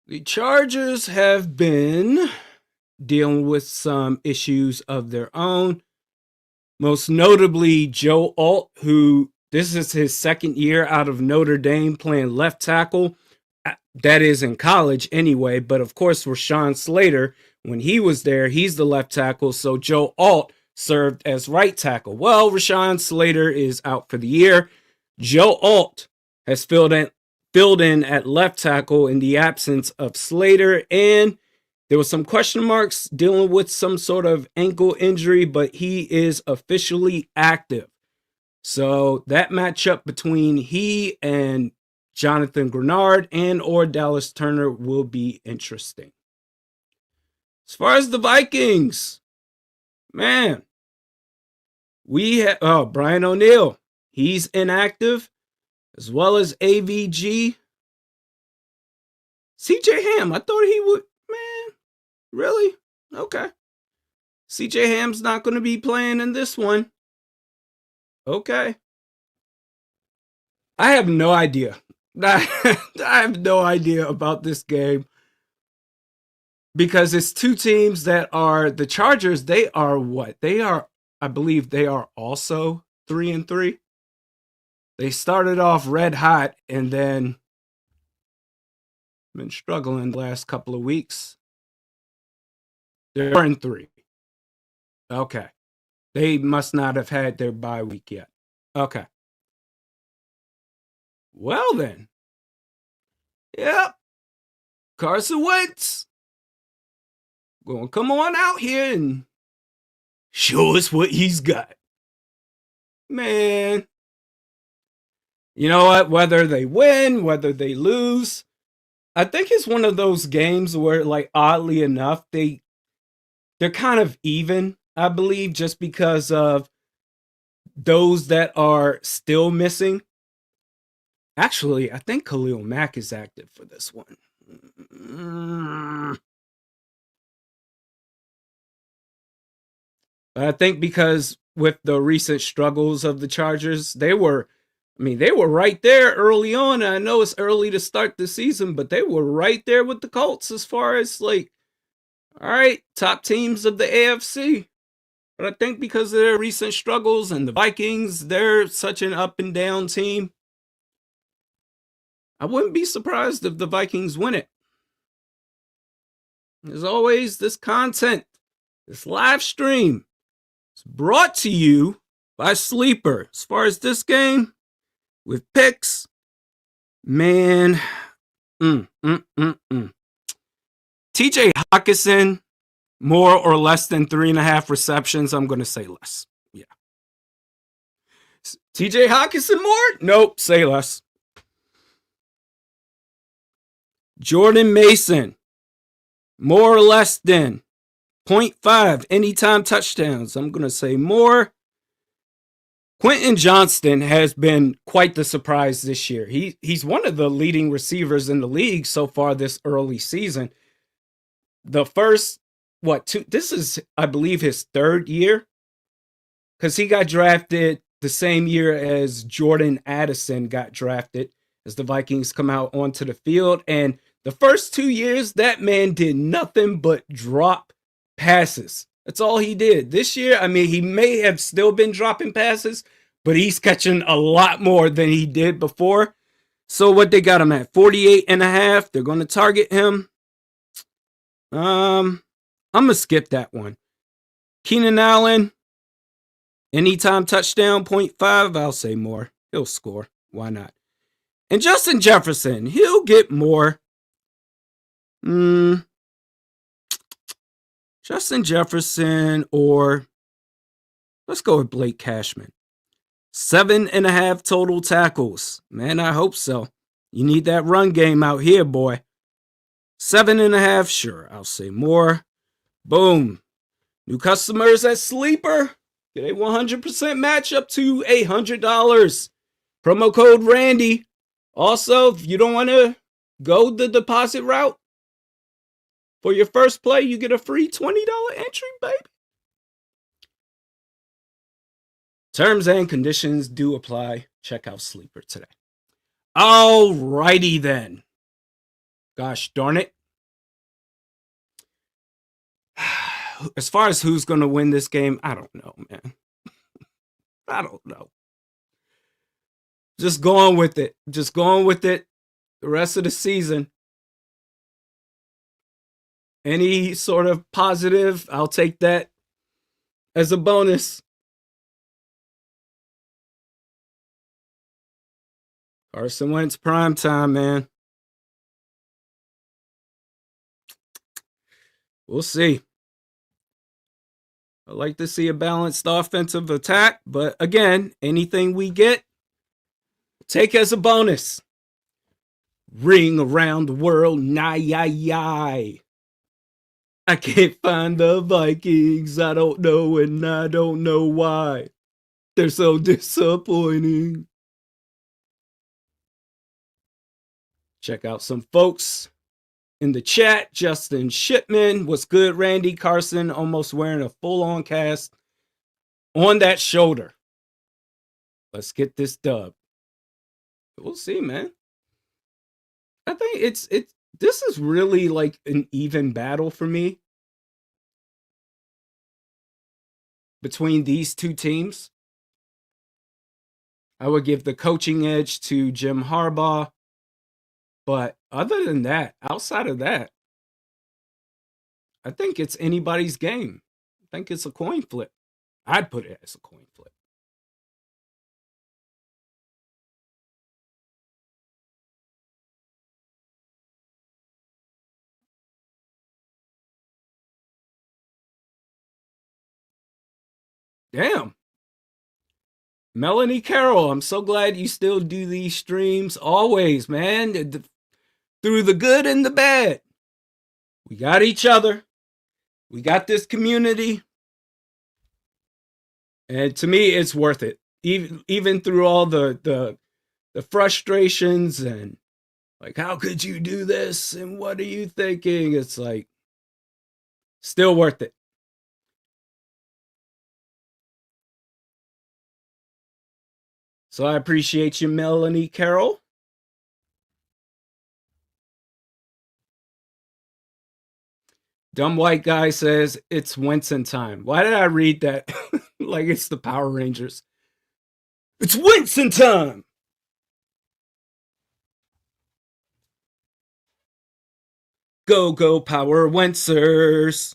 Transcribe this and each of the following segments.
The Chargers have been dealing with some issues of their own. Most notably, Joe Alt, who this is his second year out of Notre Dame playing left tackle. That is in college anyway. But of course, Rashawn Slater, when he was there, he's the left tackle. So Joe Alt served as right tackle. Well, Rashawn Slater is out for the year. Joe Alt has filled in at left tackle in the absence of Slater, and there was some question marks dealing with some sort of ankle injury, but he is officially active. So that matchup between he and Jonathan Grenard and or Dallas Turner will be interesting. As far as the Vikings, man, we have Brian O'Neill. He's inactive, as well as AVG. CJ Ham, I thought he would. Man, really? Okay. CJ Ham's not going to be playing in this one. Okay. I have no idea. I have no idea about this game. Because it's two teams that are the Chargers. They are what? They are, I believe they are also 3-3. They started off red hot and then been struggling the last couple of weeks. They're 4-3. Okay. They must not have had their bye week yet. Okay. Well then. Yep. Carson Wentz. Gonna come on out here and show us what he's got. Man. You know what? Whether they win, whether they lose, I think it's one of those games where, like, oddly enough, they're kind of even, I believe, just because of those that are still missing. Actually, I think Khalil Mack is active for this one. I think because with the recent struggles of the Chargers, they were right there early on. I know it's early to start the season, but they were right there with the Colts as far as, like, all right, top teams of the AFC. But I think because of their recent struggles and the Vikings, they're such an up and down team. I wouldn't be surprised if the Vikings win it. As always, this content, this live stream, is brought to you by Sleeper. As far as this game, with picks, man, TJ Hawkinson, more or less than 3.5 receptions. I'm going to say less. Yeah. TJ Hawkinson more? Nope, say less. Jordan Mason, more or less than 0.5 anytime touchdowns. I'm going to say more. Quentin Johnston has been quite the surprise this year. He's one of the leading receivers in the league so far this early season. The first, this is, I believe, his third year, because he got drafted the same year as Jordan Addison got drafted as the Vikings come out onto the field. And the first 2 years, that man did nothing but drop passes. That's all he did. This year, he may have still been dropping passes, but he's catching a lot more than he did before. So what they got him at? 48.5. They're going to target him. I'm going to skip that one. Keenan Allen, anytime touchdown, 0.5. I'll say more. He'll score. Why not? And Justin Jefferson, he'll get more. Justin Jefferson, or let's go with Blake Cashman. 7.5 total tackles. Man, I hope so. You need that run game out here, boy. 7.5, sure, I'll say more. Boom. New customers at Sleeper, get a 100% match up to $100. Promo code Randy. Also, if you don't want to go the deposit route, for your first play, you get a free $20 entry, baby. Terms and conditions do apply. Check out Sleeper today. Alrighty then. Gosh darn it. as far as who's going to win this game, I don't know, man. I don't know. Just going with it. Just going with it the rest of the season. Any sort of positive, I'll take that as a bonus. Carson Wentz prime time, man. We'll see. I'd like to see a balanced offensive attack, but again, anything we get, take as a bonus. Ring around the world, nye. I can't find the Vikings. I don't know, and I don't know why. They're so disappointing. Check out some folks in the chat. Justin Shipman, what's good? Randy Carson, almost wearing a full-on cast on that shoulder. Let's get this dub. We'll see, man. I think this is really like an even battle for me between these two teams. I would give the coaching edge to Jim Harbaugh. But other than that, outside of that, I think it's anybody's game. I think it's a coin flip. I'd put it as a coin flip. Damn. Melanie Carroll, I'm so glad you still do these streams always, man. Through the good and the bad. We got each other. We got this community. And to me, it's worth it. Even through all the frustrations and like, how could you do this? And what are you thinking? It's like, still worth it. So I appreciate you, Melanie Carroll. Dumb white guy says it's Winston time. Why did I read that like it's the Power Rangers? It's Winston time. Go Power Wentzers.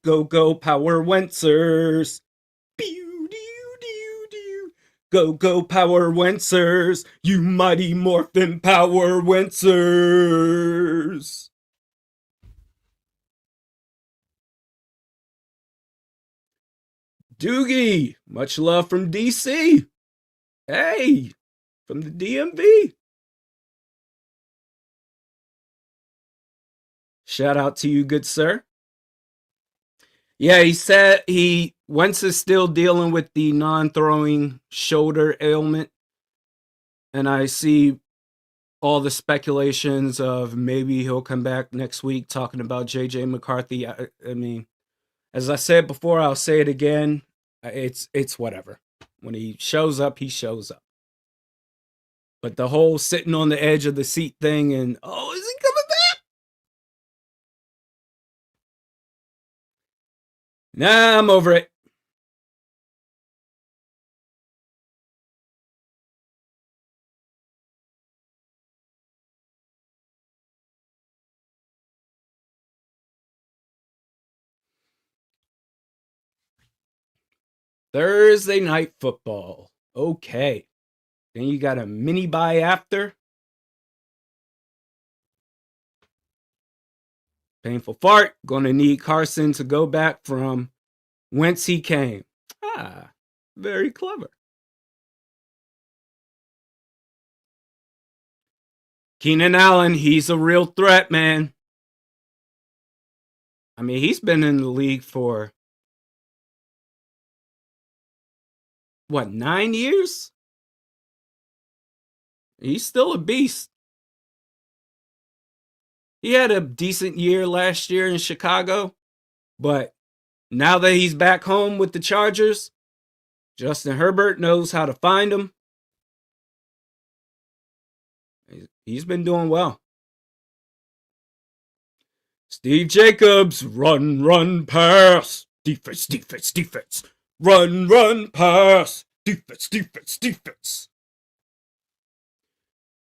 Go Power Wentzers. Go Power Wentzers, you mighty morphin Power Wentzers. Doogie, much love from DC. Hey, from the DMV. Shout out to you, good sir. Yeah, he said Wentz is still dealing with the non-throwing shoulder ailment. And I see all the speculations of maybe he'll come back next week talking about JJ McCarthy. I mean, as I said before, I'll say it again. It's whatever. When he shows up, he shows up. But the whole sitting on the edge of the seat thing and, oh, is he coming back? Nah, I'm over it. Thursday night football. Okay. Then you got a mini bye after. Painful fart. Going to need Carson to go back from whence he came. Ah, very clever. Keenan Allen, he's a real threat, man. I mean, he's been in the league for, what, 9 years? He's still a beast. He had a decent year last year in Chicago, but now that he's back home with the Chargers, Justin Herbert knows how to find him. He's been doing well. Steve Jacobs, run, run, pass. Defense, defense, defense. Run, run, pass. Defense, defense, defense.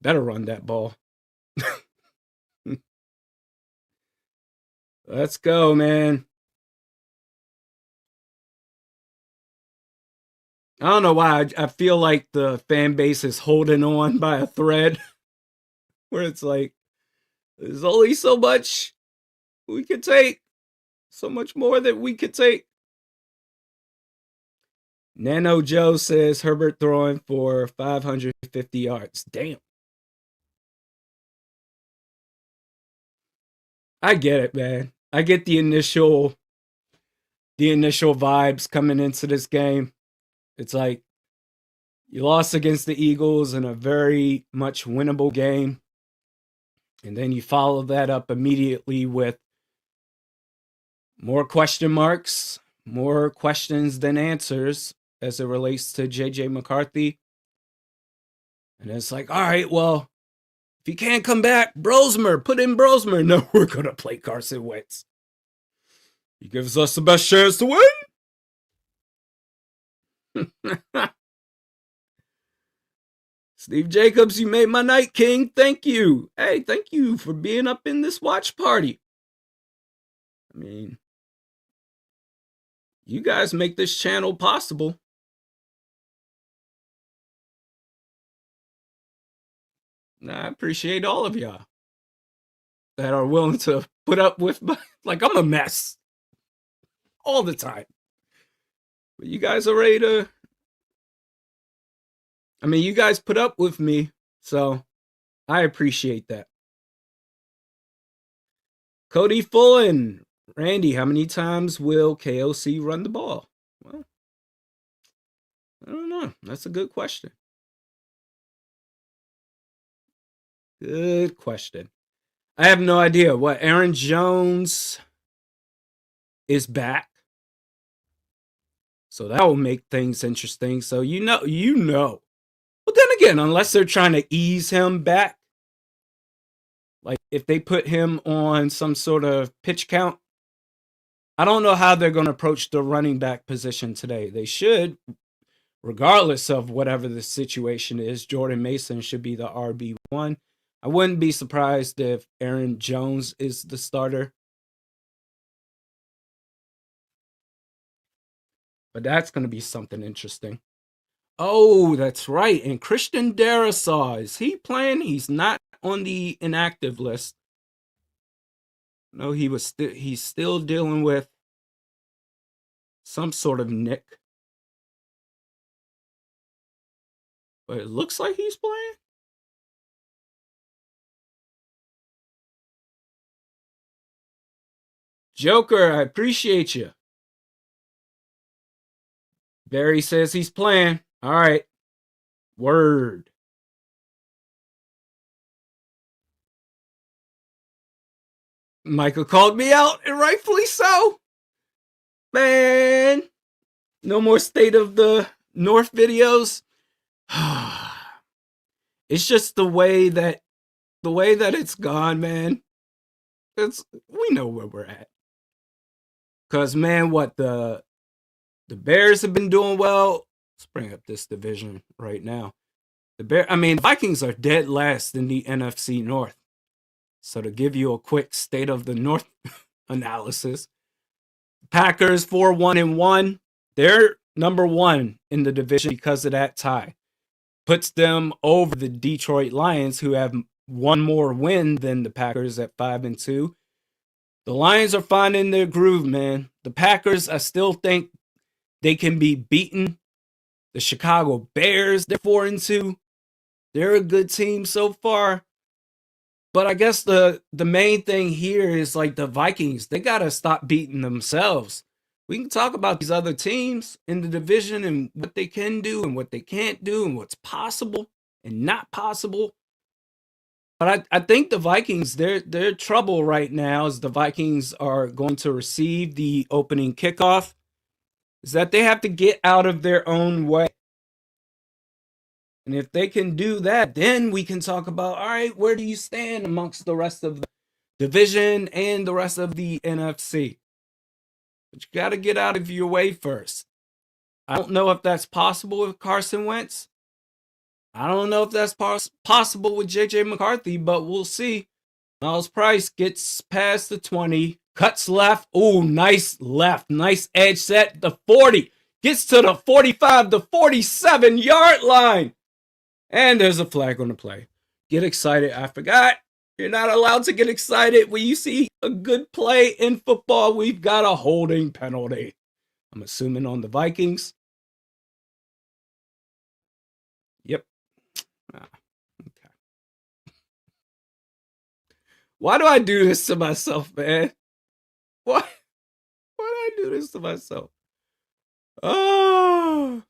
Better run that ball. Let's go, man. I don't know why. I feel like the fan base is holding on by a thread where it's like, there's only so much we could take. So much more that we could take. Nano Joe says Herbert throwing for 550 yards. Damn. I get it, man. I get the initial vibes coming into this game. It's like you lost against the Eagles in a very much winnable game. And then you follow that up immediately with more question marks, more questions than answers as it relates to JJ McCarthy. And it's like, all right, well, if you can't come back, Brosmer, put in Brosmer. No, we're going to play Carson Wentz. He gives us the best chance to win. Steve Jacobs, you made my night, King. Thank you. Hey, thank you for being up in this watch party. I mean, you guys make this channel possible. I appreciate all of y'all that are willing to put up with my, like, I'm a mess all the time. But you guys are ready to, I mean, you guys put up with me, so I appreciate that. Cody Fullen, Randy, how many times will KOC run the ball? Well, I don't know. That's a good question. Good question. I have no idea. What, Aaron Jones is back, so that will make things interesting. So you know. But then again, unless they're trying to ease him back, like if they put him on some sort of pitch count, I don't know how they're going to approach the running back position today. They should, regardless of whatever the situation is, Jordan Mason should be the RB1. I wouldn't be surprised if Aaron Jones is the starter. But that's going to be something interesting. Oh, that's right. And Christian Darrisaw, is he playing? He's not on the inactive list. No, he's still dealing with some sort of nick. But it looks like he's playing. Joker, I appreciate you. Barry says he's playing. All right. Word. Michael called me out, and rightfully so. Man, no more State of the North videos. It's just the way that it's gone, man. We know where we're at. Cause man, what the Bears have been doing well. Let's bring up this division right now. The Vikings are dead last in the NFC North. So to give you a quick State of the North analysis, Packers 4-1-1. They're number one in the division because of that tie. Puts them over the Detroit Lions, who have one more win than the Packers at 5-2. The Lions are finding their groove, man. The Packers, I still think they can be beaten. The Chicago Bears, they're 4-2. They're a good team so far. But I guess the main thing here is like the Vikings. They got to stop beating themselves. We can talk about these other teams in the division and what they can do and what they can't do and what's possible and not possible. But I think the Vikings, they're trouble right now as the Vikings are going to receive the opening kickoff, is that they have to get out of their own way. And if they can do that, then we can talk about, all right, where do you stand amongst the rest of division and the rest of the NFC. But you got to get out of your way first. I don't know if that's possible with Carson Wentz. I don't know if that's possible with JJ McCarthy, but we'll see. Miles Price gets past the 20, cuts left. Oh, nice left. Nice edge set. The 40 gets to the 45, the 47-yard line. And there's a flag on the play. Get excited. I forgot. You're not allowed to get excited when you see a good play in football. We've got a holding penalty. I'm assuming on the Vikings. Yep. Okay. Why do I do this to myself, man? Why do I do this to myself? Oh.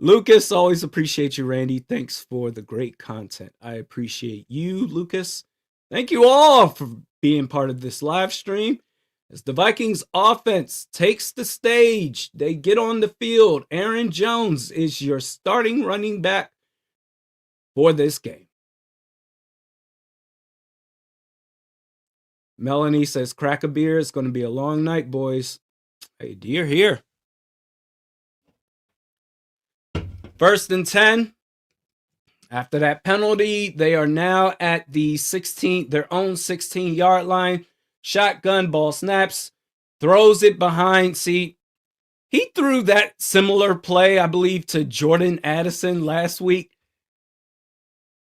Lucas, always appreciate you, Randy. Thanks for the great content. I appreciate you, Lucas. Thank you all for being part of this live stream. As the Vikings offense takes the stage, they get on the field. Aaron Jones is your starting running back for this game. Melanie says, crack a beer. It's going to be a long night, boys. Hey, dear, here. 1st and 10. After that penalty, they are now at the 16, their own 16-yard line. Shotgun, ball snaps, throws it behind. See, he threw that similar play, I believe, to Jordan Addison last week,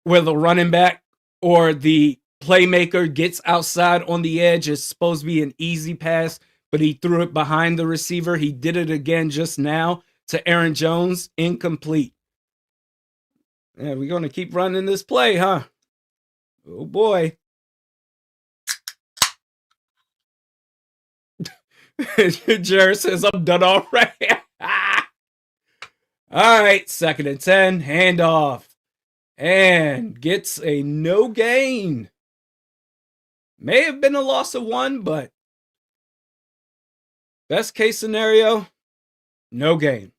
where the running back or the playmaker gets outside on the edge. It's supposed to be an easy pass, but he threw it behind the receiver. He did it again just now to Aaron Jones, incomplete. Yeah, we're going to keep running this play, huh? Oh, boy. Jared says, I'm done already. All right, 2nd and 10, handoff. And gets a no gain. May have been a loss of 1, but best case scenario, no gain.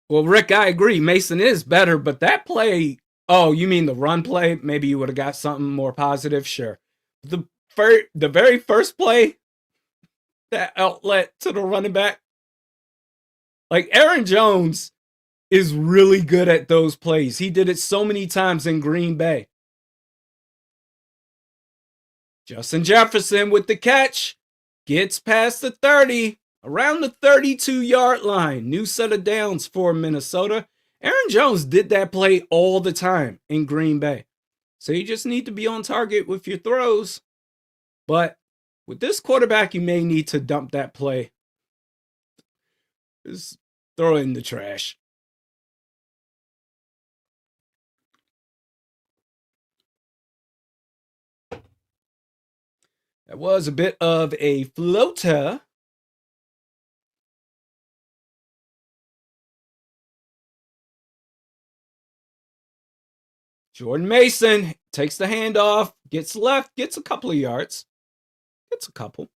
Well, Rick, I agree. Mason is better, but that play, oh, you mean the run play? Maybe you would have got something more positive, sure. The very first play, that outlet to the running back, like Aaron Jones is really good at those plays. He did it so many times in Green Bay. Justin Jefferson with the catch, gets past the 30, around the 32-yard line. New set of downs for Minnesota. Aaron Jones did that play all the time in Green Bay. So you just need to be on target with your throws. But with this quarterback, you may need to dump that play. Just throw it in the trash. That was a bit of a floater. Jordan Mason takes the handoff, gets left, gets a couple of yards. Gets a couple.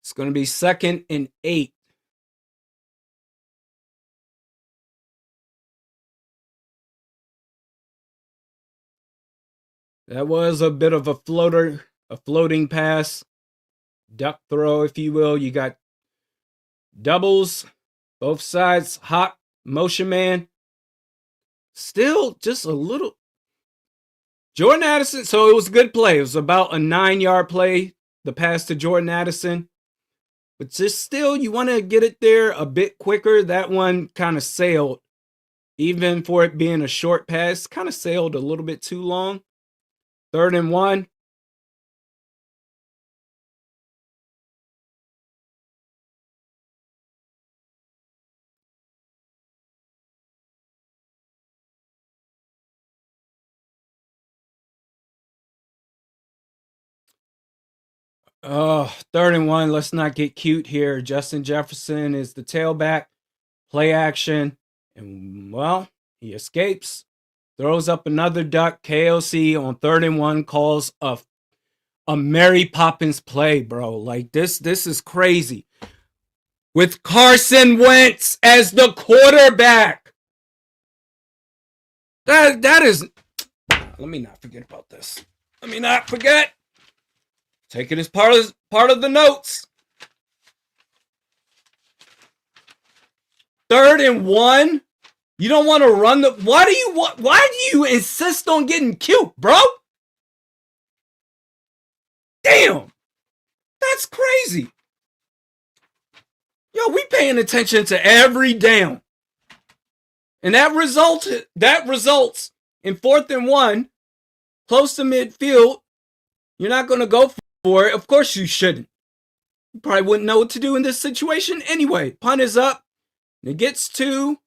It's going to be 2nd and 8. That was a bit of a floater, a floating pass, duck throw, if you will. You got doubles, both sides, hot, motion man. Still just a little. Jordan Addison, so it was a good play. It was about a 9-yard play, the pass to Jordan Addison. But just still, you want to get it there a bit quicker. That one kind of sailed. Even for it being a short pass, kind of sailed a little bit too long. 3rd and 1. Third and one. Let's not get cute here. Justin Jefferson is the tailback. Play action. And, well, he escapes. Throws up another duck. KOC on third and one calls a Mary Poppins play, bro. Like, this is crazy. With Carson Wentz as the quarterback. That is... Let me not forget about this. Let me not forget. Take it as part of the notes. Third and one. You don't want to run the... Why do you insist on getting cute, bro? Damn. That's crazy. Yo, we paying attention to every down. And that results in fourth and one, close to midfield. You're not going to go for it. Of course you shouldn't. You probably wouldn't know what to do in this situation anyway. Punt is up. It gets to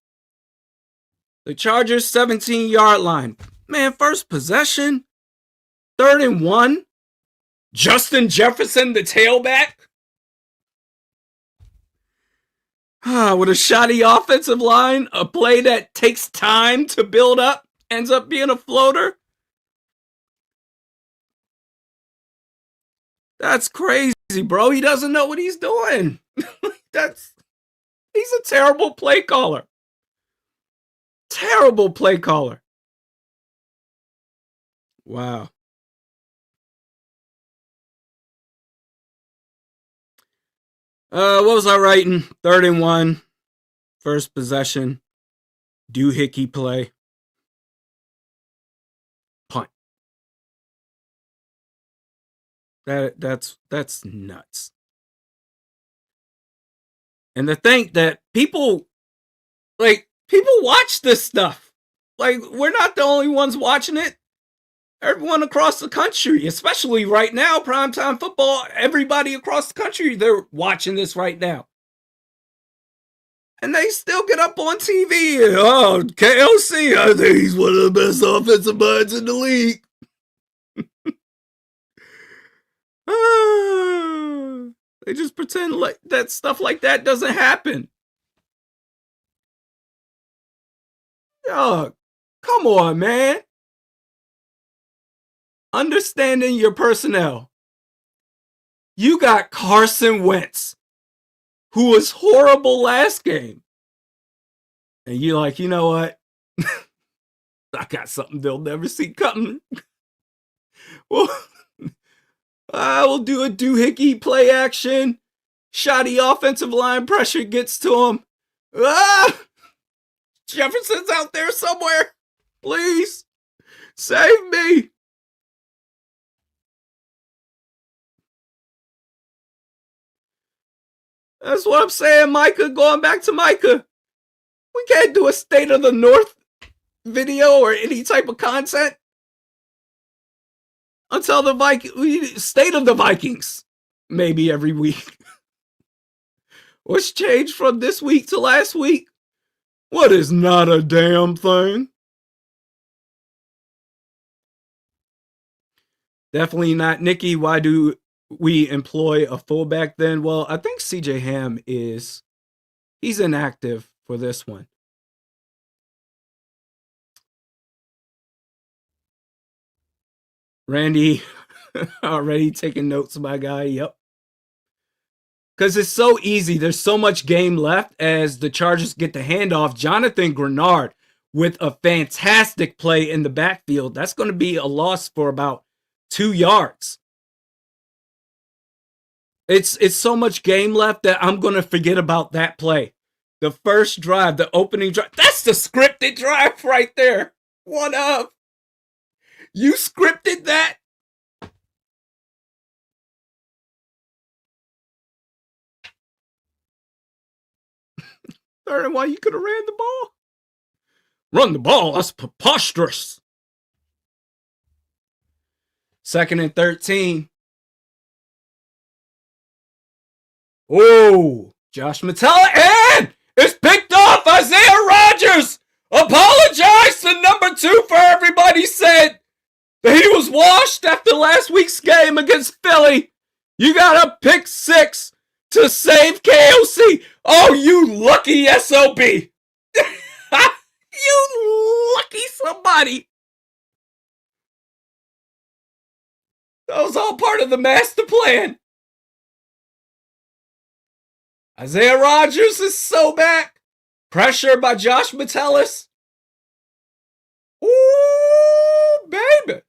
the Chargers' 17-yard line. Man, first possession. Third and one. Justin Jefferson, the tailback. With a shoddy offensive line, a play that takes time to build up, ends up being a floater. That's crazy, bro. He doesn't know what he's doing. He's a terrible play caller. Terrible play caller. Wow. What was I writing? Third and one. First possession. Doohickey play. Punt. That's nuts. And to think that people watch this stuff. Like, we're not the only ones watching it. Everyone across the country, especially right now, primetime football, everybody across the country, they're watching this right now. And they still get up on TV. Oh, KOC, I think he's one of the best offensive minds in the league. They just pretend like that stuff like that doesn't happen. Oh, come on, man. Understanding your personnel. You got Carson Wentz, who was horrible last game. And you're like, you know what? I got something they'll never see coming. Well, I will do a doohickey play action. Shoddy offensive line pressure gets to him. Jefferson's out there somewhere. Please save me. That's what I'm saying, Micah. Going back to Micah. We can't do a State of the North video or any type of content until the State of the Vikings. Maybe every week. What's changed from this week to last week? What is not a damn thing? Definitely not. Nikki, why do we employ a fullback then? Well, I think CJ Ham he's inactive for this one. Randy already taking notes, my guy. Yep. Because it's so easy. There's so much game left as the Chargers get the handoff. Jonathan Grenard with a fantastic play in the backfield. That's going to be a loss for about 2 yards. It's so much game left that I'm going to forget about that play. The first drive, the opening drive. That's the scripted drive right there. One of. You scripted that? Third and one, you could have ran the ball. Run the ball? That's preposterous. 2nd and 13. Oh, Josh Metella, and it's picked off. Isaiah Rodgers apologized to number 2 for everybody said that he was washed after last week's game against Philly. You got a pick six to save KOC. Oh, you lucky SOB. You lucky somebody. That was all part of the master plan. Isaiah Rodgers is so back. Pressure by Josh Metellus. Ooh, baby.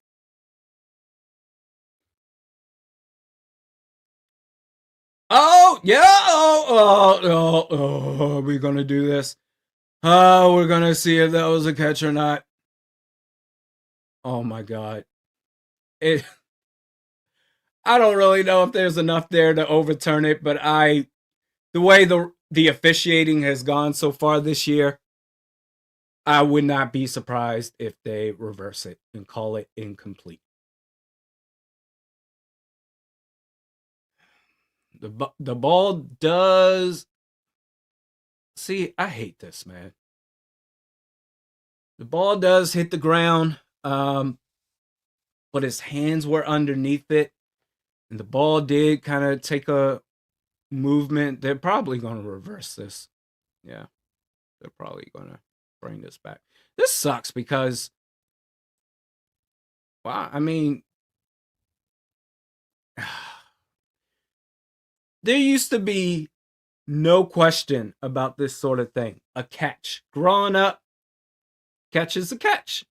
Oh, yeah. Oh, we're going to do this. Oh, we're going to see if that was a catch or not. Oh, my God. I don't really know if there's enough there to overturn it, but the way the officiating has gone so far this year, I would not be surprised if they reverse it and call it incomplete. The ball does. See, I hate this, man. The ball does hit the ground, but his hands were underneath it, and the ball did kind of take a movement. They're probably going to reverse this. Yeah, they're probably going to bring this back. This sucks because, wow, I mean, there used to be no question about this sort of thing. A catch. Growing up, catch is a catch.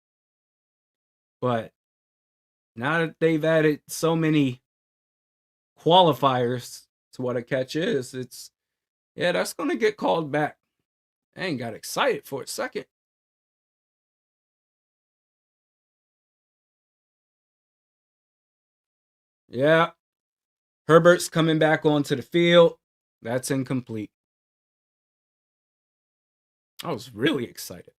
But now that they've added so many qualifiers to what a catch is, that's going to get called back. I ain't got excited for a second. Yeah. Herbert's coming back onto the field. That's incomplete. I was really excited.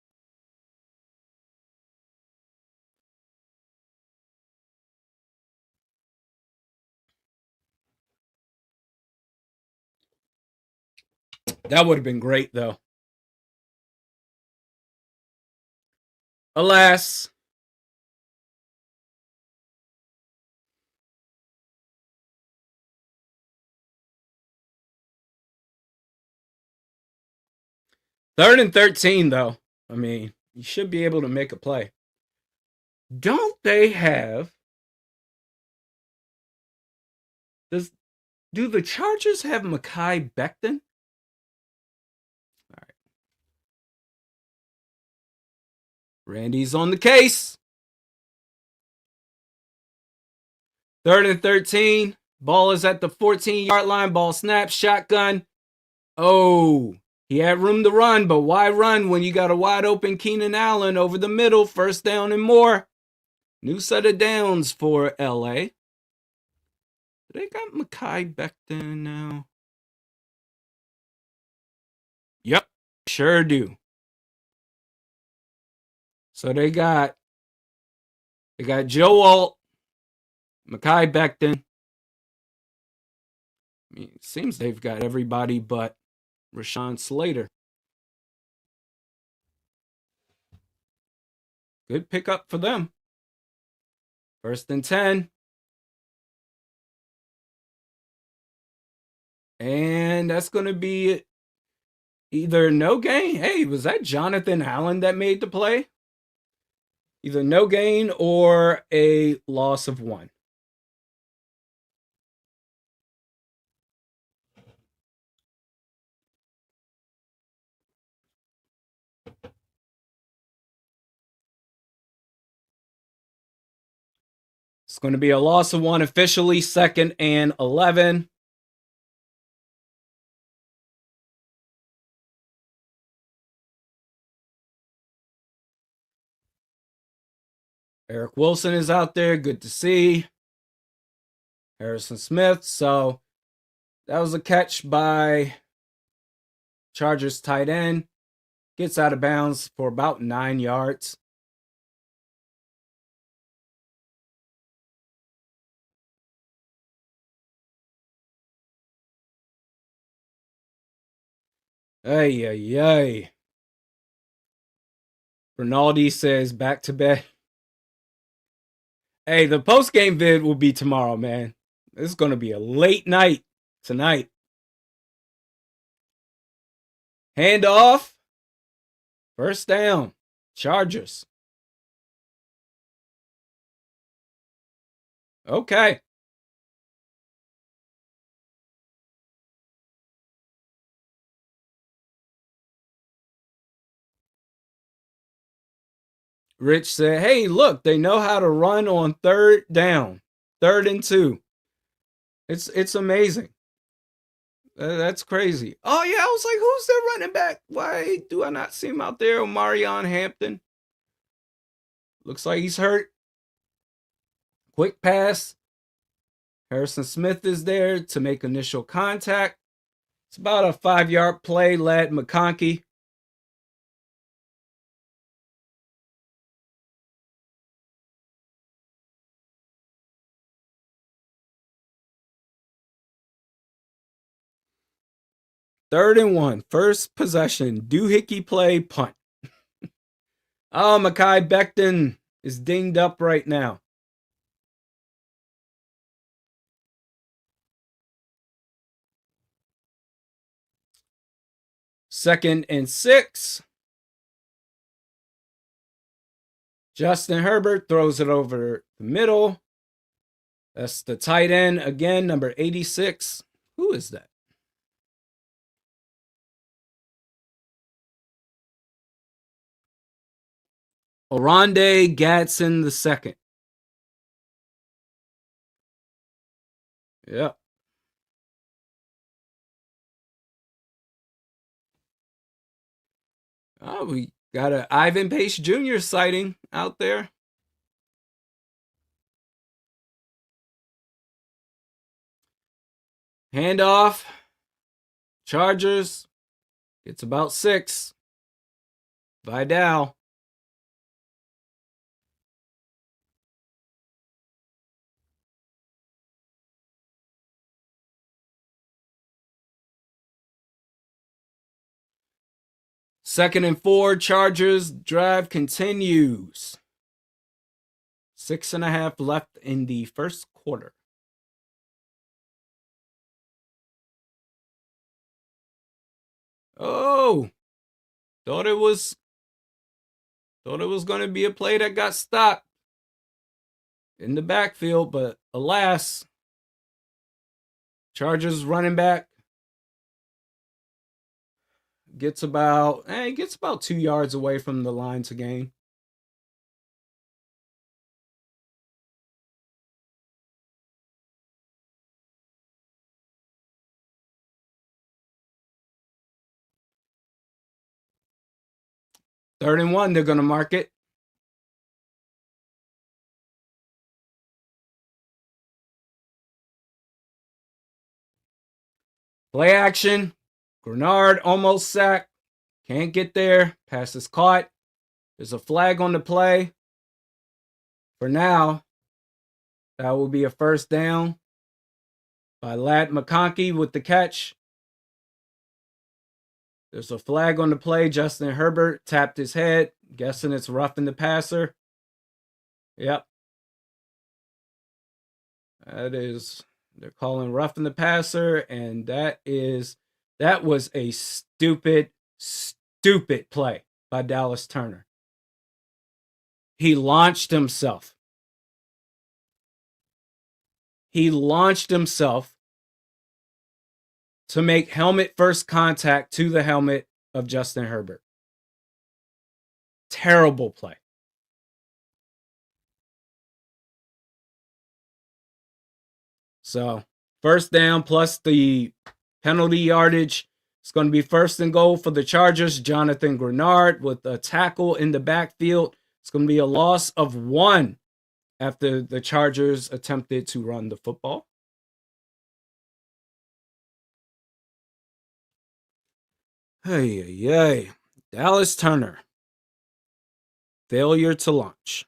That would have been great, though. Alas. Third and 13, though. I mean, you should be able to make a play. Don't they have... Do the Chargers have Mekhi Becton? All right. Randy's on the case. Third and 13. Ball is at the 14-yard line. Ball snap, shotgun. Oh, he had room to run, but why run when you got a wide open Keenan Allen over the middle? First down and more. New set of downs for LA. They got Mekhi Becton now. Yep, sure do. So they got Joe Alt, Mekhi Becton. I mean, it seems they've got everybody but Rashawn Slater. Good pickup for them. First and 10. And that's going to be either no gain. Hey, was that Jonathan Allen that made the play? Either no gain or a loss of 1. It's going to be a loss of 1 officially, 2nd and 11. Eric Wilson is out there. Good to see. Harrison Smith. So that was a catch by Chargers tight end. Gets out of bounds for about 9 yards. Ay. Rinaldi says back to bed. Hey, the post-game vid will be tomorrow, man. It's going to be a late night tonight. Hand off. First down. Chargers. Okay. Rich said, hey, look, they know how to run on third down. 3rd and 2. It's amazing. That's crazy. Oh, yeah, I was like, who's their running back? Why do I not see him out there? Marion Hampton. Looks like he's hurt. Quick pass. Harrison Smith is there to make initial contact. It's about a 5-yard play, Lad McConkey. Third and 1. First possession. Doohickey play, punt. Oh, Mekhi Becton is dinged up right now. Second and 6. Justin Herbert throws it over the middle. That's the tight end again, number 86. Who is that? Oronde Gadsden II. Yep. Oh, we got an Ivan Pace Jr. sighting out there. Handoff. Chargers. It's about 6. Vidal. Second and 4. Chargers. Drive continues. 6.5 left in the first quarter. Oh, thought it was going to be a play that got stopped in the backfield, but alas, Chargers running back gets about 2 yards away from the line to gain. Third and 1, they're going to mark it. Play action. Grenard almost sacked. Can't get there. Pass is caught. There's a flag on the play. For now, that will be a first down by Lad McConkey with the catch. There's a flag on the play. Justin Herbert tapped his head. Guessing it's roughing the passer. Yep. They're calling roughing the passer, and that was a stupid play by Dallas Turner. He launched himself. To make helmet first contact to the helmet of Justin Herbert. Terrible play. So, first down plus the penalty yardage. It's going to be first and goal for the Chargers. Jonathan Grenard with a tackle in the backfield. It's going to be a loss of 1 after the Chargers attempted to run the football. Hey. Dallas Turner. Failure to launch.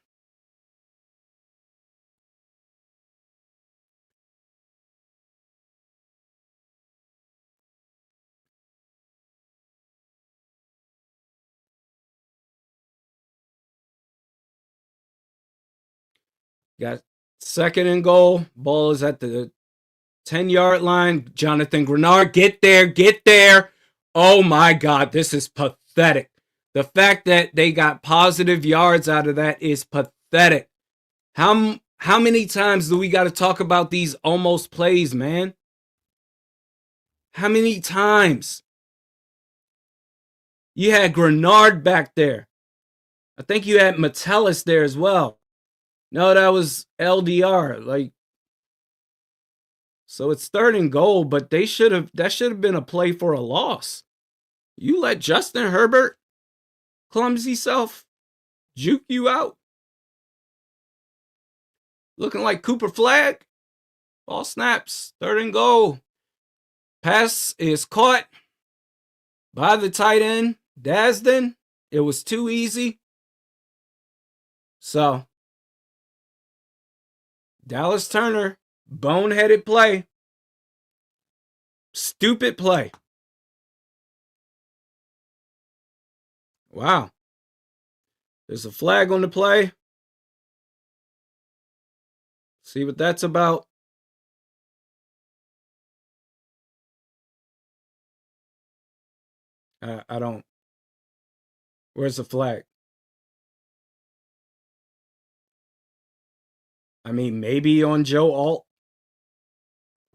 Got second and goal. Ball is at the 10-yard line. Jonathan Grenard, get there, get there. Oh my God, this is pathetic. The fact that they got positive yards out of that is pathetic. How many times do we got to talk about these almost plays, man? How many times? You had Grenard back there. I think you had Metellus there as well. No, that was LDR. Like, so it's 3rd and goal, but that should have been a play for a loss. You let Justin Herbert, clumsy self, juke you out. Looking like Cooper Flag. Ball snaps. 3rd and goal. Pass is caught by the tight end, Dasden. It was too easy. So, Dallas Turner, boneheaded play. Stupid play. Wow. There's a flag on the play. See what that's about. I don't. Where's the flag? I mean, maybe on Joe Alt,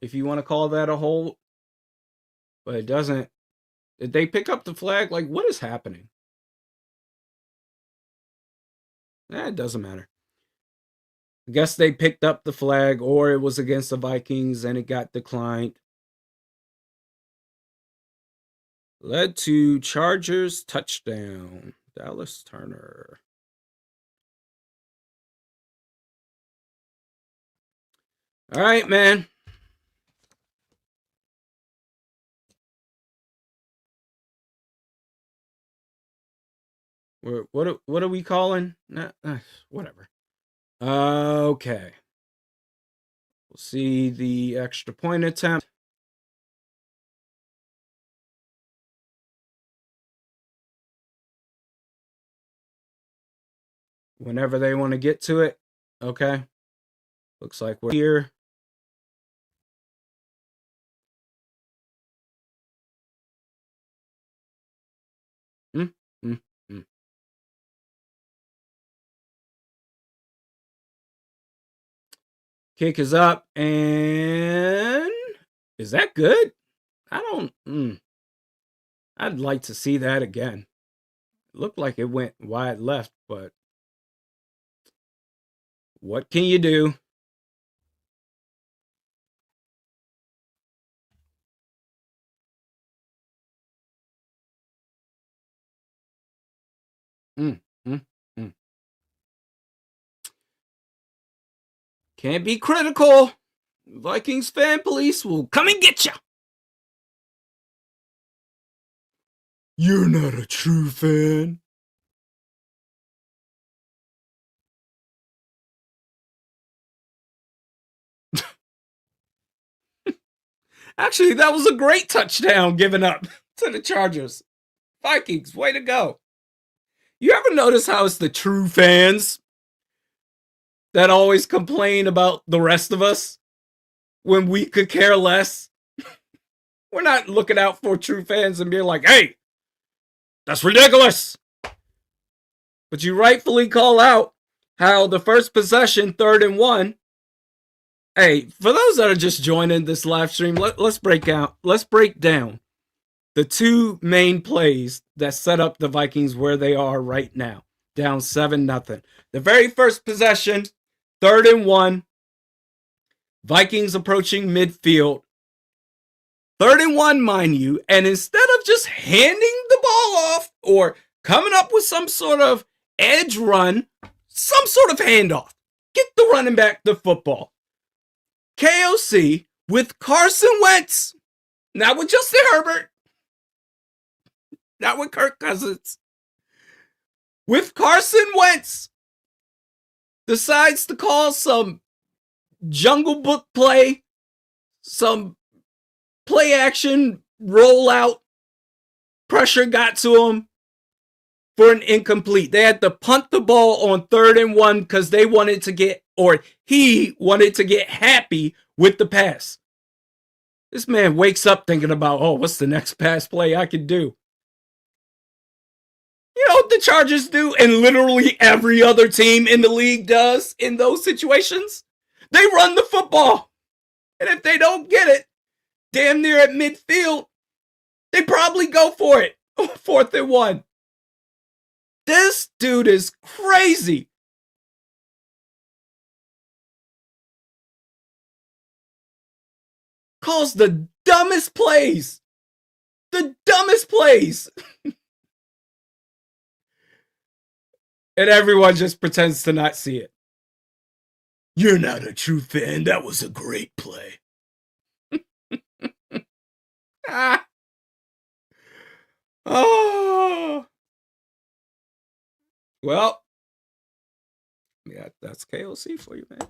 if you want to call that a hold. But it doesn't. Did they pick up the flag? Like, what is happening? It doesn't matter. I guess they picked up the flag, or it was against the Vikings and it got declined. Led to Chargers touchdown. Dallas Turner. All right, man. What are we calling? Whatever. Okay. We'll see the extra point attempt. Whenever they want to get to it. Okay. Looks like we're here. Kick is up, and is that good? I don't. I'd like to see that again. It looked like it went wide left, but what can you do? Can't be critical. Vikings fan police will come and get you. You're not a true fan. Actually, that was a great touchdown given up to the Chargers. Vikings, way to go. You ever notice how it's the true fans that always complain about the rest of us when we could care less? We're not looking out for true fans and being like, hey, that's ridiculous. But you rightfully call out how the first possession, 3rd and 1. Hey, for those that are just joining this live stream, let's break down the 2 main plays that set up the Vikings where they are right now, down 7-0. The very first possession, 3rd and 1, Vikings approaching midfield. 3rd and 1, mind you, and instead of just handing the ball off or coming up with some sort of edge run, some sort of handoff, get the running back the football. KOC with Carson Wentz, not with Justin Herbert, not with Kirk Cousins, with Carson Wentz, decides to call some Jungle Book play, some play action rollout. Pressure got to him for an incomplete. They had to punt the ball on 3rd and 1 because they wanted to get, or he wanted to get happy with the pass. This man wakes up thinking about, oh, what's the next pass play I can do? You know what the Chargers do, and literally every other team in the league does in those situations? They run the football. And if they don't get it, damn near at midfield, they probably go for it. 4th and 1. This dude is crazy. Calls the dumbest plays. The dumbest plays. And everyone just pretends to not see it. You're not a true fan. That was a great play. Ah. Oh. Well, yeah, that's KOC for you, man.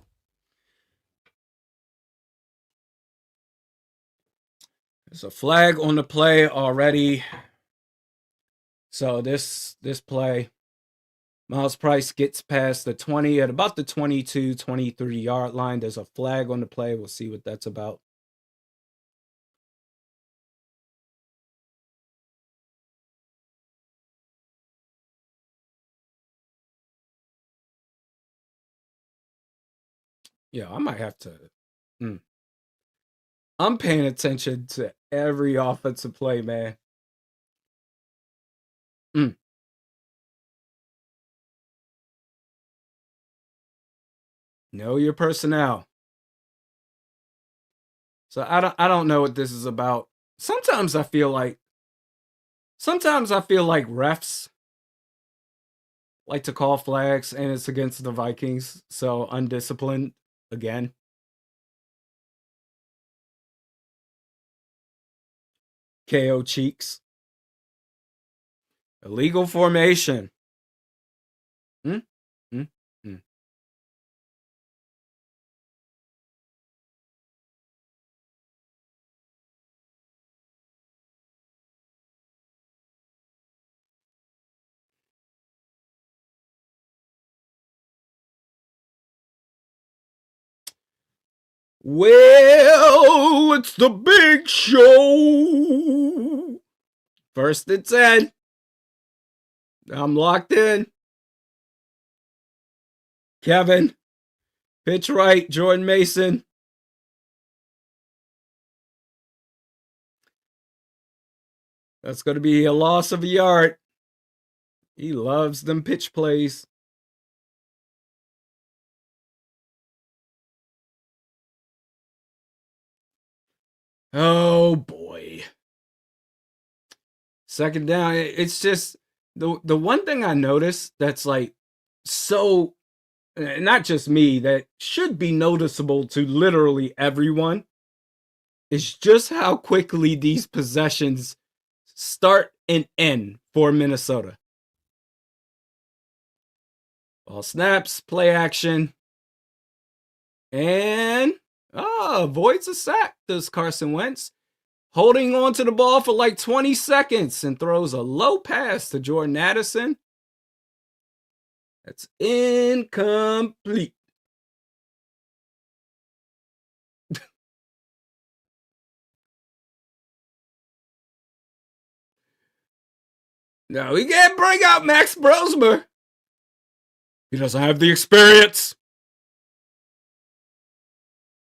There's a flag on the play already. So this play, Miles Price gets past the 20 at about the 22, 23 yard line. There's a flag on the play. We'll see what that's about. Yeah, I might have to. I'm paying attention to every offensive play, man. Know your personnel. So I don't know what this is about. Sometimes I feel like refs like to call flags and it's against the Vikings, so undisciplined again. KO cheeks. Illegal formation. Well, it's the big show. 1st and 10. I'm locked in. Kevin. Pitch right. Jordan Mason. That's going to be a loss of a yard. He loves them pitch plays. Oh, boy. 2nd down. It's just the one thing I noticed that's like so, not just me, that should be noticeable to literally everyone is just how quickly these possessions start and end for Minnesota. Ball snaps, play action, and avoids a sack, does Carson Wentz. Holding on to the ball for like 20 seconds and throws a low pass to Jordan Addison. That's incomplete. No, we can't bring out Max Brosmer. He doesn't have the experience.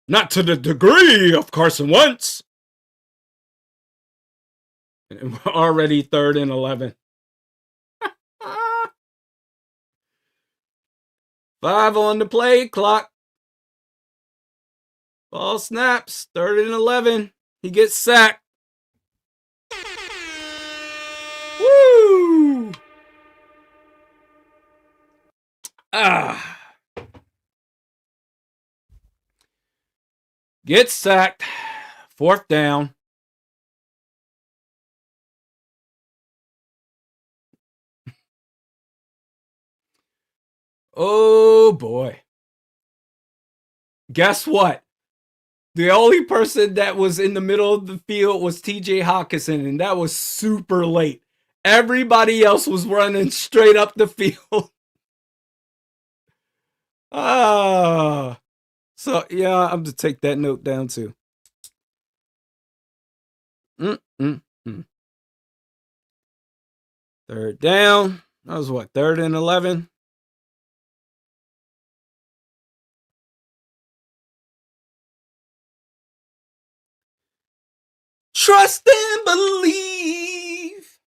Not to the degree of Carson Wentz. And we're already 3rd and 11. 5 on the play clock. Ball snaps. 3rd and 11. He gets sacked. Woo! Gets sacked. 4th down. Oh, boy. Guess what? The only person that was in the middle of the field was TJ Hawkinson, and that was super late. Everybody else was running straight up the field. So, yeah, I'm to take that note down too. Mm. Third down. That was what, 3rd and 11? Trust and believe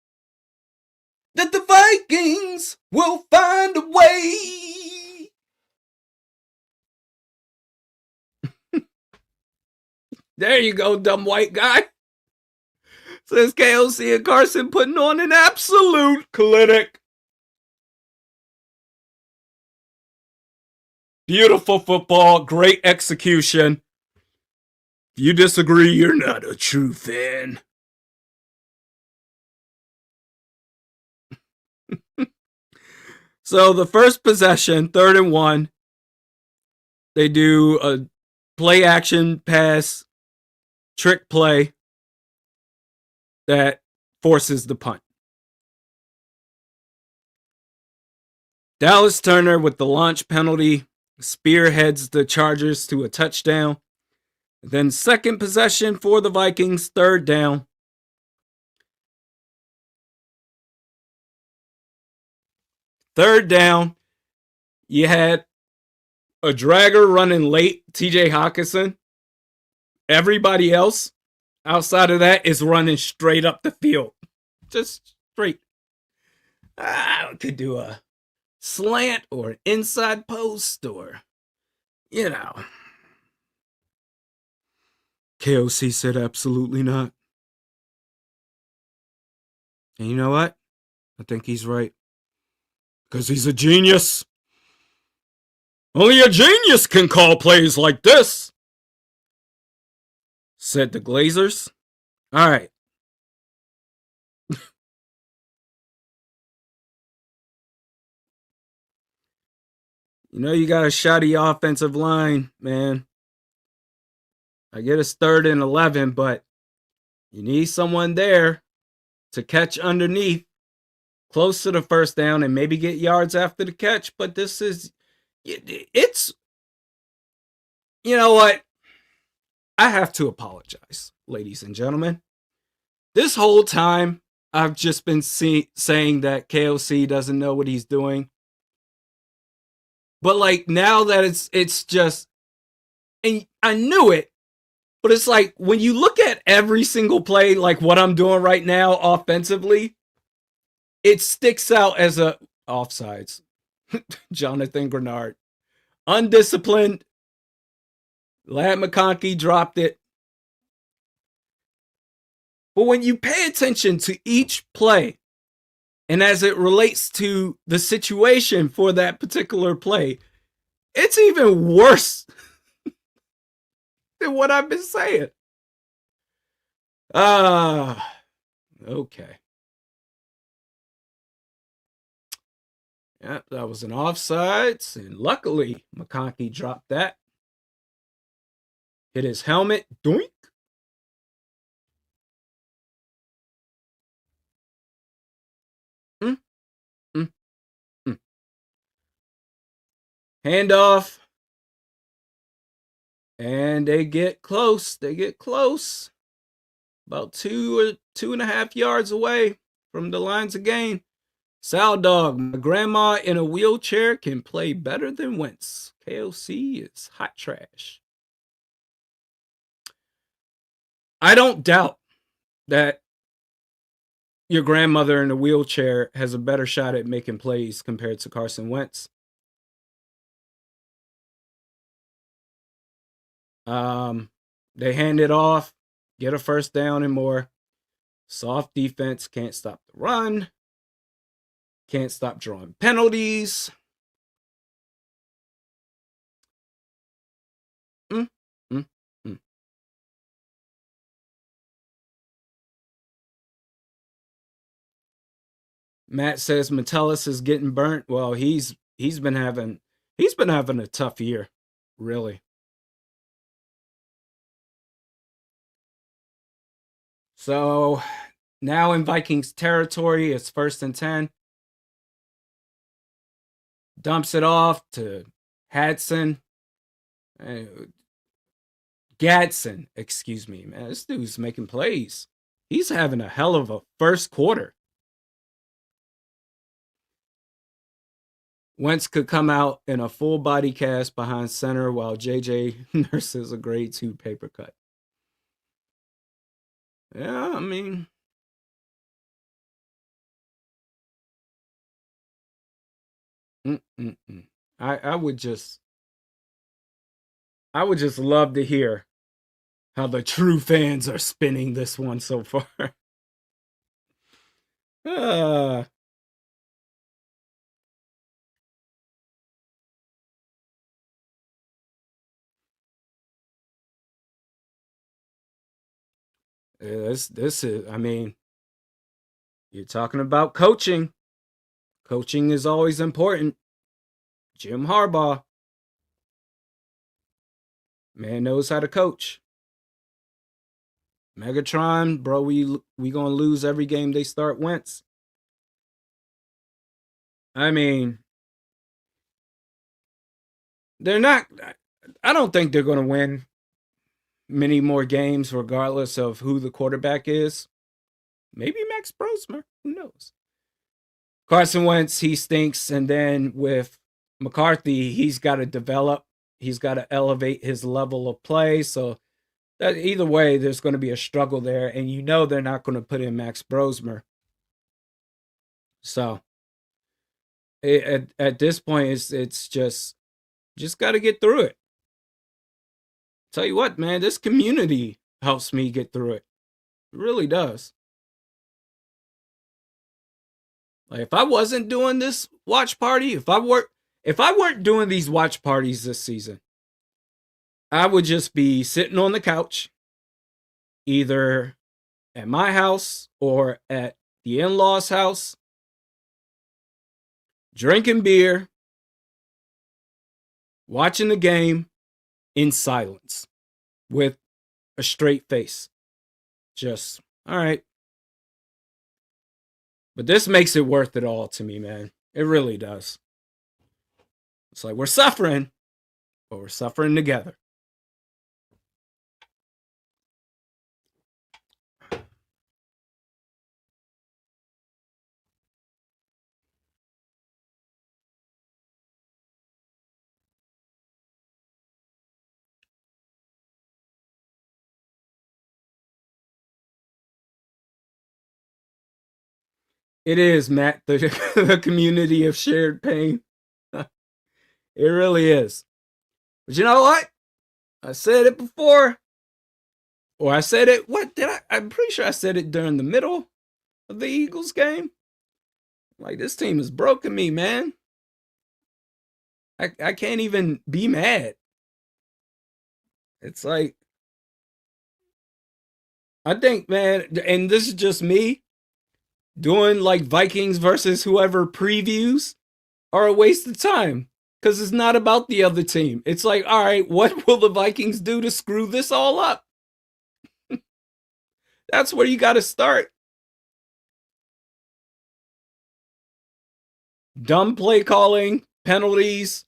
that the Vikings will find a way. There you go, dumb white guy. Says KOC and Carson putting on an absolute clinic. Beautiful football, great execution. If you disagree, you're not a true fan. So the first possession, 3rd and 1, they do a play action pass, trick play that forces the punt. Dallas Turner with the launch penalty spearheads the Chargers to a touchdown. Then second possession for the Vikings, 3rd down. Third down, you had a dragger running late, TJ Hawkinson. Everybody else outside of that is running straight up the field. Just straight. I could do a slant or an inside post or, you know. KOC said absolutely not. And you know what? I think he's right. Because he's a genius. Only a genius can call plays like this, said the Glazers. All right. You know you got a shoddy offensive line, man. I get it's 3rd and 11, but you need someone there to catch underneath, close to the first down, and maybe get yards after the catch. But it's, you know what? I have to apologize, ladies and gentlemen. This whole time, I've just been saying that KOC doesn't know what he's doing. But like now that it's just, and I knew it, but it's like when you look at every single play, like what I'm doing right now offensively, it sticks out as a offsides. Jonathan Grenard, undisciplined. Ladd McConkey dropped it. But when you pay attention to each play, and as it relates to the situation for that particular play, it's even worse than what I've been saying. Okay. Yep, that was an offsides, and luckily McConkey dropped that. Hit his helmet, doink. Handoff. And they get close. About 2.5 yards away from the lines of gain. Sow Dog, my grandma in a wheelchair can play better than Wentz. KOC is hot trash. I don't doubt that your grandmother in a wheelchair has a better shot at making plays compared to Carson Wentz. They hand it off, get a first down and more. Soft defense, can't stop the run, can't stop drawing penalties. Matt says Metellus is getting burnt. Well, he's been having a tough year, really. So now in Vikings territory, it's 1st and 10. Dumps it off to Gadsden, excuse me, man. This dude's making plays. He's having a hell of a first quarter. Wentz could come out in a full body cast behind center while JJ nurses a grade 2 paper cut. Yeah, I mean, I would just love to hear how the true fans are spinning this one so far. uh, this is, I mean, you're talking about coaching. Coaching is always important. Jim Harbaugh, man, knows how to coach. Megatron, bro, we gonna lose every game they start Wentz. I mean, they're not. I don't think they're gonna win many more games, regardless of who the quarterback is. Maybe Max Brosmer. Who knows? Carson Wentz, he stinks, and then with McCarthy, he's got to develop. He's got to elevate his level of play. So that either way, there's going to be a struggle there, and you know they're not going to put in Max Brosmer. So at this point, it's just got to get through it. Tell you what, man, this community helps me get through it. It really does. Like if I wasn't doing this watch party, if I weren't doing these watch parties this season, I would just be sitting on the couch, either at my house or at the in-laws' house, drinking beer, watching the game in silence with a straight face. Just, all right. But this makes it worth it all to me, man. It really does. It's like we're suffering, but we're suffering together. It is, Matt, the community of shared pain. It really is. But you know what? I said it before. Or I said it, what did I? I'm pretty sure I said it during the middle of the Eagles game. Like, this team has broken me, man. I can't even be mad. It's like, I think, man, and this is just me doing like Vikings versus whoever previews are a waste of time because it's not about the other team. It's like, all right, what will the Vikings do to screw this all up? That's where you got to start. Dumb play calling, penalties,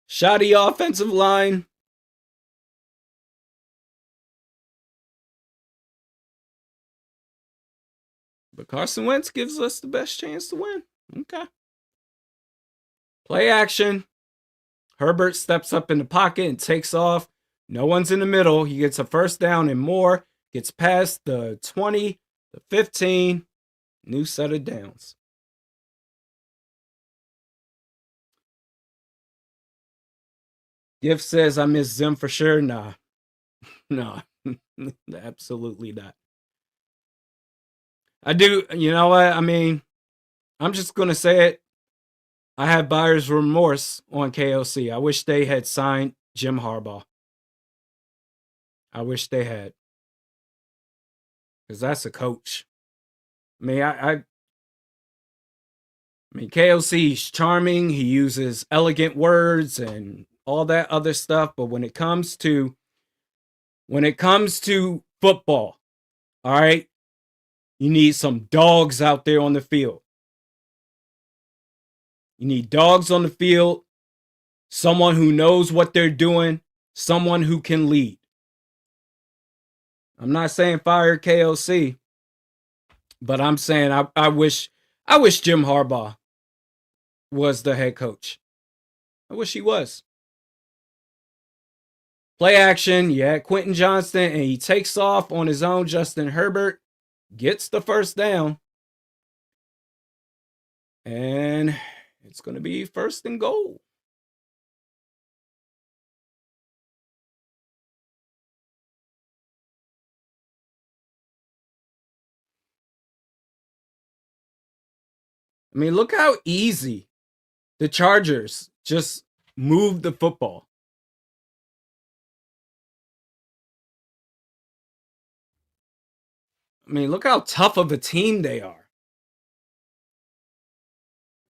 shoddy offensive line. But Carson Wentz gives us the best chance to win. Okay. Play action. Herbert steps up in the pocket and takes off. No one's in the middle. He gets a first down and more. Gets past the 20, the 15. New set of downs. Gift says, I miss Zim for sure. Nah. No. Absolutely not. I do. You know what? I mean, I'm just going to say it. I have buyer's remorse on KOC. I wish they had signed Jim Harbaugh. I wish they had. Because that's a coach. I mean, I mean, KOC's charming. He uses elegant words and all that other stuff. But when it comes to football, all right, you need some dogs out there on the field. You need dogs on the field, someone who knows what they're doing, someone who can lead. I'm not saying fire KOC, but I'm saying I wish Jim Harbaugh was the head coach. I wish he was. Play action, yeah, Quentin Johnston, and he takes off on his own. Justin Herbert gets the first down. And it's going to be first and goal. I mean, look how easy the Chargers just moved the football. I mean, look how tough of a team they are.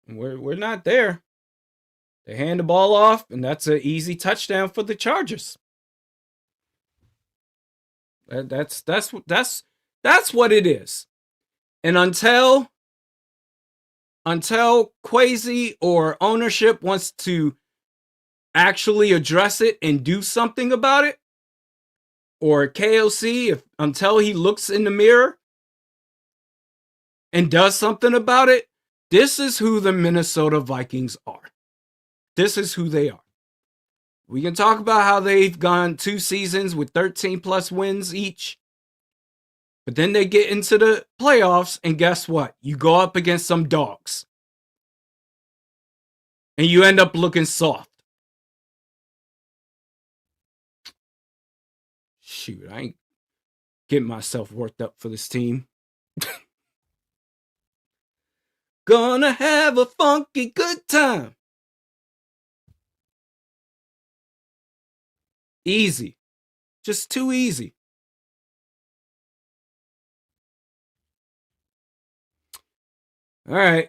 We're not there. They hand the ball off, and that's an easy touchdown for the Chargers. That's what it is. And until Kwesi or ownership wants to actually address it and do something about it, or KOC, until he looks in the mirror and does something about it, this is who the Minnesota Vikings are. This is who they are. We can talk about how they've gone 2 seasons with 13 plus wins each. But then they get into the playoffs, and guess what? You go up against some dogs. And you end up looking soft. Shoot, I ain't getting myself worked up for this team. Gonna have a funky good time. Easy. Just too easy. All right.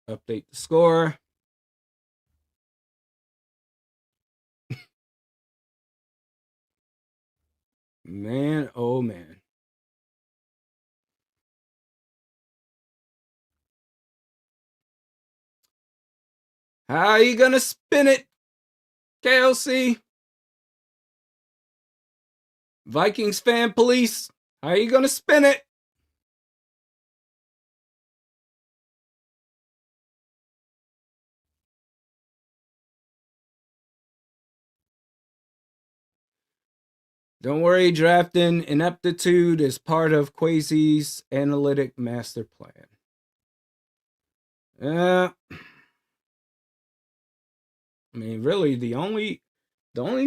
Update the score. Man, oh man. How are you gonna spin it, KLC? Vikings fan police, how are you gonna spin it? Don't worry, drafting ineptitude is part of Kwesi's analytic master plan. I mean, really, the only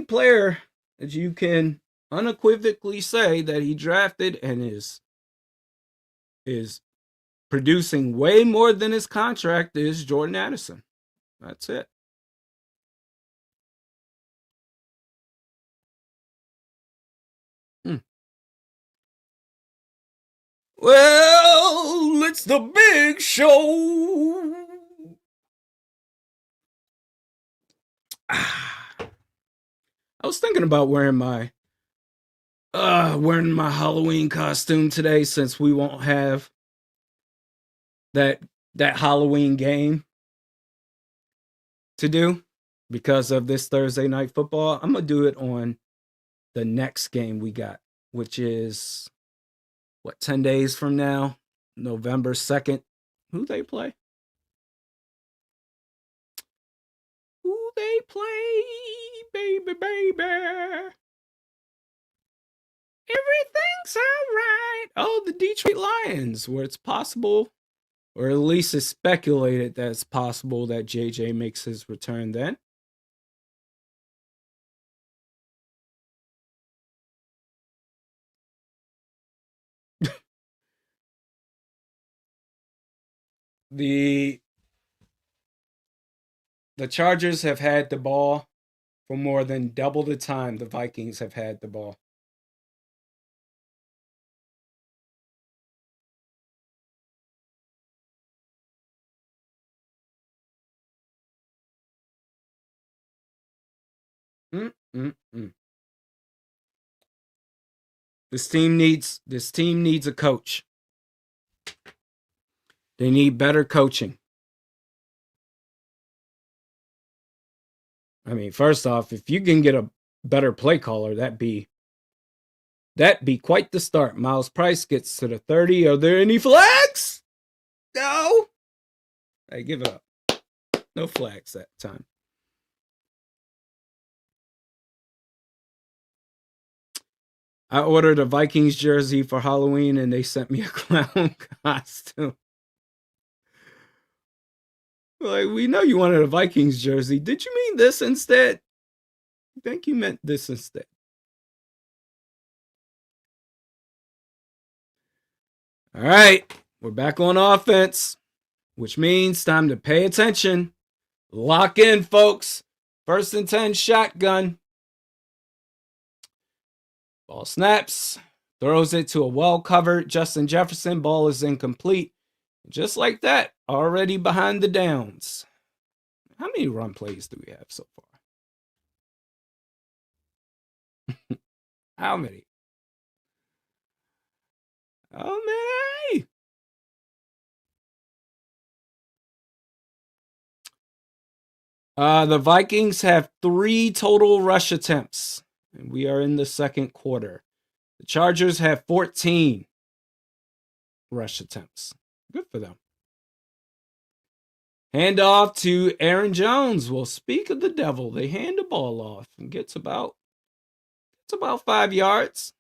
player that you can unequivocally say that he drafted and is producing way more than his contract is Jordan Addison. That's it. Well, it's the big show. I was thinking about wearing my Halloween costume today, since we won't have that Halloween game to do because of this Thursday night football. I'm gonna do it on the next game we got, which is 10 days from now, November 2nd. Who they play? Who they play, baby, baby. Everything's all right. Oh, the Detroit Lions, where it's possible, or at least it's speculated that it's possible that JJ makes his return then. The Chargers have had the ball for more than double the time the Vikings have had the ball. This team needs a coach. They need better coaching. I mean, first off, if you can get a better play caller, that'd be That be quite the start. Miles Price gets to the 30. Are there any flags? No. Hey, give it up. No flags that time. I ordered a Vikings jersey for Halloween and they sent me a clown costume. Like, we know you wanted a Vikings jersey. Did you mean this instead? I think you meant this instead. All right, we're back on offense, which means time to pay attention. Lock in, folks. 1st and 10 shotgun. Ball snaps. Throws it to a well-covered Justin Jefferson. Ball is incomplete. Just like that, already behind the downs. How many run plays do we have so far? How many? How many? The Vikings have 3 total rush attempts, and we are in the second quarter. The Chargers have 14 rush attempts. Good for them. Hand off to Aaron Jones. Well, speak of the devil. They hand the ball off and gets about 5 yards.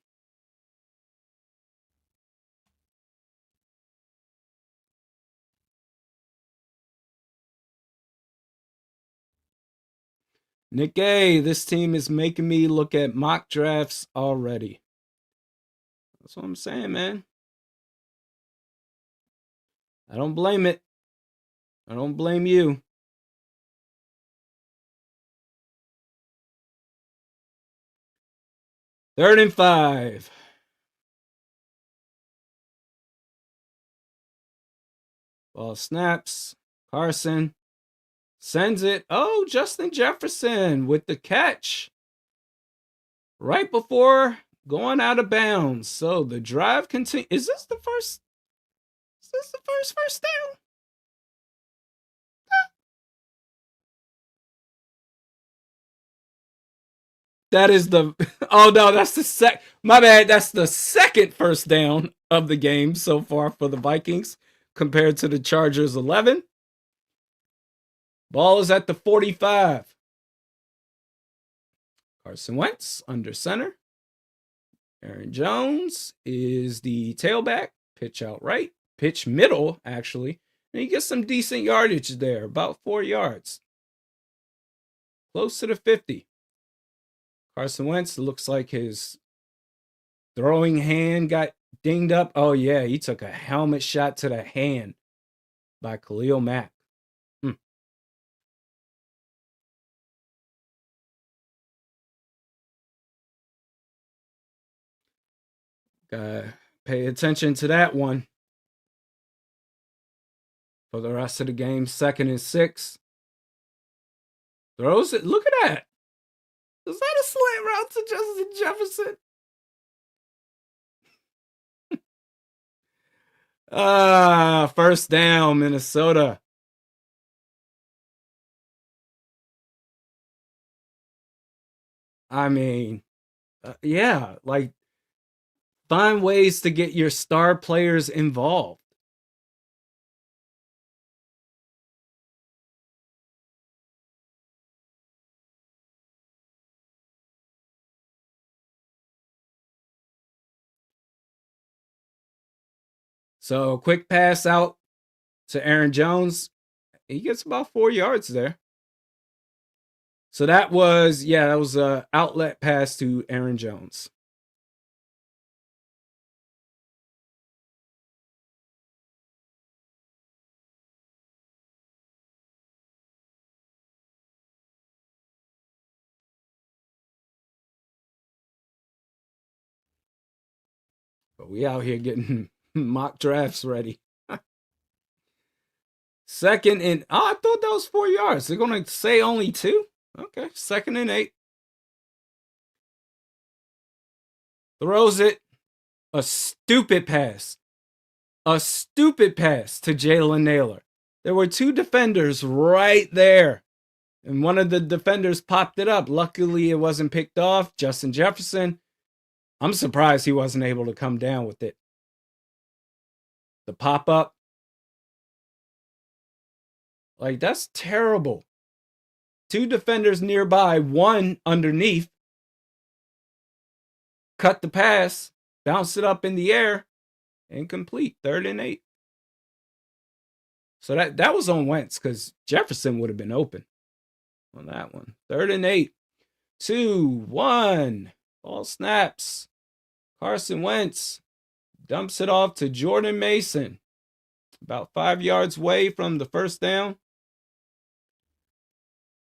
Nick A, this team is making me look at mock drafts already. That's what I'm saying, man. I don't blame it. I don't blame you. Third and 5. Ball snaps. Carson sends it. Oh, Justin Jefferson with the catch right before going out of bounds. So the drive continues. Is this the first down? That is the, oh no, that's the my bad. That's the second first down of the game so far for the Vikings compared to the Chargers 11. Ball is at the 45. Carson Wentz under center. Aaron Jones is the tailback. Pitch out right. Pitch middle, actually. And he gets some decent yardage there, about 4 yards. Close to the 50. Carson Wentz looks like his throwing hand got dinged up. Oh, yeah, he took a helmet shot to the hand by Khalil Mack. Pay attention to that one. For the rest of the game, 2nd and 6. Throws it. Look at that. Is that a slant route to Justin Jefferson? First down, Minnesota. I mean, yeah, like, find ways to get your star players involved. So, quick pass out to Aaron Jones. He gets about 4 yards there. So that was an outlet pass to Aaron Jones. But we out here getting mock drafts ready. 2nd and, I thought that was 4 yards. They're going to say only 2? Okay, 2nd and 8. Throws it. A stupid pass. A stupid pass to Jalen Naylor. There were 2 defenders right there. And one of the defenders popped it up. Luckily, it wasn't picked off. Justin Jefferson I'm surprised he wasn't able to come down with it. The pop up, like that's terrible. Two defenders nearby, one underneath, cut the pass, bounce it up in the air, incomplete. 3rd and 8. So that was on Wentz because Jefferson would have been open on that one. 3rd and 8. 2, 1. Ball snaps. Carson Wentz dumps it off to Jordan Mason. About 5 yards away from the first down.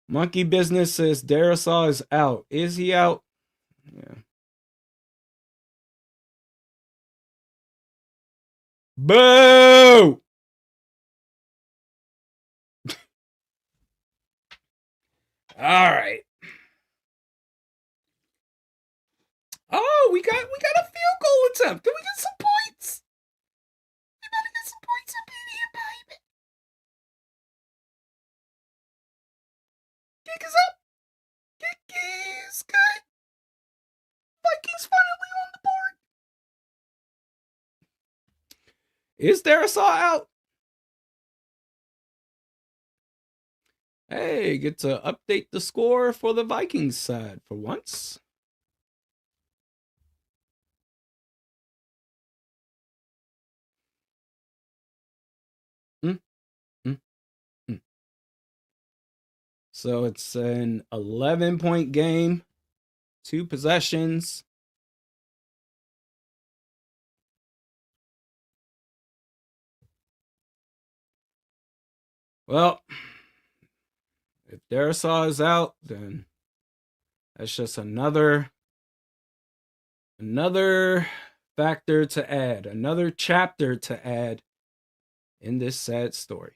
Monkey Business says Darisaw is out. Is he out? Yeah. Boo! All right. Oh, we got a field goal attempt. Can we get some points? We better get some points up in here, baby. Kick is up. Kick is good. Vikings finally on the board. Is Darisaw out? Hey, get to update the score for the Vikings side for once. So it's an 11-point game, 2 possessions. Well, if Darisaw is out, then that's just another factor to add, another chapter to add in this sad story.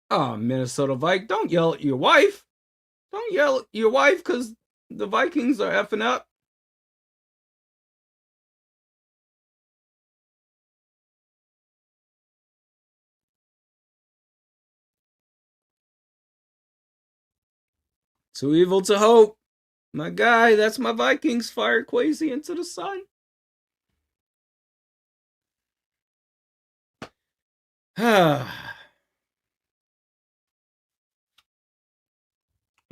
Oh, Minnesota Vikings, don't yell at your wife. Don't yell at your wife because the Vikings are effing up. Too evil to hope. My guy, that's my Vikings. Fire Quasi into the sun.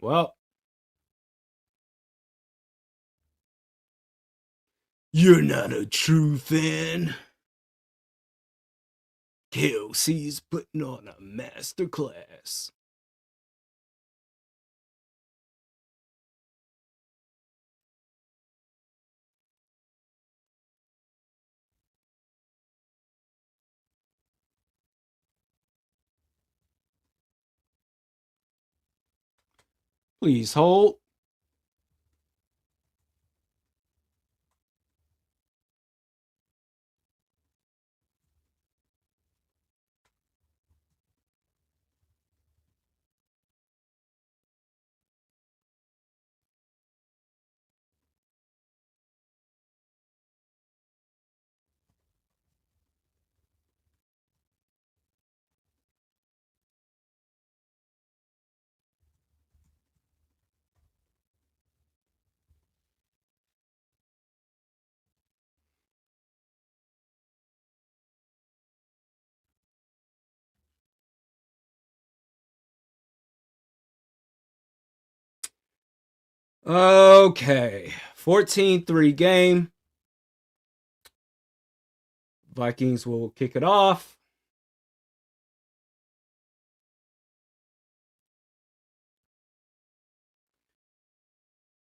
Well, you're not a true fan. KOC's putting on a masterclass. Please hold. Okay. 14-3 game. Vikings will kick it off.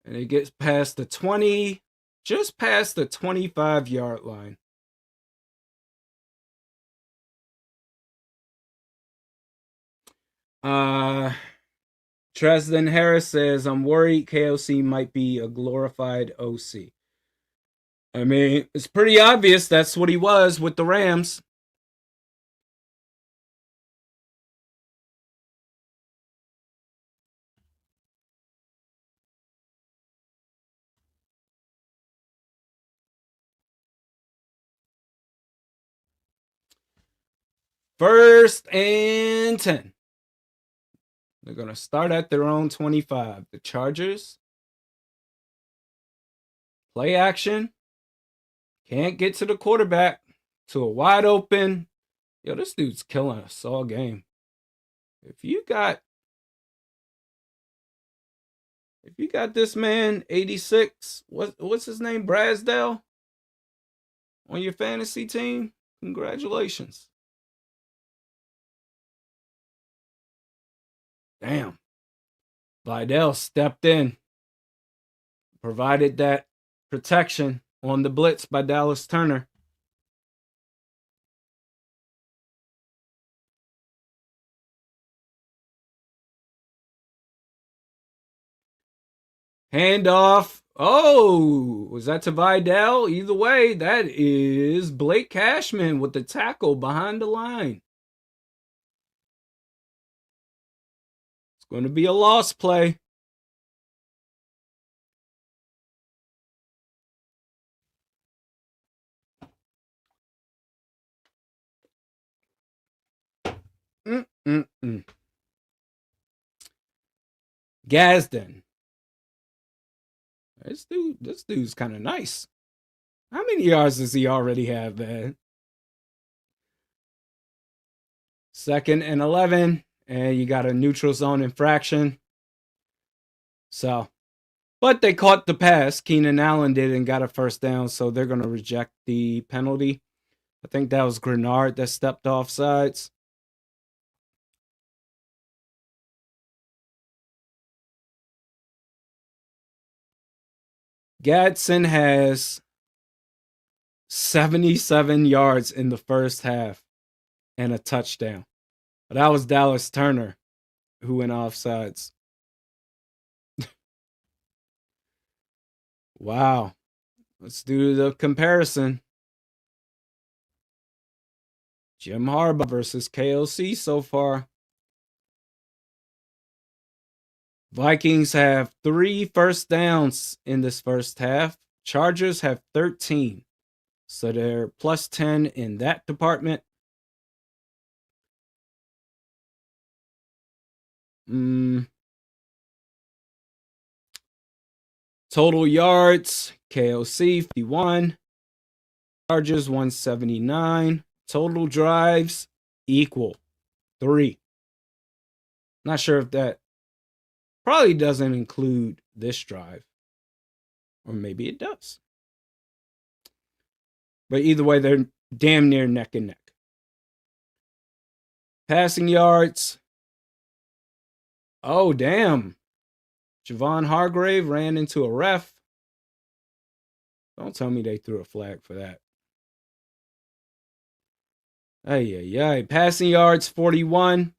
And it gets past the 20, just past the 25-yard line. Tresden Harris says, I'm worried KOC might be a glorified OC. I mean, it's pretty obvious that's what he was with the Rams. 1st and 10. They're going to start at their own 25. The Chargers. Play action. Can't get to the quarterback. To a wide open. Yo, this dude's killing us all game. If you got this man, 86, what's his name, Brasdell, on your fantasy team, congratulations. Damn. Vidal stepped in, provided that protection on the blitz by Dallas Turner. Handoff. Oh, was that to Vidal? Either way, that is Blake Cashman with the tackle behind the line. It's going to be a loss play. Gazden. This dude's kind of nice. How many yards does he already have, man? 2nd and 11, and you got a neutral zone infraction. So, but they caught the pass. Keenan Allen did and got a 1st down, so they're going to reject the penalty. I think that was Grenard that stepped off sides. Gadsden has 77 yards in the 1st half and a touchdown. But that was Dallas Turner who went off sides. Wow. Let's do the comparison. Jim Harbaugh versus KOC so far. Vikings have 3 1st downs in this 1st half. Chargers have 13. So they're plus 10 in that department. Total yards, KOC 51. Chargers 179. Total drives equal 3. Not sure if that probably doesn't include this drive. Or maybe it does. But either way, they're damn near neck and neck. Passing yards. Oh, damn. Javon Hargrave ran into a ref. Don't tell me they threw a flag for that. Passing yards 41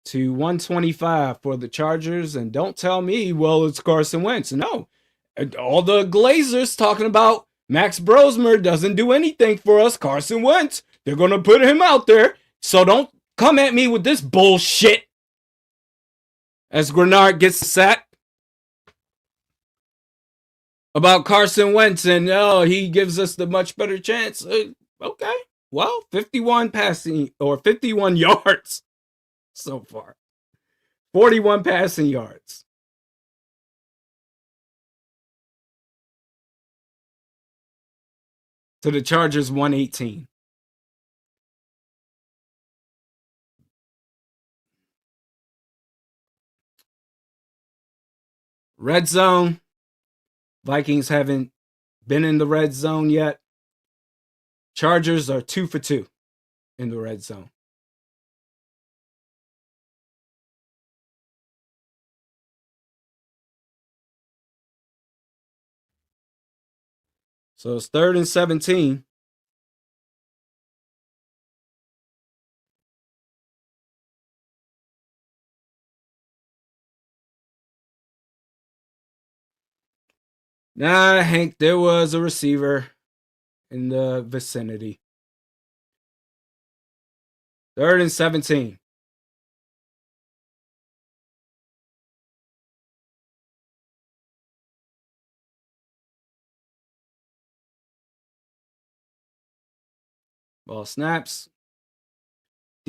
to 125 for the Chargers. And don't tell me, well, it's Carson Wentz. No. All the Glazers talking about Max Brosmer doesn't do anything for us. Carson Wentz, they're going to put him out there. So don't come at me with this bullshit. As Grenard gets sacked about Carson Wentz and he gives us the much better chance. Okay. Well, 51 passing or 51 yards so far. 41 passing yards. To the Chargers 118. Red zone. Vikings haven't been in the red zone yet. Chargers are 2 for 2 in the red zone. So it's 3rd and 17. Nah, Hank, there was a receiver in the vicinity. 3rd and 17. Ball snaps.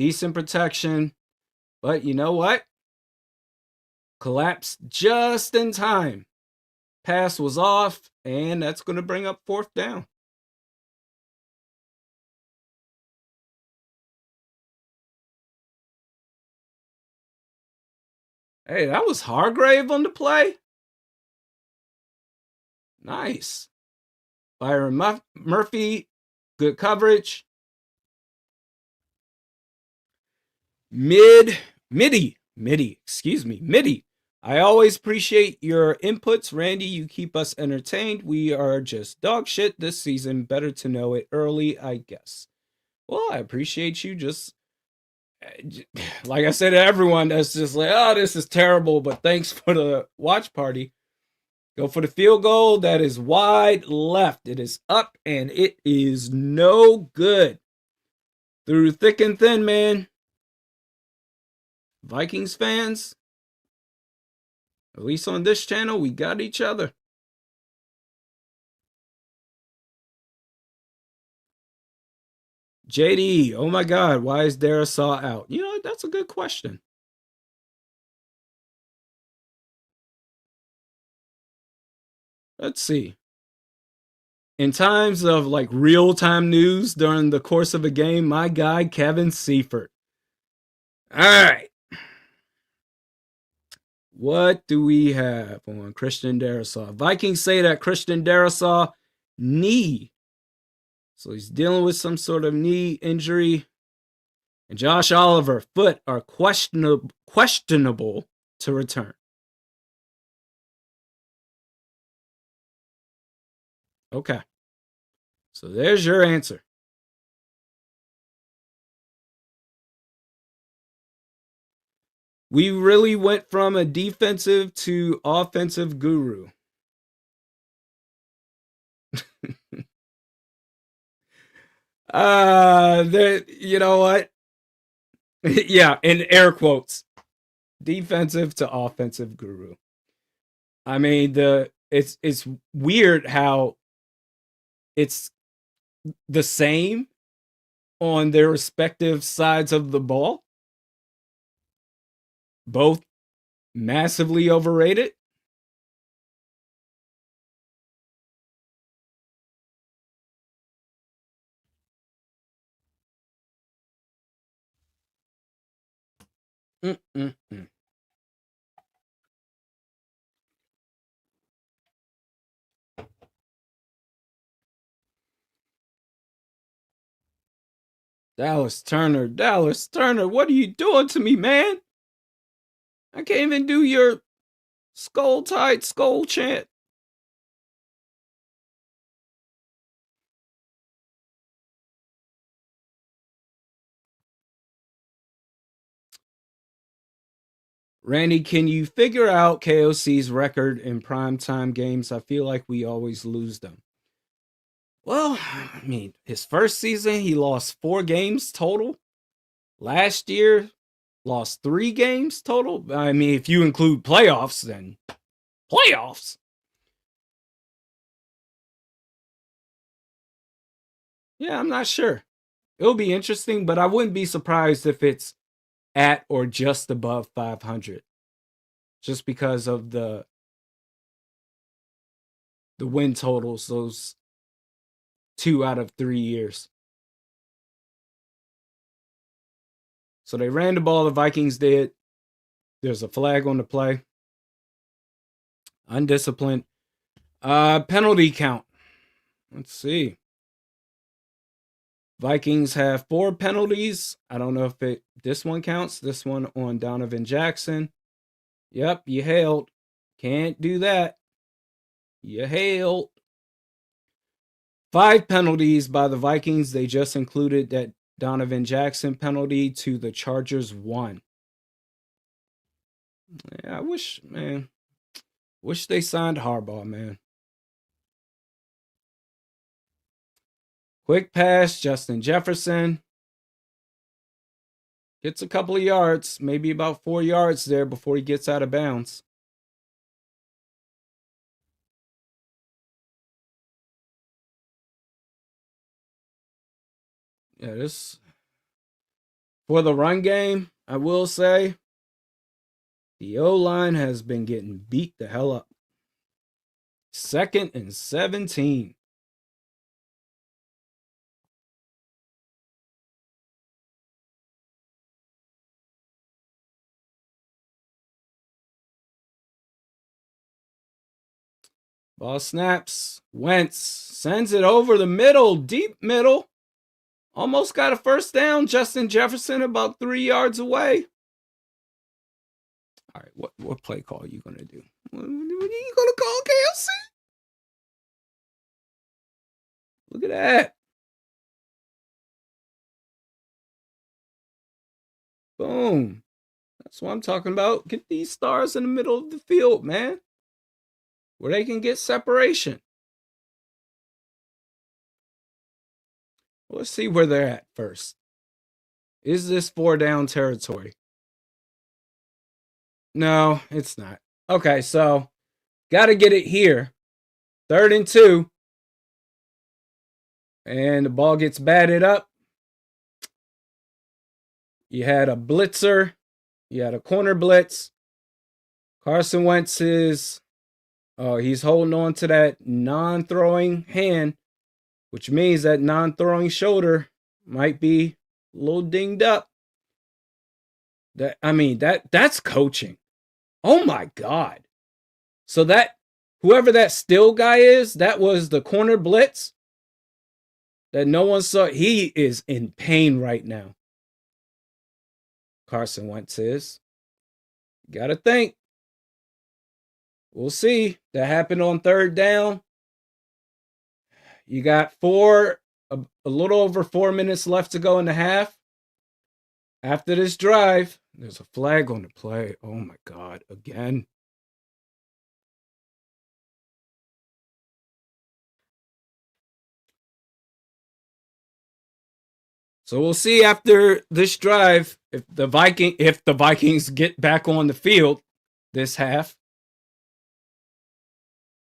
decent protection. But you know what? Collapsed just in time. Pass was off, and that's going to bring up fourth down. Hey, that was Hargrave on the play. Nice. Byron Murphy, good coverage. Midi. I always appreciate your inputs, Randy. You keep us entertained. We are just dog shit this season. Better to know it early, I guess. Well, I appreciate you just like I said to everyone that's just like, oh, this is terrible, but thanks for the watch party. Go for the field goal. That is wide left. It is up and it is no good. Through thick and thin, man. Vikings fans, at least on this channel, we got each other. JD, oh my God, why is Darasaw out? You know, that's a good question. Let's see. In times of like real-time news during the course of a game, my guy, Kevin Seifert. All right. What do we have on Christian Darasaw? Vikings say that Christian Darasaw knee. So he's dealing with some sort of knee injury. And Josh Oliver, foot are questionable to return. Okay. So there's your answer. We really went from a defensive to offensive guru. You know what? Yeah, in air quotes. Defensive to offensive guru. I mean, it's weird how it's the same on their respective sides of the ball. Both massively overrated. Mm-mm-mm. Dallas Turner, what are you doing to me, man? I can't even do your skull tight skull chant. Randy, can you figure out KOC's record in primetime games? I feel like we always lose them. Well, I mean, his first season, he lost 4 games total. Last year, lost 3 games total. I mean, if you include playoffs, then playoffs. Yeah, I'm not sure. It'll be interesting, but I wouldn't be surprised if it's at or just above 500. Just because of the win totals those 2 out of 3 years. So they ran the ball, the Vikings did. There's a flag on the play. Undisciplined. Penalty count. Let's see. Vikings have 4 penalties. I don't know if this one counts. This one on Donovan Jackson. Yep, you hailed. Can't do that. You hailed. 5 penalties by the Vikings. They just included that Donovan Jackson penalty to the Chargers 1. Yeah, I wish they signed Harbaugh, man. Quick pass, Justin Jefferson. Gets a couple of yards, maybe about 4 yards there before he gets out of bounds. Yeah, For the run game, I will say the O-line has been getting beat the hell up. 2nd and 17. Ball snaps. Wentz sends it over the middle, deep middle. Almost got a first down. Justin Jefferson about 3 yards away. All right, what play call are you going to do? What are you going to call, KLC? Look at that. Boom. That's what I'm talking about. Get these stars in the middle of the field, man, where they can get separation. Let's see where they're at first. Is this 4-down territory? No, it's not. Okay, so got to get it here. 3rd and 2. And the ball gets batted up. You had a blitzer. You had a corner blitz. Carson Wentz he's holding on to that non-throwing hand, which means that non-throwing shoulder might be a little dinged up. That's coaching. Oh my God. So that whoever that still guy is, that was the corner blitz that no one saw. He is in pain right now. Carson Wentz is. Gotta think. We'll see. That happened on 3rd down. You got a little over 4 minutes left to go in the half. After this drive, there's a flag on the play. Oh my God, again. So we'll see after this drive if the Vikings get back on the field this half.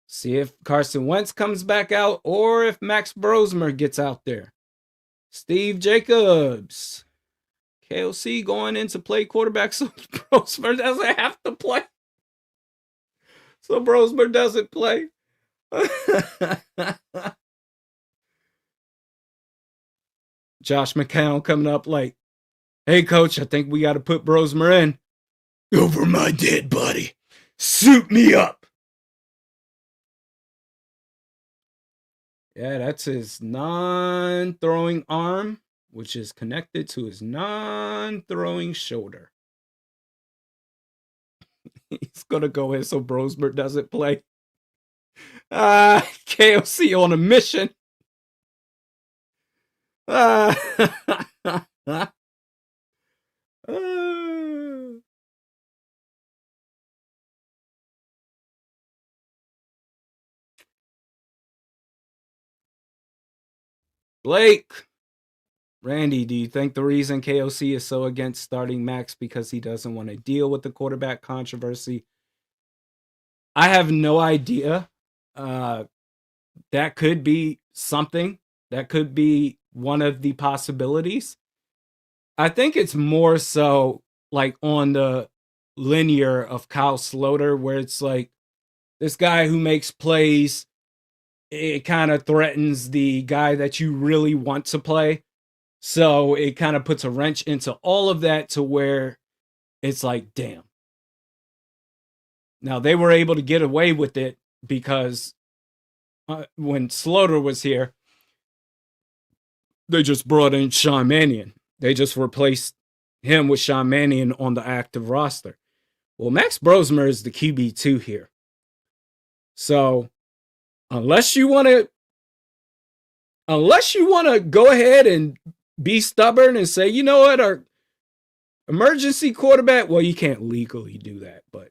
See if Carson Wentz comes back out or if Max Brosmer gets out there. Steve Jacobs. KOC going in to play quarterback, so Brosmer doesn't have to play. So Brosmer doesn't play. Josh McCown coming up like, hey, coach, I think we got to put Brosmer in. Over my dead body. Suit me up. Yeah, that's his non-throwing arm, which is connected to his non-throwing shoulder. He's going to go in so Brosmer doesn't play. KOC on a mission. Blake. Randy, do you think the reason KOC is so against starting Max because he doesn't want to deal with the quarterback controversy? I have no idea. That could be something. That could be one of the possibilities. I think it's more so like on the linear of Kyle Sloter, where it's like this guy who makes plays, it kind of threatens the guy that you really want to play. So it kind of puts a wrench into all of that to where it's like, damn. Now, they were able to get away with it because when Sloter was here, they just brought in Sean Mannion. They just replaced him with Sean Mannion on the active roster. Well, Max Brosmer is the QB2 here. So unless you want to go ahead and be stubborn and say, you know what, our emergency quarterback, well, you can't legally do that, but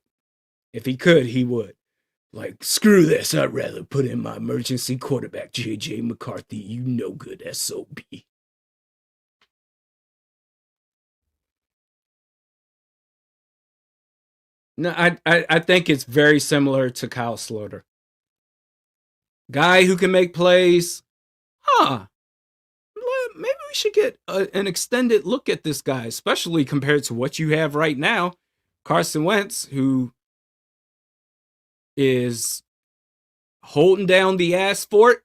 if he could, he would. Like, screw this, I'd rather put in my emergency quarterback, J.J. McCarthy, you no good SOB. No, I think it's very similar to Kyle Sloter. Guy who can make plays. maybe we should get an extended look at this guy, especially compared to what you have right now. Carson Wentz, who is holding down the ass fort,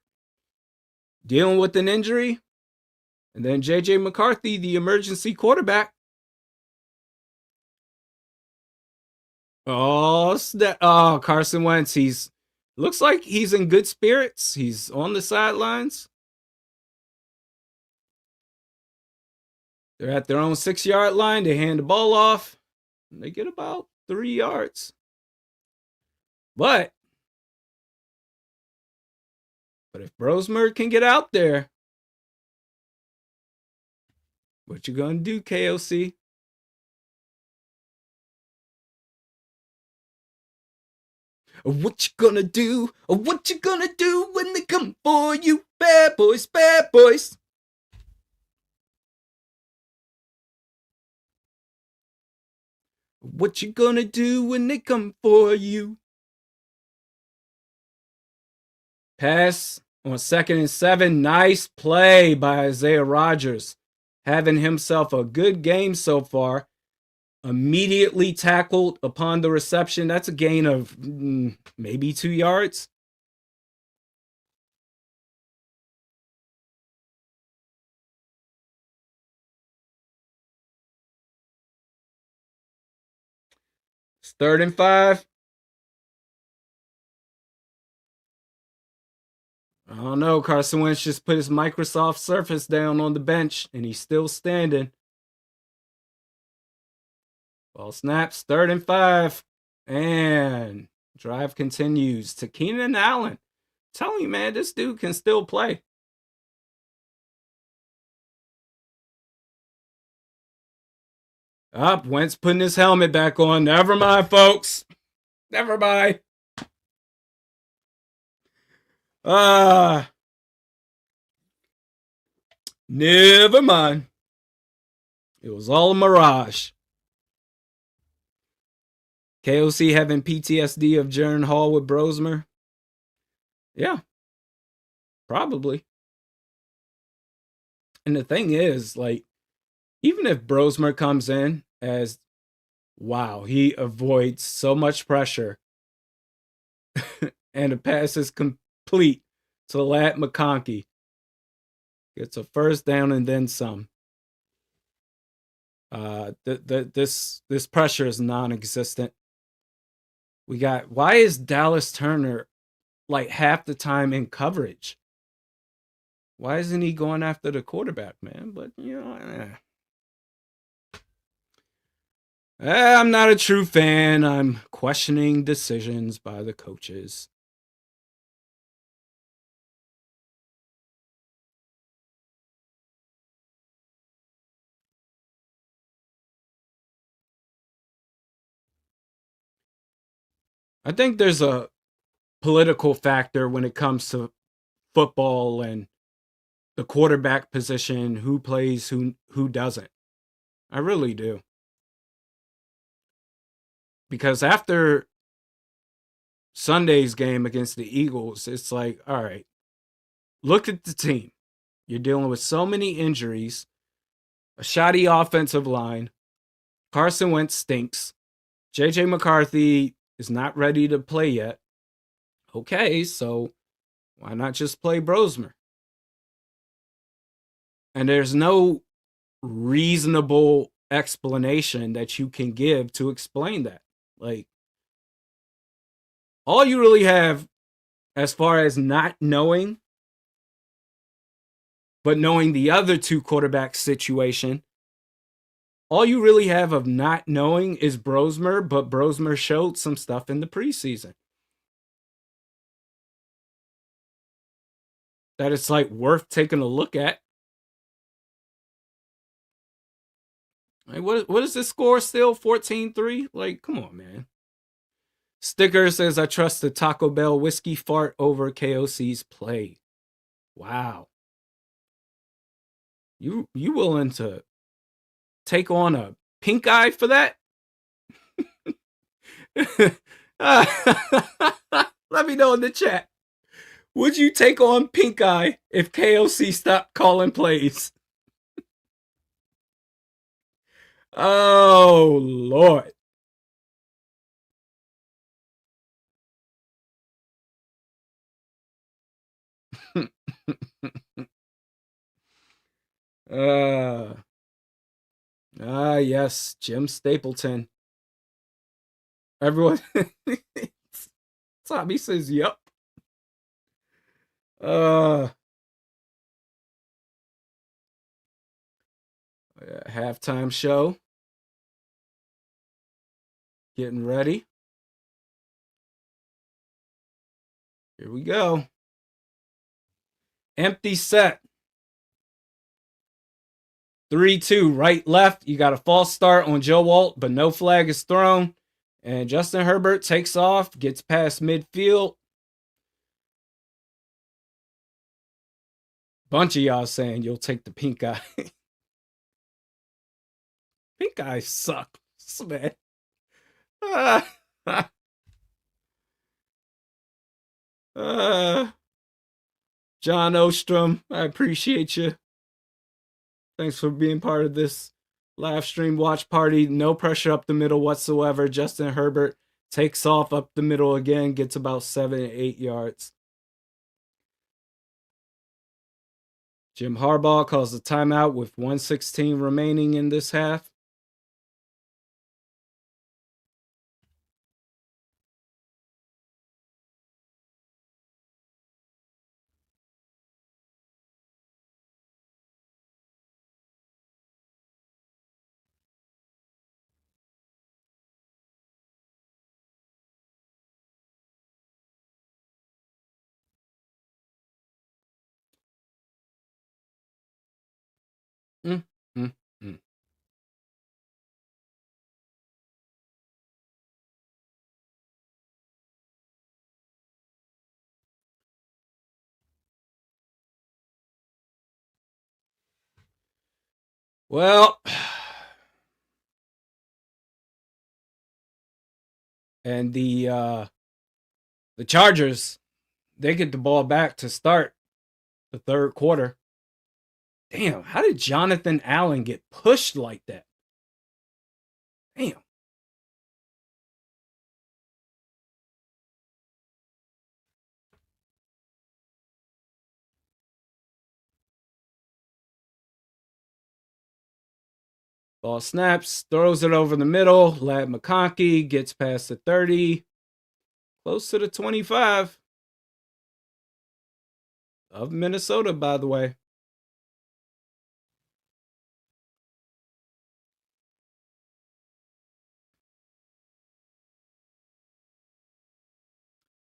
dealing with an injury, and then J.J. McCarthy, the emergency quarterback. Oh, Carson Wentz. Looks like he's in good spirits. He's on the sidelines. They're at their own 6-yard line. They hand the ball off. And they get about 3 yards. But if Brosmer can get out there, what you gonna do, KOC? What you gonna do? What you gonna do when they come for you? Bad boys, bad boys. What you gonna do when they come for you? Pass on 2nd and 7. Nice play by Isaiah Rodgers. Having himself a good game so far. Immediately tackled upon the reception. That's a gain of maybe 2 yards. It's 3rd and 5. I don't know. Carson Wentz just put his Microsoft Surface down on the bench, and he's still standing. Ball snaps, 3rd and 5. And drive continues to Keenan Allen. I'm telling you, man, this dude can still play. Up, Wentz putting his helmet back on. Never mind, folks. Never mind. Never mind. It was all a mirage. KOC having PTSD of Jaren Hall with Brosmer? Yeah, probably. And the thing is, like, even if Brosmer comes in as, wow, he avoids so much pressure and the pass is complete to Lat McConkey. Gets a 1st down and then some. This pressure is non-existent. Why is Dallas Turner like half the time in coverage? Why isn't he going after the quarterback, man? But, you know, I'm not a true fan. I'm questioning decisions by the coaches. I think there's a political factor when it comes to football and the quarterback position, who plays, who doesn't. I really do. Because after Sunday's game against the Eagles, it's like, all right, look at the team. You're dealing with so many injuries, a shoddy offensive line. Carson Wentz stinks. J.J. McCarthy is not ready to play yet. Okay, so why not just play Brosmer? And there's no reasonable explanation that you can give to explain that. Like, all you really have as far as not knowing, but knowing the other two quarterback situation, all you really have of not knowing is Brosmer, but Brosmer showed some stuff in the preseason that it's like worth taking a look at. Like, what is this score still? 14-3? Like, come on, man. Sticker says, I trust the Taco Bell whiskey fart over KOC's play. Wow. You willing to take on a pink eye for that? Let me know in the chat. Would you take on pink eye if KOC stopped calling plays? Oh, Lord. uh, yes, Jim Stapleton. Everyone, Tommy says, "Yep." Uh, halftime show, getting ready. Here we go. Empty set. 3-2, right, left. You got a false start on Joe Alt, but no flag is thrown. And Justin Herbert takes off, gets past midfield. Bunch of y'all saying you'll take the pink eye. Pink eyes suck, man. John Ostrom, I appreciate you. Thanks for being part of this live stream watch party. No pressure up the middle whatsoever. Justin Herbert takes off up the middle again, gets about 7 to 8 yards. Jim Harbaugh calls a timeout with 1:16 remaining in this half. Mm, mm, mm. Well, and the Chargers, they get the ball back to start the third quarter. Damn, how did Jonathan Allen get pushed like that? Damn. Ball snaps, throws it over the middle. Ladd McConkey gets past the 30, close to the 25 of Minnesota, by the way.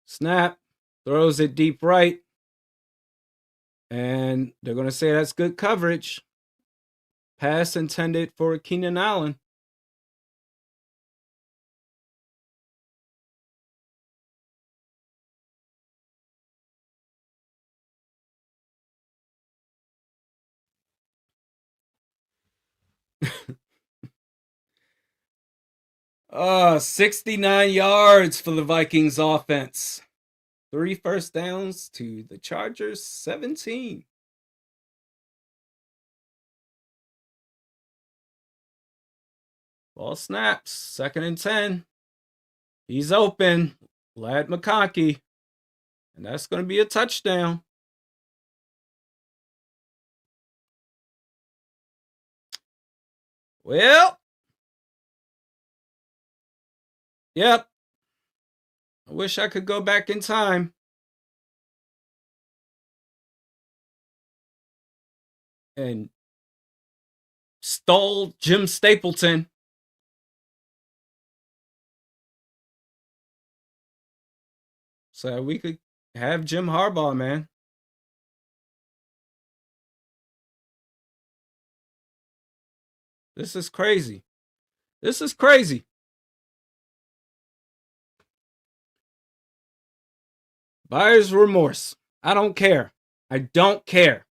Snap, throws it deep right. And they're going to say that's good coverage. Pass intended for Keenan Allen. Oh, 69 yards for the Vikings offense. 3 first downs to the Chargers 17. Ball snaps, 2nd and 10. He's open. Ladd McConkey. And that's going to be a touchdown. Well, yep. I wish I could go back in time and stole Jim Stapleton. So we could have Jim Harbaugh, man. This is crazy. This is crazy. Buyer's remorse. I don't care. I don't care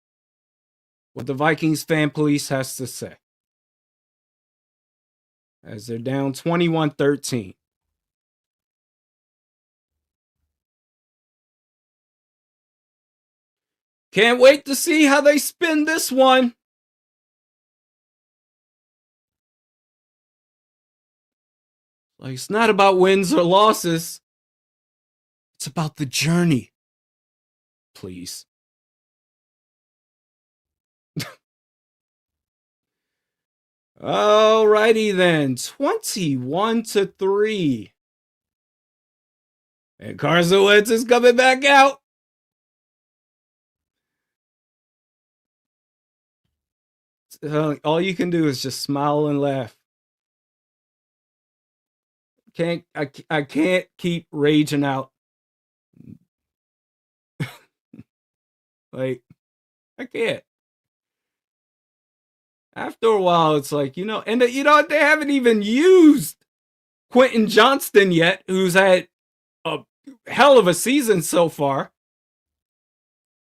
what the Vikings fan police has to say. As they're down 21-13. Can't wait to see how they spin this one. Like, it's not about wins or losses. It's about the journey. Please. Alrighty then. 21-3. And Carson Wentz is coming back out. All you can do is just smile and laugh. I can't keep raging out. Like, I can't. After a while, it's like, and they haven't even used Quentin Johnston yet, who's had a hell of a season so far.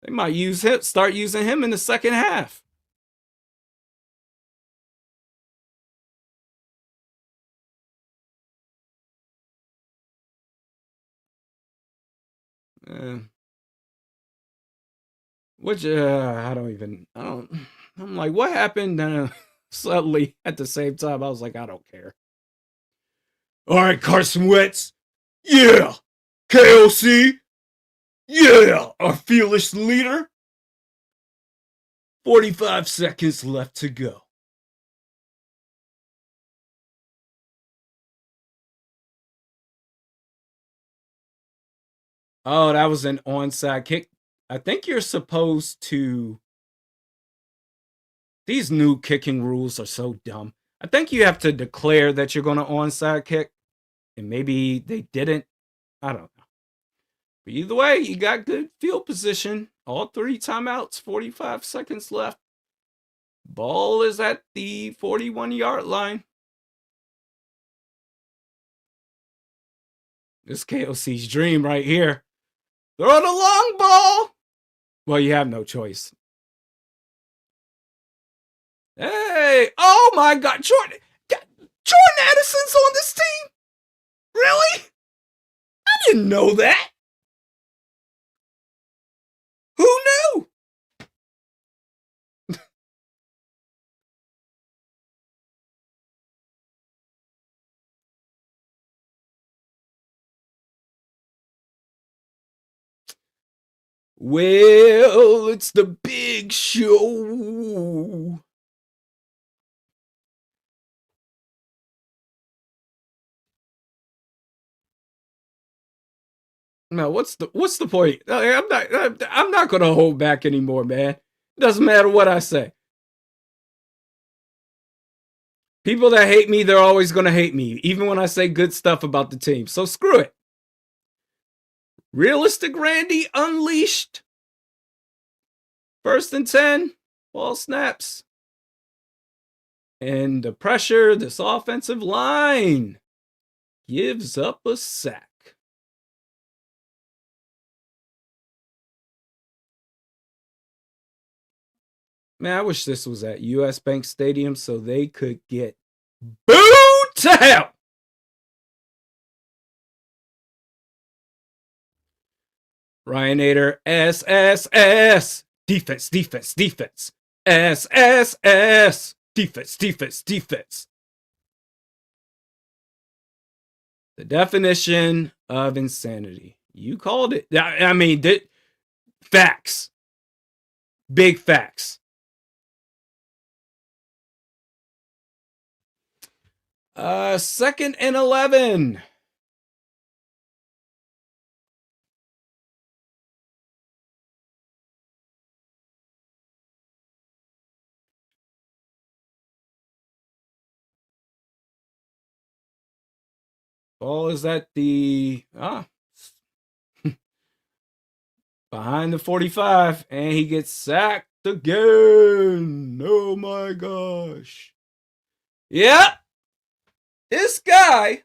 They might start using him in the second half. I'm like, what happened? Suddenly, at the same time, I was like, I don't care. All right, Carson Wentz. Yeah. KOC. Yeah. Our fearless leader. 45 seconds left to go. Oh, that was an onside kick. I think you're supposed to. These new kicking rules are so dumb. I think you have to declare that you're going to onside kick, and maybe they didn't. I don't know. But either way, you got good field position. All 3 timeouts, 45 seconds left. Ball is at the 41-yard line. This KOC's dream right here. Throw the long ball. Well, you have no choice. Hey, oh my God, Jordan Addison's on this team? Really? I didn't know that. Who knew? Well, it's the big show. No, what's the point? I'm not gonna hold back anymore, man. It doesn't matter what I say. People that hate me, they're always gonna hate me, even when I say good stuff about the team. So screw it. Realistic Randy unleashed. 1st and 10. Ball snaps. And the pressure, this offensive line gives up a sack. Man, I wish this was at US Bank Stadium so they could get booed to hell. Ryan Nader, SSS. Defense, defense, defense. SSS. Defense, defense, defense. The definition of insanity. You called it. I mean, facts. Big facts. 2nd and 11. Ball is at the behind the 45, and he gets sacked again. Oh my gosh. Yep. This guy,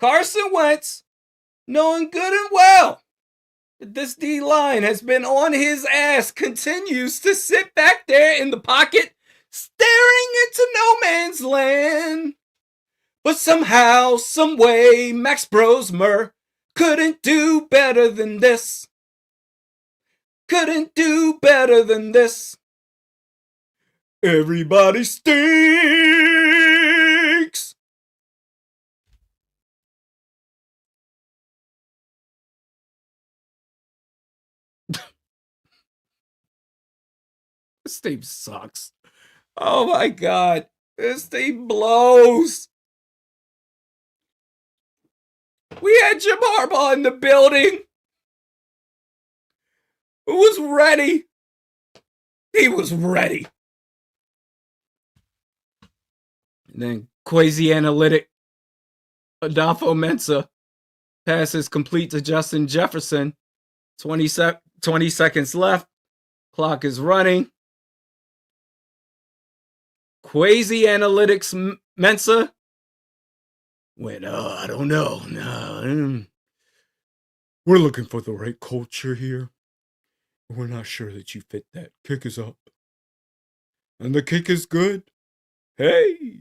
Carson Wentz, knowing good and well that this D line has been on his ass, continues to sit back there in the pocket, staring into no man's land. But somehow, some way, Max Brosmer couldn't do better than this. Couldn't do better than this. Everybody stinks. This team sucks. Oh my God. This team blows. We had Jim Harbaugh in the building. Who was ready? He was ready. And then Quasi Analytic Adolfo Mensa passes complete to Justin Jefferson. 20 seconds left. Clock is running. Quasi Analytics Mensa went, I don't know. No, we're looking for the right culture here. We're not sure that you fit that. Kick is up. And the kick is good. Hey.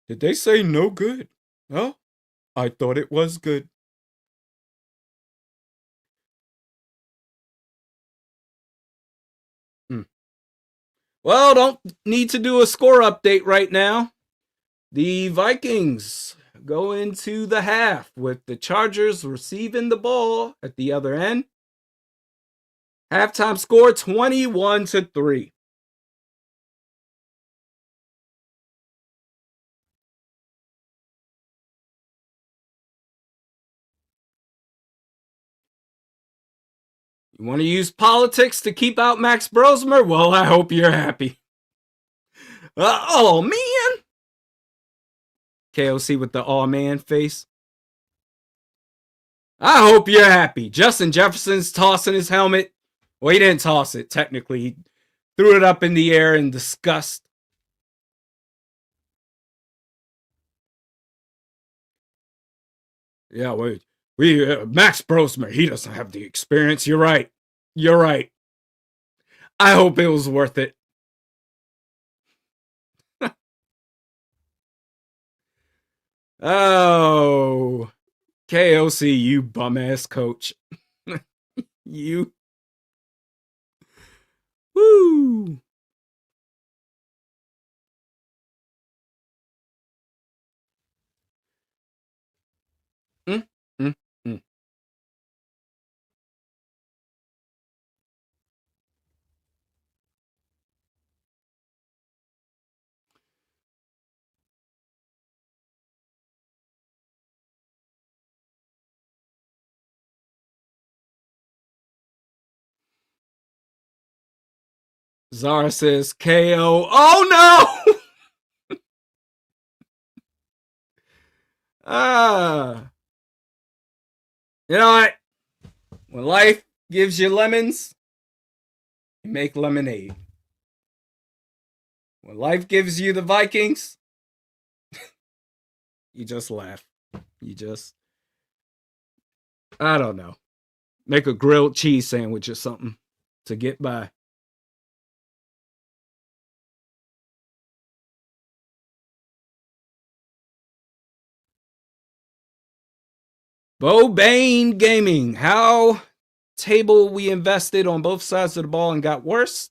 Did they say no good? Oh, I thought it was good. Well, don't need to do a score update right now. The Vikings go into the half with the Chargers receiving the ball at the other end. Halftime score 21-3. You want to use politics to keep out Max Brosmer? Well, I hope you're happy. Oh, man. KOC with the oh, man face. I hope you're happy. Justin Jefferson's tossing his helmet. Well, he didn't toss it, technically. He threw it up in the air in disgust. Yeah, Max Brosmer, he doesn't have the experience. You're right. You're right. I hope it was worth it. Oh, KOC, you bum ass coach. You. Woo. Mm, mm, mm. Zara says KO. Oh no! You know what? When life gives you lemons, you make lemonade. When life gives you the Vikings, you just laugh. You just, I don't know, make a grilled cheese sandwich or something to get by. Bo Bain Gaming. How table we invested on both sides of the ball and got worse?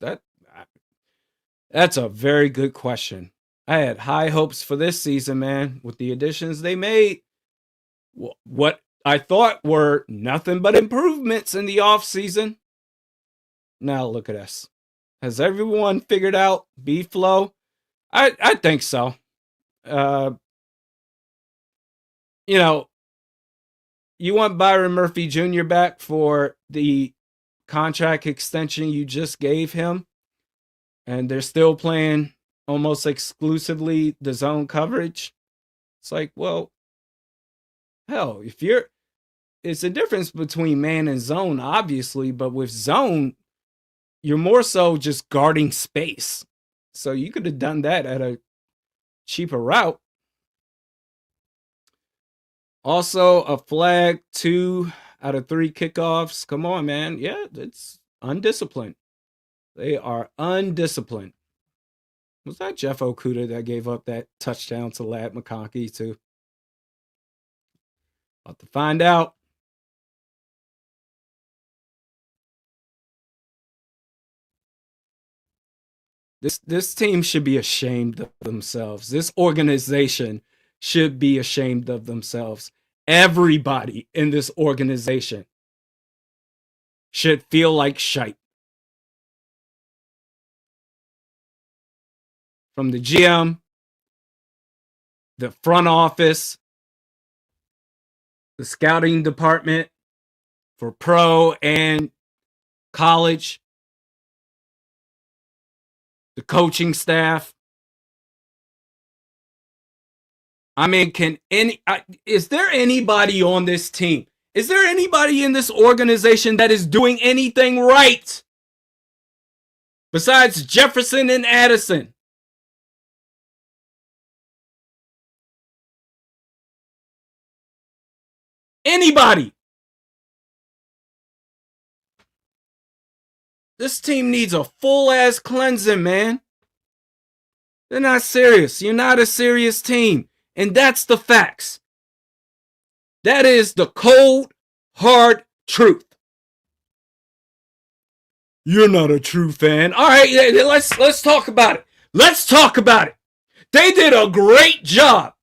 That's a very good question. I had high hopes for this season, man, with the additions they made. What I thought were nothing but improvements in the offseason. Now look at us. Has everyone figured out B-Flow? I think so. You know, you want Byron Murphy Jr. back for the contract extension you just gave him, and they're still playing almost exclusively the zone coverage. It's like, well, hell, it's a difference between man and zone, obviously, but with zone, you're more so just guarding space. So you could have done that at a cheaper route. Also, a flag, 2 out of 3 kickoffs. Come on, man. Yeah, it's undisciplined. They are undisciplined. Was that Jeff Okuda that gave up that touchdown to Ladd McConkey, too? About to find out. This team should be ashamed of themselves. This organization should be ashamed of themselves. Everybody in this organization should feel like shite. from the GM, the front office, the scouting department for pro and college, the coaching staff. I mean, is there anybody on this team? Is there anybody in this organization that is doing anything right besides Jefferson and Addison? Anybody? This team needs a full-ass cleansing, man. They're not serious. You're not a serious team. And that's the facts. That is the cold, hard truth. You're not a true fan. All right, let's talk about it. Let's talk about it. They did a great job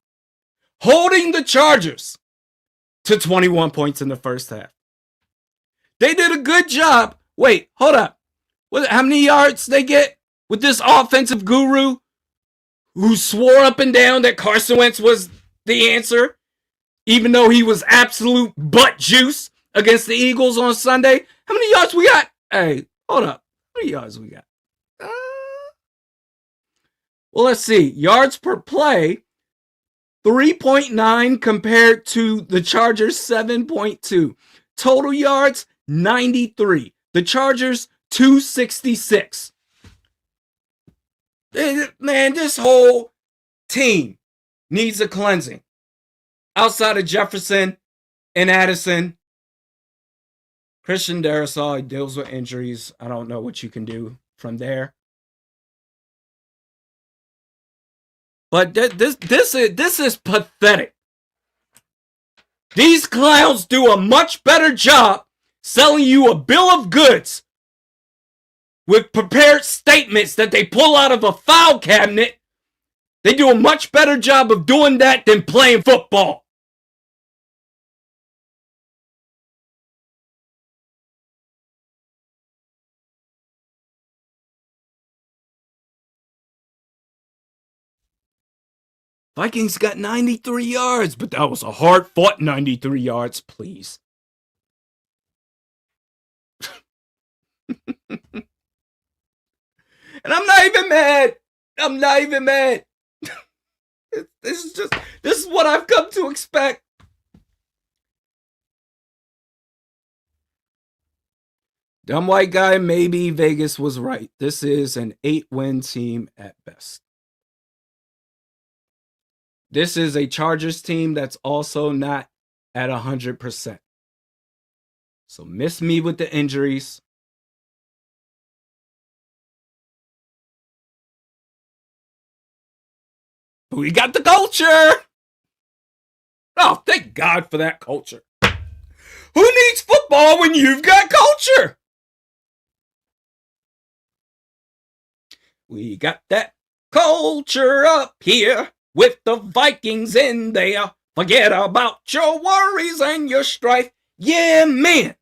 holding the Chargers to 21 points in the first half. They did a good job. Wait, hold up. How many yards they get with this offensive guru who swore up and down that Carson Wentz was the answer, even though he was absolute butt juice against the Eagles on Sunday? How many yards we got? Hey, hold up. How many yards we got? Well, let's see. Yards per play, 3.9 compared to the Chargers' 7.2. Total yards, 93. The Chargers, 266. Man, this whole team needs a cleansing. Outside of Jefferson and Addison, Christian Darrisaw deals with injuries. I don't know what you can do from there. But this is pathetic. These clowns do a much better job selling you a bill of goods with prepared statements that they pull out of a file cabinet. They do a much better job of doing that than playing football. Vikings got 93 yards, but that was a hard-fought 93 yards, please. And I'm not even mad. I'm not even mad. This is what I've come to expect. Dumb white guy, maybe Vegas was right. This is an 8-win team at best. This is a Chargers team that's also not at 100%. So miss me with the injuries. But we got the culture. Oh, thank God for that culture. Who needs football when you've got culture? We got that culture up here with the Vikings in there. Forget about your worries and your strife. Yeah, man.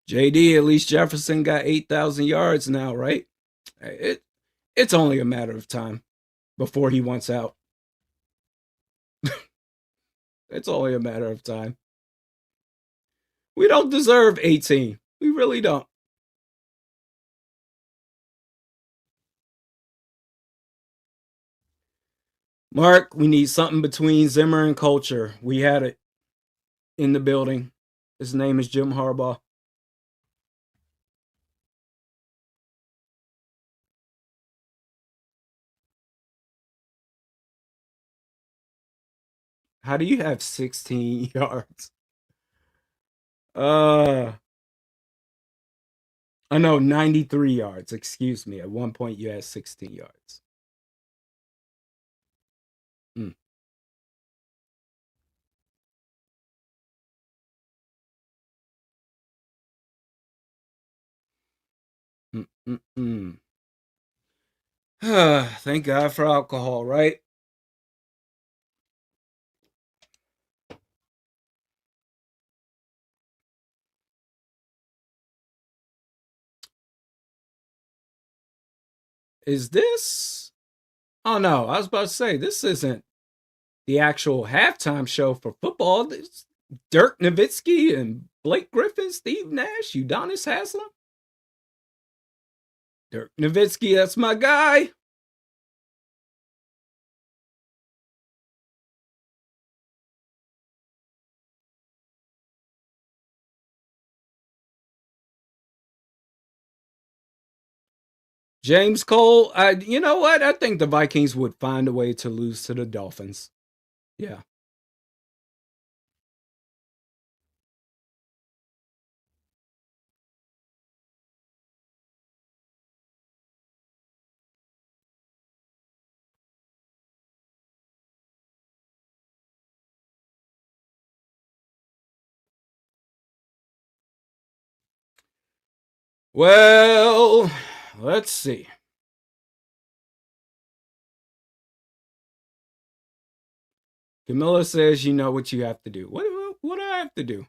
JD, at least Jefferson got 8,000 yards now, right? It's only a matter of time before he wants out. It's only a matter of time. We don't deserve 18. We really don't. Mark, we need something between Zimmer and culture. We had it in the building. His name is Jim Harbaugh. How do you have 16 yards? I know 93 yards. Excuse me. At one point, you had 16 yards. Mm. Thank God for alcohol, right? is this? Oh no, I was about to say this isn't the actual halftime show for football. It's Dirk Nowitzki and Blake Griffin, Steve Nash, Udonis Haslem. Dirk Nowitzki, that's my guy. James Cole, you know what? I think the Vikings would find a way to lose to the Dolphins. Yeah. Well, let's see. Camilla says you know what you have to do. What do I have to do?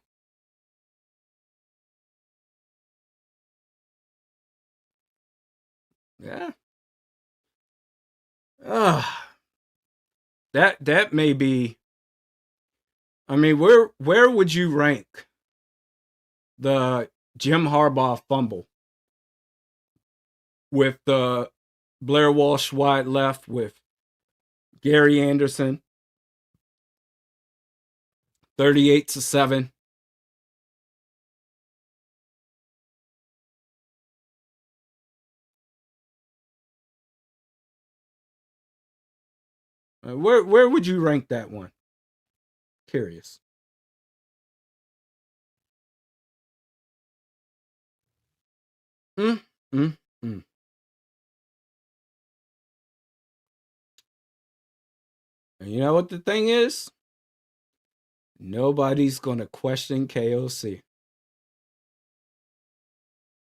Yeah. That may be. I mean, where would you rank the Jim Harbaugh fumble with the Blair Walsh wide left with Gary Anderson, 38-7. Where would you rank that one? Curious. Mm, mm, mm. And you know what the thing is? Nobody's gonna question KOC.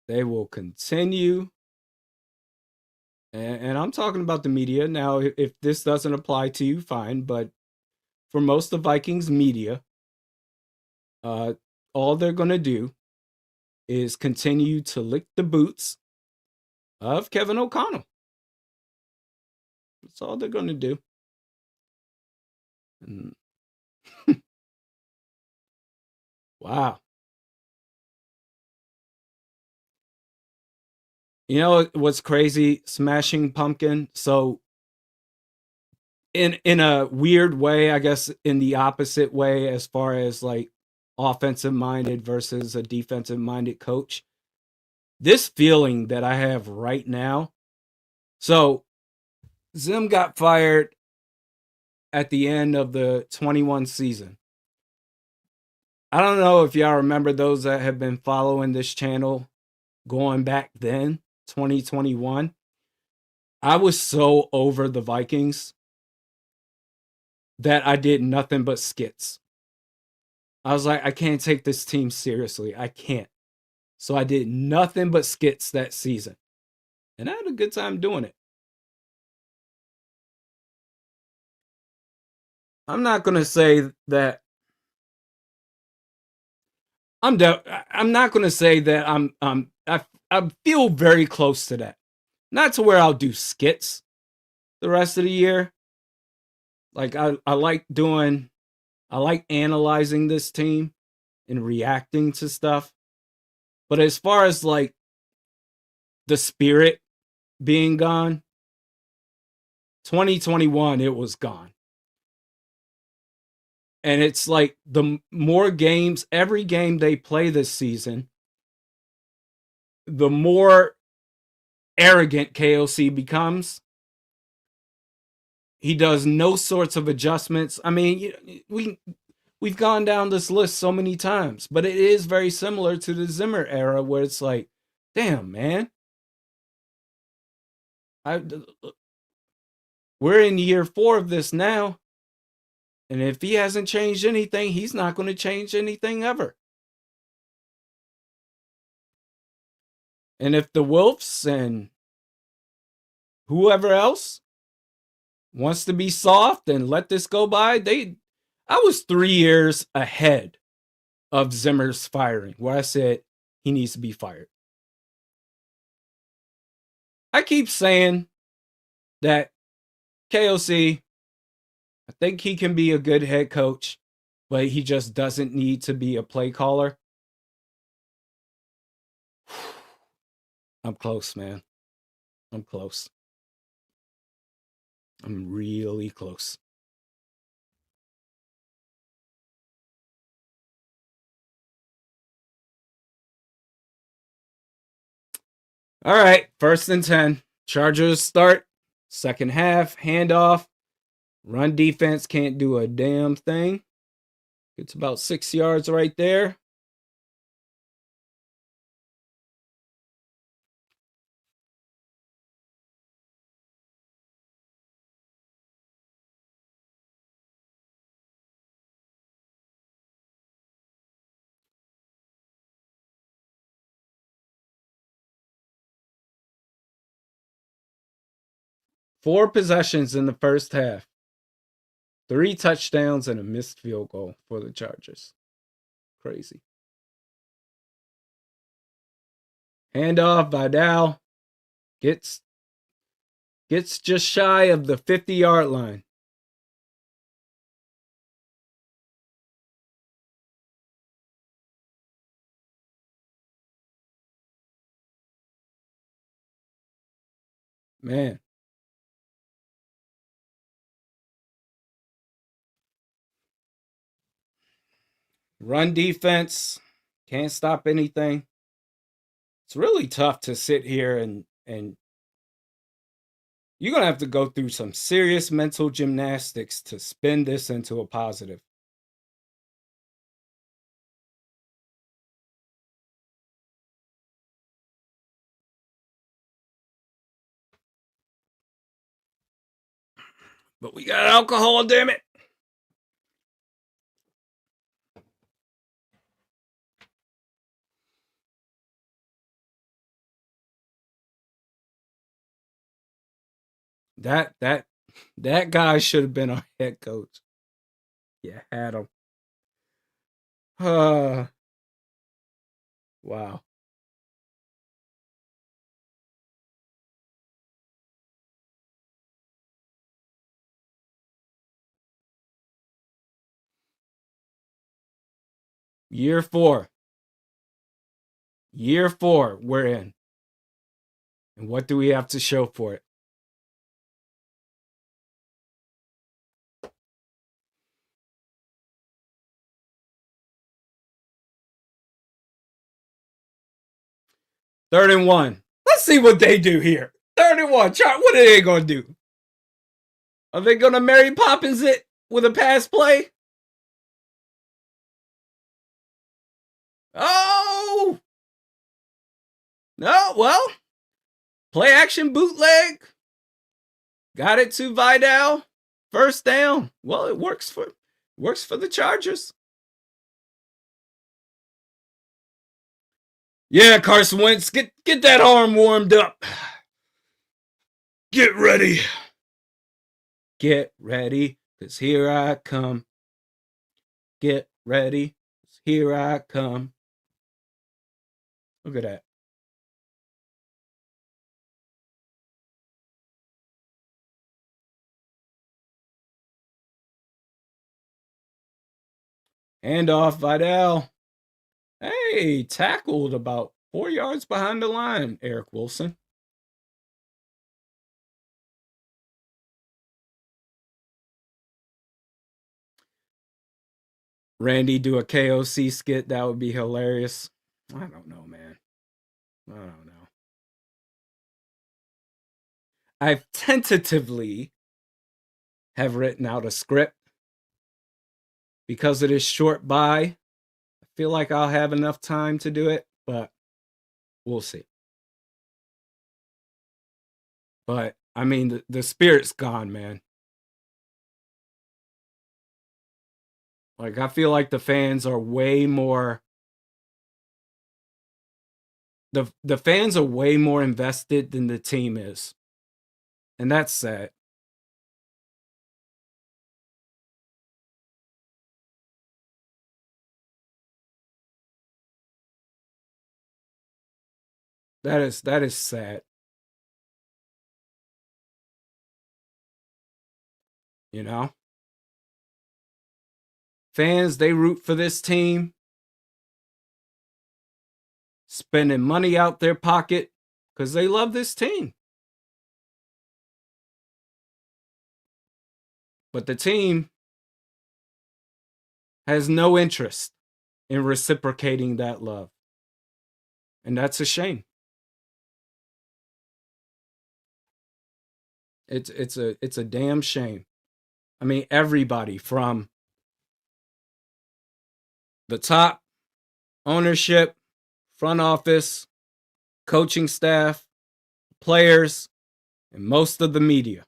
They will continue, and I'm talking about the media now. If this doesn't apply to you, fine. But for most of Vikings media, all they're gonna do is continue to lick the boots of Kevin O'Connell. That's all they're gonna do. And wow. You know what's crazy? Smashing Pumpkin. So in a weird way, I guess in the opposite way as far as like offensive minded versus a defensive minded coach. This feeling that I have right now. So Zim got fired at the end of the 21 season. I don't know if y'all remember those that have been following this channel going back then, 2021. I was so over the Vikings that I did nothing but skits. I was like, I can't take this team seriously. I can't. So I did nothing but skits that season. And I had a good time doing it. I'm not going to say that I'm not going to say that I feel very close to that. Not to where I'll do skits the rest of the year. Like I like analyzing this team and reacting to stuff. But as far as like the spirit being gone, 2021 it was gone. And it's like the more games, every game they play this season, the more arrogant KOC becomes. He does no sorts of adjustments. I mean, we've gone down this list so many times, but it is very similar to the Zimmer era where it's like, damn, man. We're in year 4 of this now. And if he hasn't changed anything, he's not going to change anything ever. And if the Wolves and whoever else wants to be soft and let this go by, I was 3 years ahead of Zimmer's firing, where I said he needs to be fired. I keep saying that KOC, I think he can be a good head coach, but he just doesn't need to be a play caller. I'm close, man. I'm close. I'm really close. All right, 1st and 10. Chargers start. Second half, handoff. Run defense can't do a damn thing. It's about 6 yards right there. Four possessions in the first half. 3 touchdowns and a missed field goal for the Chargers. Crazy. Handoff, Vidal gets just shy of the 50-yard line. Man. Run defense can't stop anything. It's really tough to sit here and you're going to have to go through some serious mental gymnastics to spin this into a positive. But we got alcohol, damn it. That guy should have been our head coach. Yeah, had him. Wow. Year 4. Year 4, we're in. And what do we have to show for it? Third and 1. Let's see what they do here. 3rd and 1. What are they going to do? Are they going to Mary Poppins it with a pass play? Oh! No, well, play action bootleg. Got it to Vidal. 1st down. Well, it works for the Chargers. Yeah, Carson Wentz, get that arm warmed up. Get ready. Get ready, because here I come. Get ready, because here I come. Look at that. Handoff, Vidal. Hey, tackled about 4 yards behind the line, Eric Wilson. Randy do a KOC skit, that would be hilarious. I don't know, man. I don't know. I've tentatively have written out a script because it is short by. I feel like I'll have enough time to do it, but we'll see. But I mean, the spirit's gone, man. Like, I feel like the fans are way more. The fans are way more invested than the team is, and that's sad. That is sad. You know, fans, they root for this team, spending money out their pocket because they love this team. But the team has no interest in reciprocating that love. And that's a shame. It's a damn shame. I mean, everybody from the top, ownership, front office, coaching staff, players, and most of the media.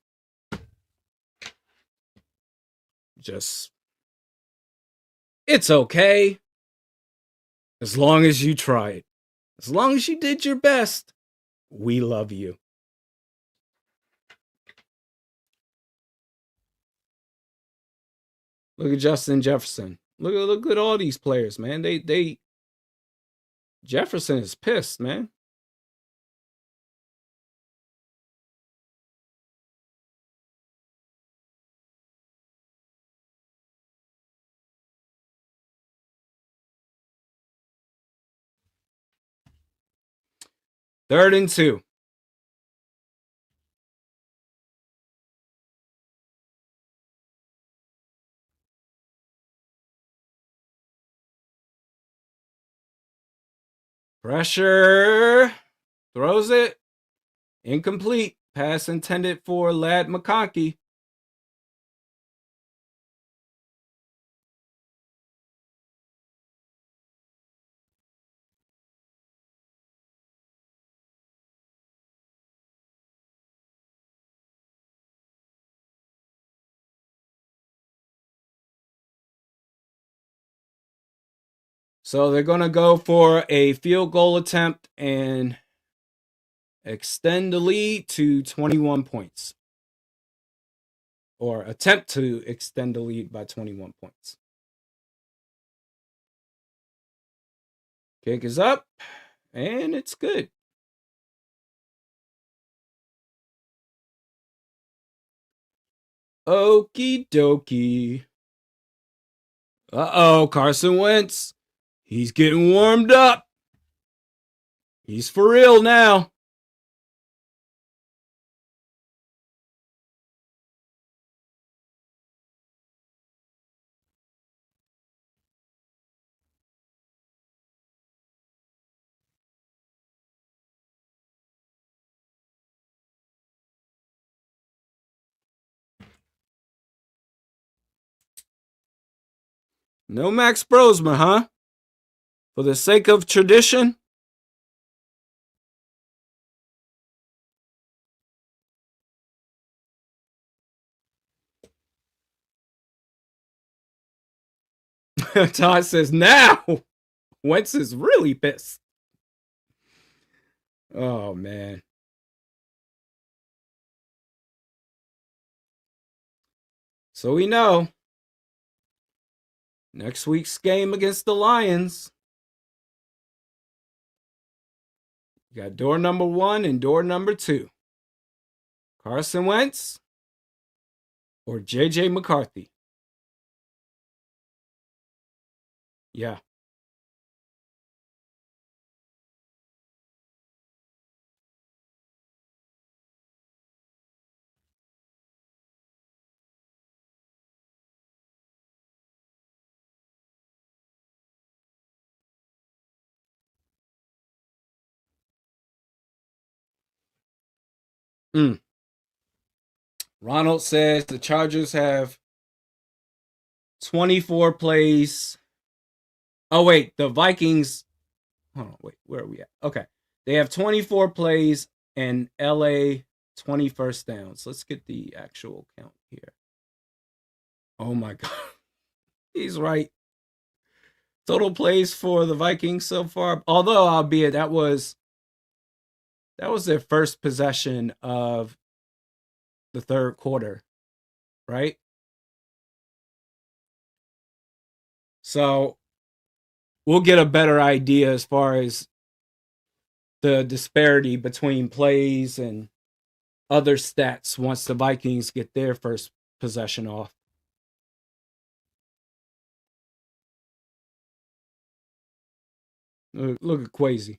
Just, it's okay as long as you tried. As long as you did your best, we love you. Look at Justin Jefferson. Look at all these players, man. Jefferson is pissed, man. Third and 2. Pressure. Throws it. Incomplete. Pass intended for Ladd McConkey. So they're going to go for a field goal attempt and extend the lead to 21 points. Or attempt to extend the lead by 21 points. Kick is up, and it's good. Okie dokie. Uh-oh, Carson Wentz. He's getting warmed up. He's for real now. No Max Brosmer, huh? For the sake of tradition? Todd says, now Wentz is really pissed. Oh, man. So we know next week's game against the Lions, you got door number 1 and door number 2. Carson Wentz or J.J. McCarthy. Yeah. Ronald says the Chargers have 24 plays. Oh, wait. The Vikings. Hold on. Wait. Where are we at? Okay. They have 24 plays and LA 20 first downs. Let's get the actual count here. Oh, my God. He's right. Total plays for the Vikings so far. Although, albeit, that was their first possession of the third quarter, right? So we'll get a better idea as far as the disparity between plays and other stats once the Vikings get their first possession off. Look at Quasi.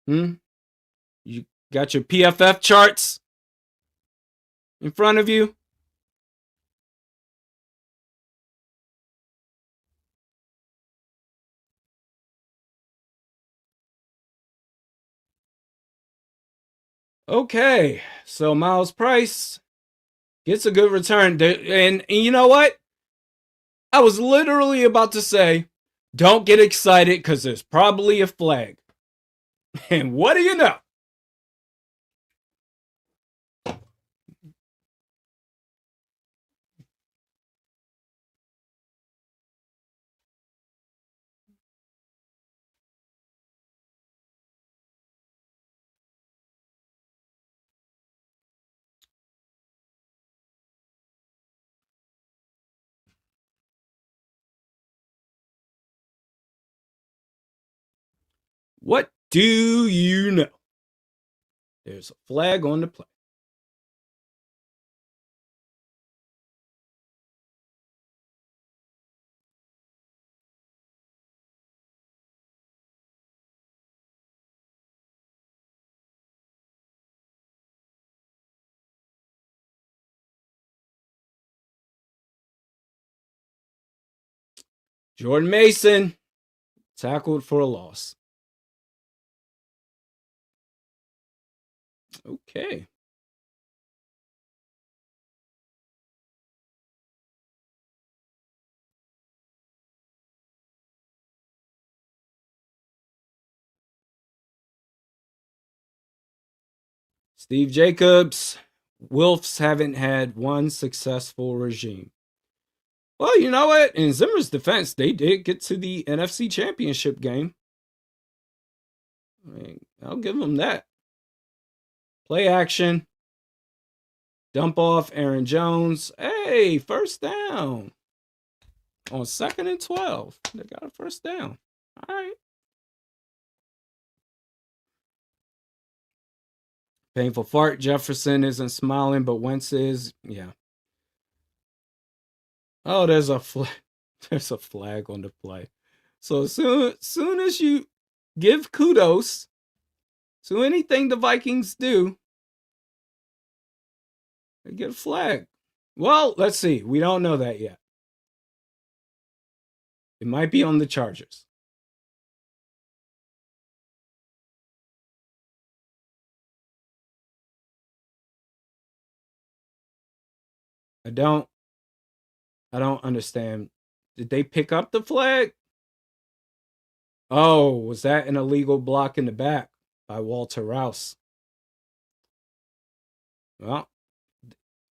You got your PFF charts in front of you? Okay, so Miles Price gets a good return. And you know what? I was literally about to say, don't get excited because there's probably a flag. And what do you know? What do you know? There's a flag on the play. Jordan Mason tackled for a loss. Okay. Steve Jacobs, Wilfs haven't had one successful regime. Well, you know what? In Zimmer's defense, they did get to the NFC Championship game. I mean, I'll give them that. Play action. Dump off Aaron Jones. Hey, first down. On 2nd and 12. They got a first down. All right. Painful fart. Jefferson isn't smiling, but Wentz is. Yeah. Oh, there's a flag on the play. So soon as you give kudos to anything the Vikings do, they get a flag. Well, let's see. We don't know that yet. It might be on the Chargers. I don't understand. Did they pick up the flag? Oh, was that an illegal block in the back by Walter Rouse? Well,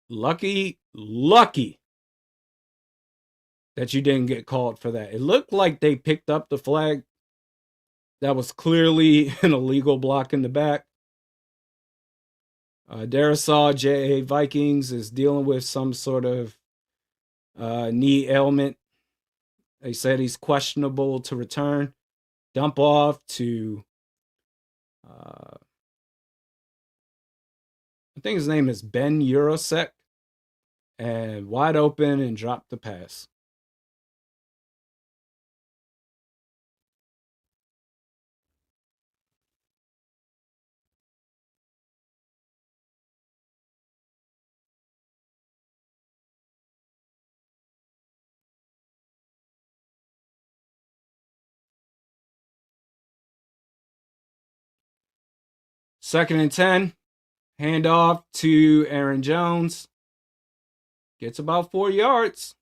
lucky that you didn't get called for that. It looked like they picked up the flag. That was clearly an illegal block in the back. Darisaw J.A. Vikings is dealing with some sort of knee ailment. They said he's questionable to return. Dump off to, I think his name is Ben Urosek, and wide open and dropped the pass. Second and 10. Handoff to Aaron Jones. Gets about 4 yards.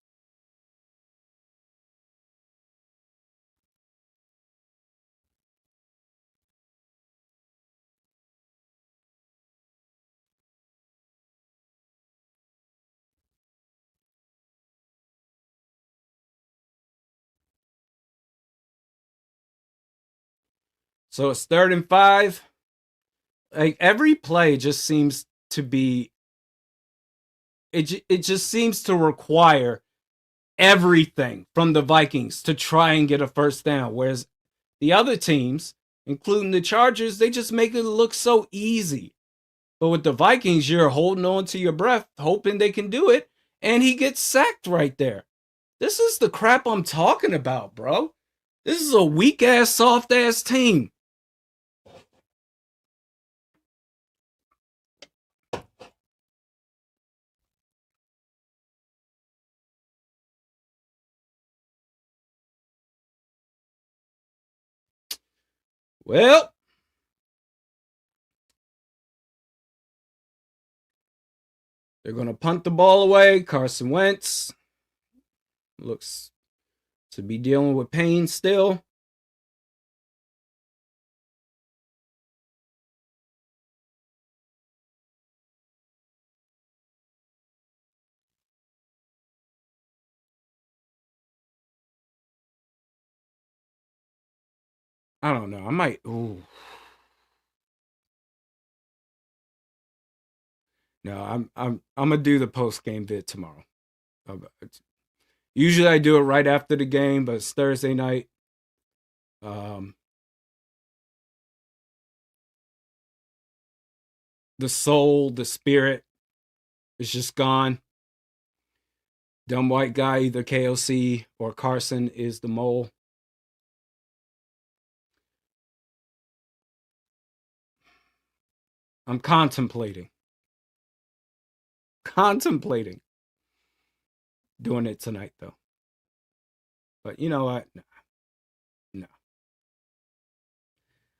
So it's 3rd and 5. Like every play just seems to be, it just seems to require everything from the Vikings to try and get a first down. Whereas the other teams, including the Chargers, they just make it look so easy. But with the Vikings, you're holding on to your breath, hoping they can do it. and he gets sacked right there. This is the crap I'm talking about, bro. This is a weak ass, soft ass team. Well, they're going to punt the ball away. Carson Wentz looks to be dealing with pain still. I don't know. I might. Ooh. No, I'm gonna do the post game vid tomorrow. Usually I do it right after the game, but it's Thursday night. The soul, the spirit is just gone. Dumb white guy, either KOC or Carson, is the mole. I'm contemplating doing it tonight, though. But you know what? No.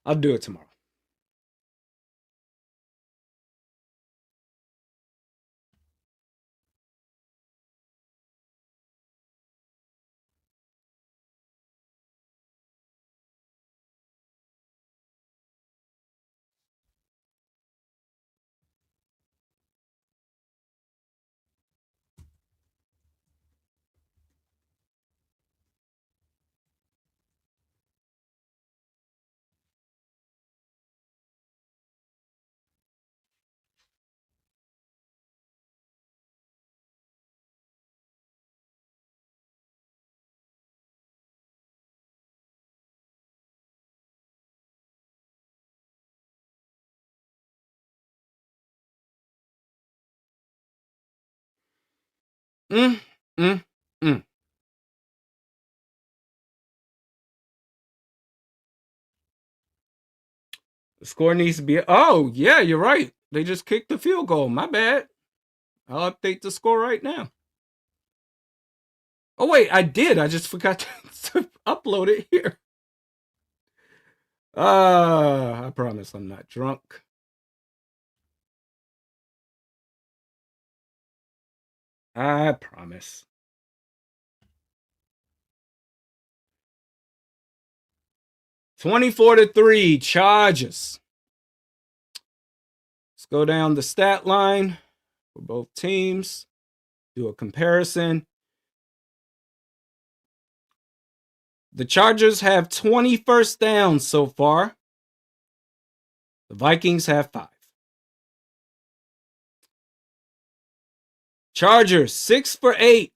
I'll do it tomorrow. Mm, mm, mm. The score needs to be. Oh, yeah, you're right. They just kicked the field goal. My bad. I'll update the score right now. Oh, wait, I did. I just forgot to upload it here. I promise I'm not drunk. I promise. 24-3 Chargers. Let's go down the stat line for both teams. Do a comparison. The Chargers have 20 first downs so far. The Vikings have 5. Chargers 6 for 8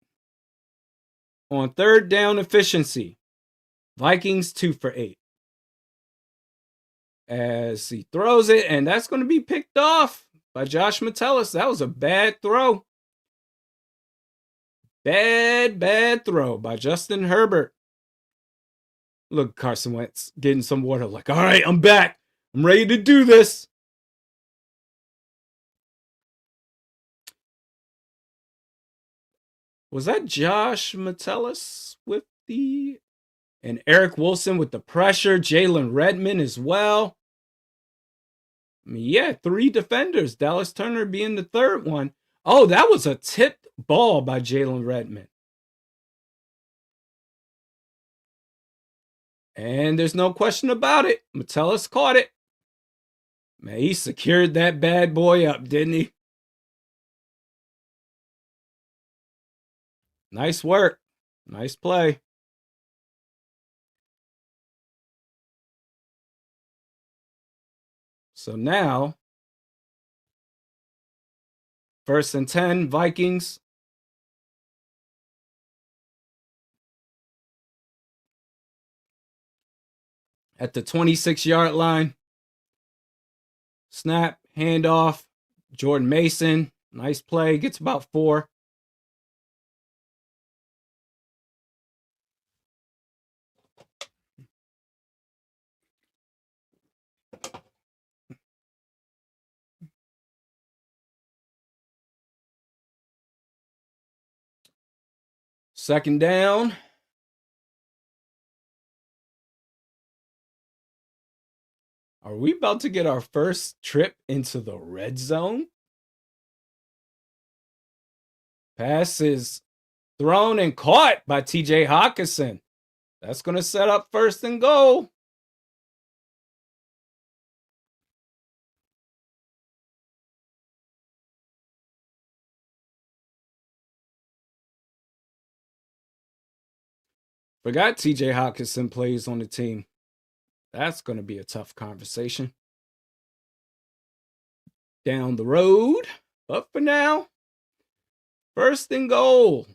on third down efficiency. Vikings 2 for 8. As he throws it, and that's going to be picked off by Josh Metellus. That was a bad throw. Bad throw by Justin Herbert. Look, Carson Wentz getting some water. Like, all right, I'm back. I'm ready to do this. Was that Josh Metellus with the... And Eric Wilson with the pressure. Jalen Redmond as well. I mean, yeah, 3 defenders. Dallas Turner being the third one. Oh, that was a tipped ball by Jalen Redmond. And there's no question about it. Metellus caught it. Man, he secured that bad boy up, didn't he? Nice work. Nice play. So now, 1st and 10, Vikings. At the 26-yard line. Snap, handoff. Jordan Mason, nice play, gets about 4. 2nd down. Are we about to get our first trip into the red zone? Pass is thrown and caught by TJ Hawkinson. That's going to set up 1st and goal. Forgot TJ Hawkinson plays on the team. That's going to be a tough conversation down the road. But for now, 1st and goal.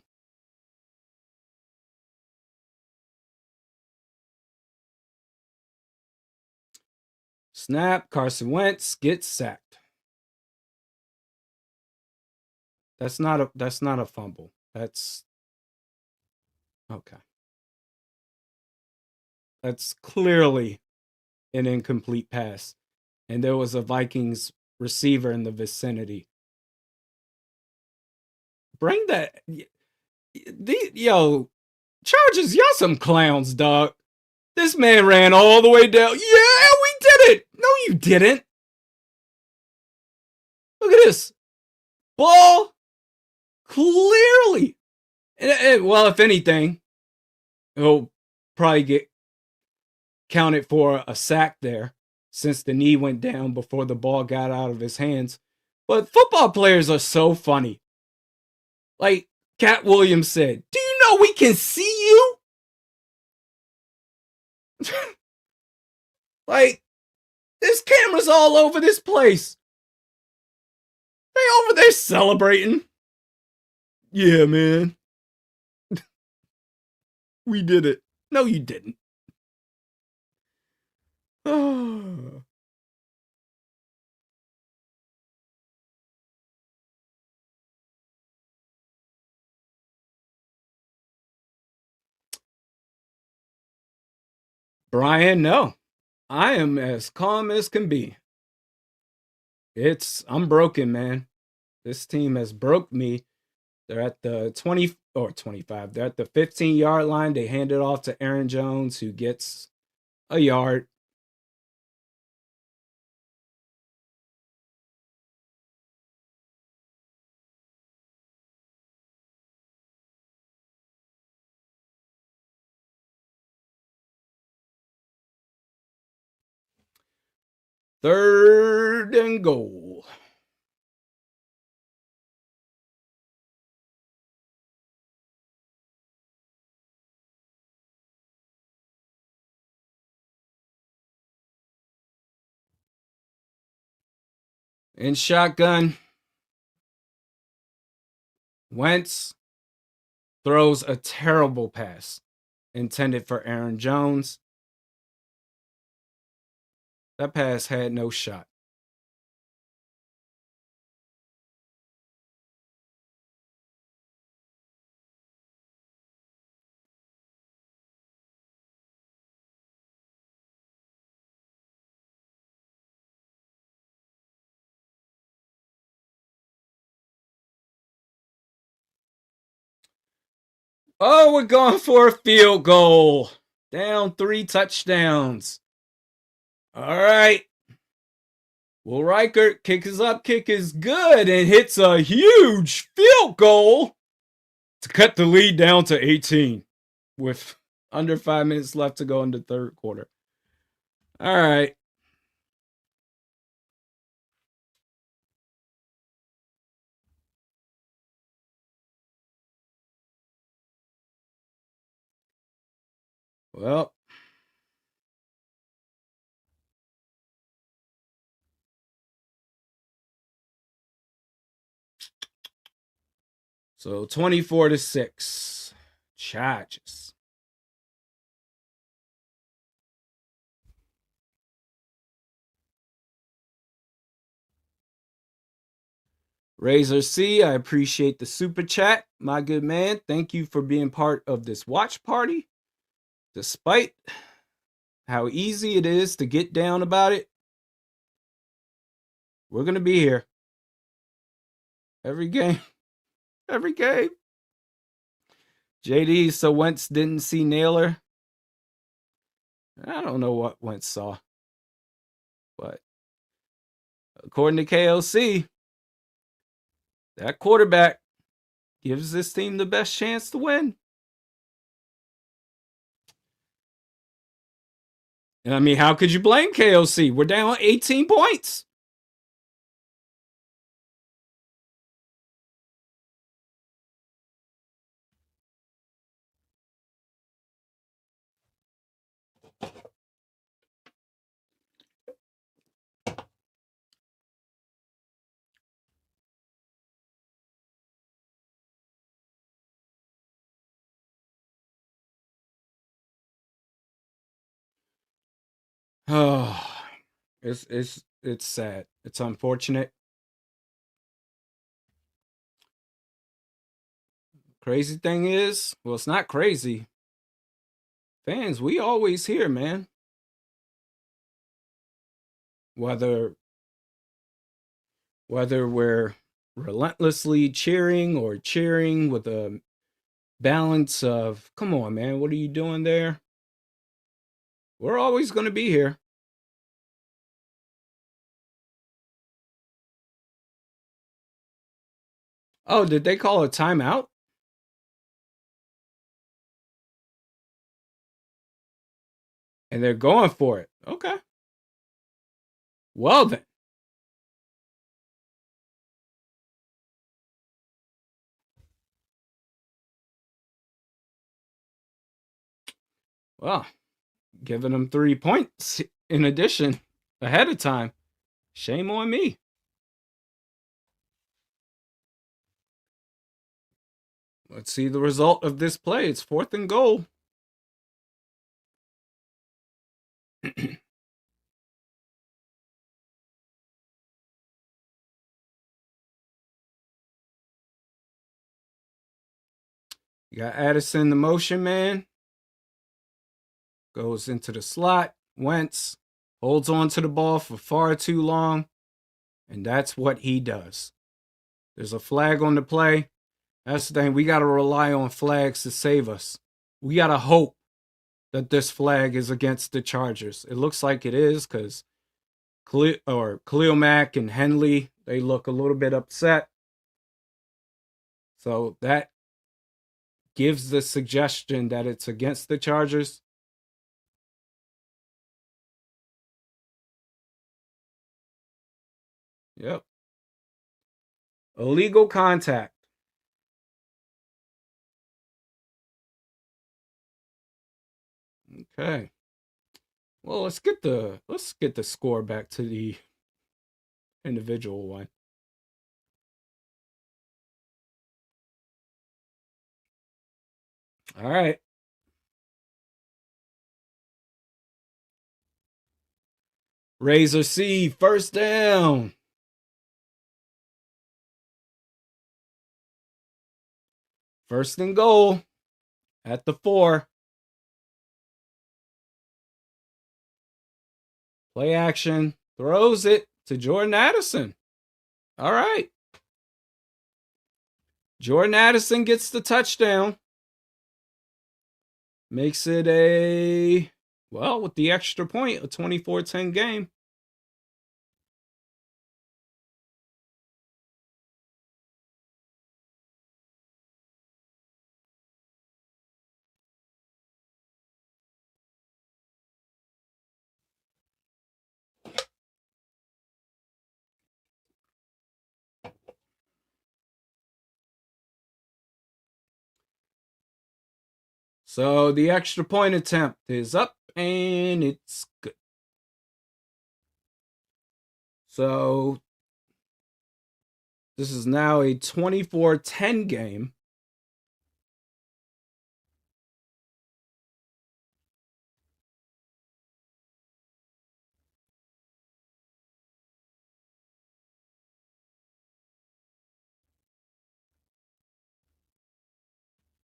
Snap, Carson Wentz gets sacked. That's not a fumble. That's okay. That's clearly an incomplete pass. And there was a Vikings receiver in the vicinity. Bring that. Yo, Chargers, y'all some clowns, dog. This man ran all the way down. Yeah, we did it. No, you didn't. Look at this. Ball clearly. Well, if anything, he'll probably get counted for a sack there since the knee went down before the ball got out of his hands. But football players are so funny. Like Cat Williams said, do you know we can see you? Like, there's cameras all over this place. They over there celebrating. Yeah, man. We did it. No, you didn't. Brian, no. I am as calm as can be. I'm broken, man. This team has broke me. They're at the 20 or 25. They're at the 15-yard line. They hand it off to Aaron Jones, who gets a yard. Third and goal. In shotgun, Wentz throws a terrible pass intended for Aaron Jones. That pass had no shot. Oh, we're going for a field goal. Down 3 touchdowns. All right. Will Reichert kick is up, kick is good, and hits a huge field goal to cut the lead down to 18 with under 5 minutes left to go in the 3rd quarter. All right. Well, so 24-6. Charges. Razor C, I appreciate the super chat. My good man, thank you for being part of this watch party. Despite how easy it is to get down about it, we're going to be here. Every game. Every game. JD, so Wentz didn't see Naylor. I don't know what Wentz saw, but according to KOC, that quarterback gives this team the best chance to win. And I mean, how could you blame KOC? We're down 18 points. Oh, it's sad. It's unfortunate. Crazy thing is, well, it's not crazy. Fans, we always here, man. Whether we're relentlessly cheering or cheering with a balance of, come on, man, what are you doing there? We're always going to be here. Oh, did they call a timeout? And they're going for it. Okay. Well, then. Well, giving them 3 points in addition ahead of time. Shame on me. Let's see the result of this play. It's 4th and goal. You got Addison, the motion man. Goes into the slot. Wentz holds on to the ball for far too long. And that's what he does. There's a flag on the play. That's the thing. We got to rely on flags to save us. We got to hope that this flag is against the Chargers. It looks like it is because Khalil Mack and Henley, they look a little bit upset. So that gives the suggestion that it's against the Chargers. Yep. Illegal contact. Okay. Well, let's get the score back to the individual one. All right. Razor C, first down. First and goal at the 4. Play action. Throws it to Jordan Addison. All right. Jordan Addison gets the touchdown. Makes it with the extra point, a 24-10 game. So the extra point attempt is up and it's good. So this is now a 24-10 game.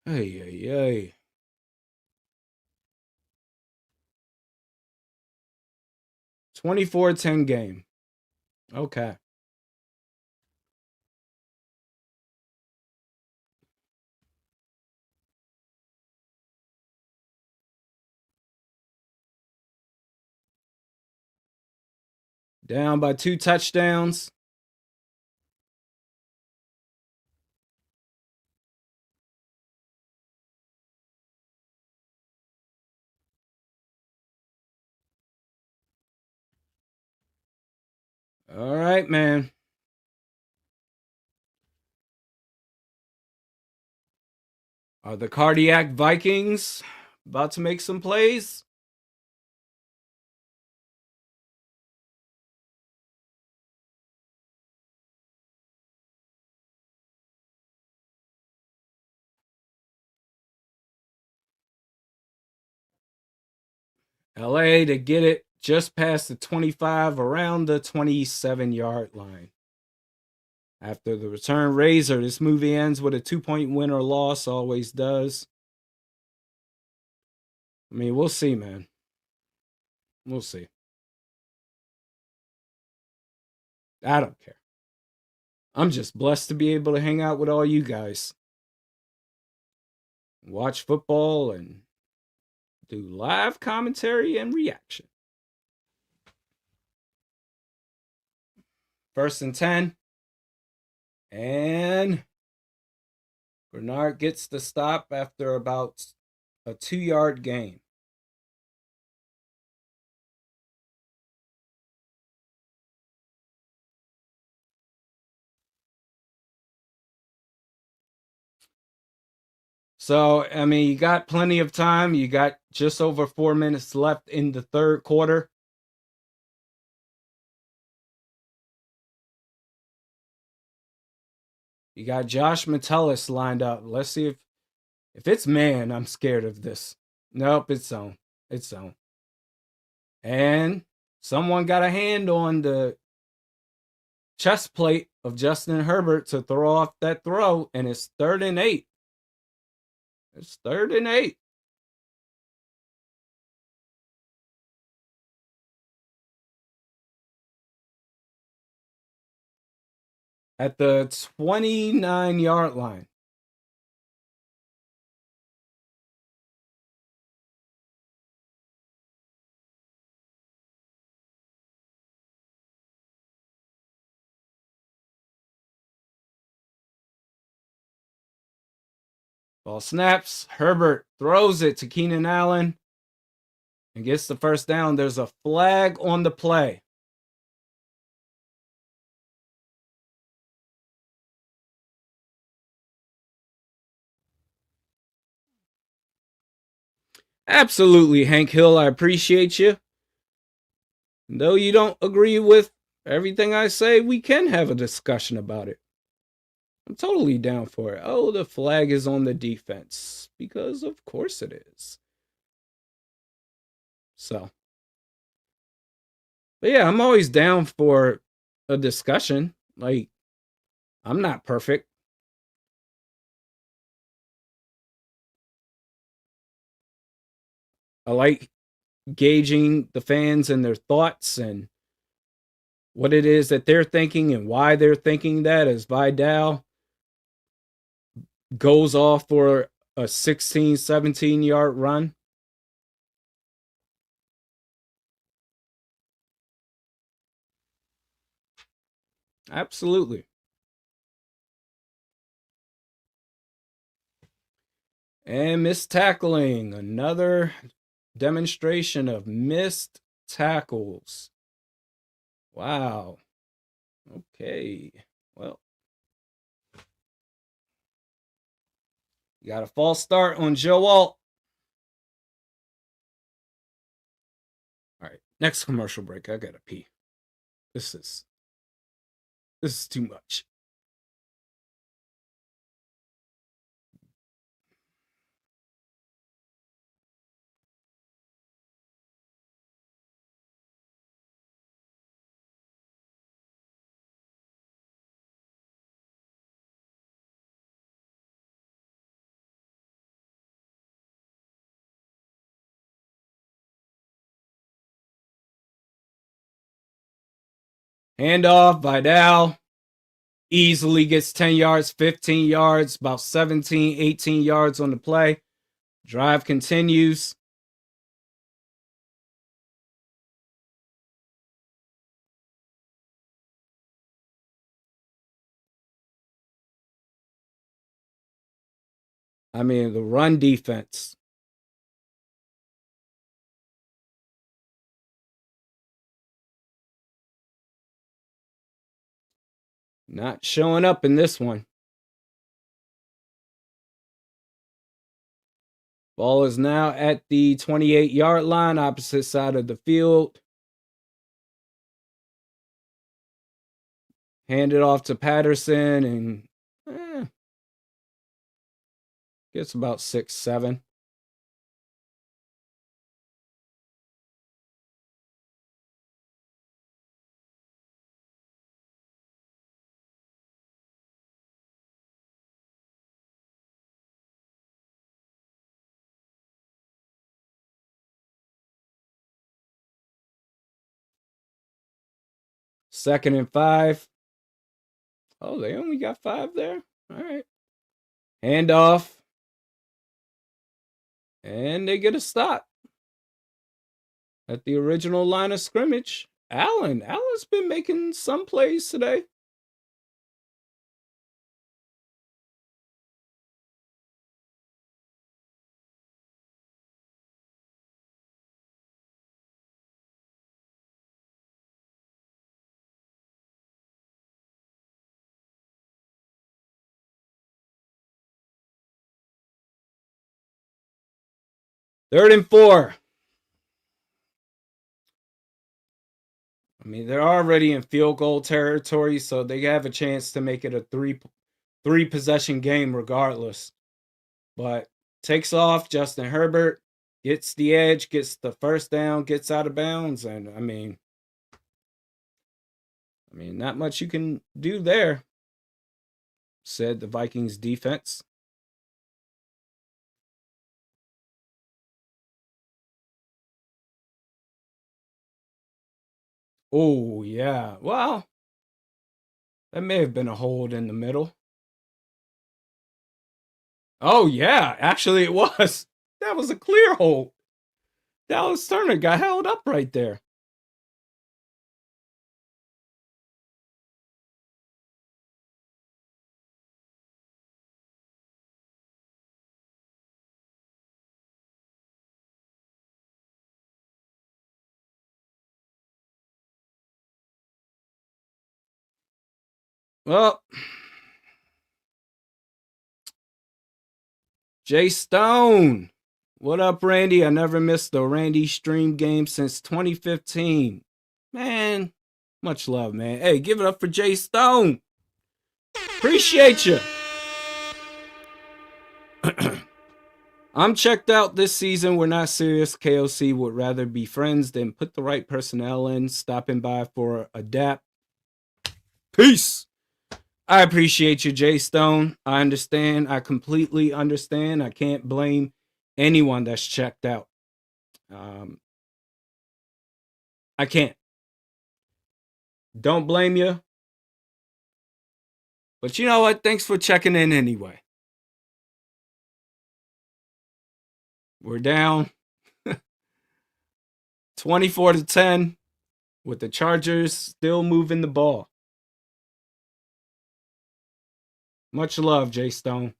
Hey. 24-10 game. Okay. Down by 2 touchdowns. All right, man. Are the cardiac Vikings about to make some plays? LA to get it just past the 25, around the 27-yard line. After the return razor, this movie ends with a 2-point win or loss, always does. I mean, we'll see, man. We'll see. I don't care. I'm just blessed to be able to hang out with all you guys, watch football, and do live commentary and reaction. 1st and 10. And Bernard gets the stop after about a 2-yard gain. So, I mean, you got plenty of time. You got just over 4 minutes left in the 3rd quarter. You got Josh Metellus lined up. Let's see if it's man, I'm scared of this. Nope, it's zone. It's zone. And someone got a hand on the chest plate of Justin Herbert to throw off that throw, and it's 3rd and 8. It's 3rd and 8. At the 29-yard line. Ball snaps. Herbert throws it to Keenan Allen and gets the 1st down. There's a flag on the play. Absolutely, Hank Hill. I appreciate you. Though you don't agree with everything I say, we can have a discussion about it. I'm totally down for it. Oh, the flag is on the defense. Because of course it is. So. But yeah, I'm always down for a discussion. Like, I'm not perfect. I like gauging the fans and their thoughts and what it is that they're thinking and why they're thinking that, as Vidal goes off for a 16, 17-yard run. Absolutely. And missed tackling. Another demonstration of missed tackles. Wow. Okay. Well, you got a false start on Joe Alt. All right. Next commercial break. I gotta pee. This is too much. Handoff, Vidal easily gets 10 yards, 15 yards, about 17, 18 yards on the play. Drive continues. I mean, the run defense. Not showing up in this one. Ball is now at the 28-yard line, opposite side of the field. Hand it off to Patterson and gets about 6-7. Second and 5. Oh, they only got 5 there. All right. Handoff. And they get a stop at the original line of scrimmage. Allen's been making some plays today. Third and 4. I mean, they're already in field goal territory, so they have a chance to make it a three possession game regardless. But takes off. Justin Herbert gets the edge, gets the first down, gets out of bounds, and I mean, not much you can do there, said the Vikings defense. Oh, yeah. Well, that may have been a hold in the middle. Oh, yeah. Actually, it was. That was a clear hold. Dallas Turner got held up right there. Well, Jay Stone. What up, Randy? I never missed a Randy stream game since 2015. Man, much love, man. Hey, give it up for Jay Stone. Appreciate you. I'm checked out this season. We're not serious. KOC would rather be friends than put the right personnel in. Stopping by for a dap. Peace. I appreciate you, Jay Stone. I understand. I completely understand. I can't blame anyone that's checked out. I can't. Don't blame you. But you know what? Thanks for checking in anyway. We're down 24-10 with the Chargers still moving the ball. Much love, Jay Stone.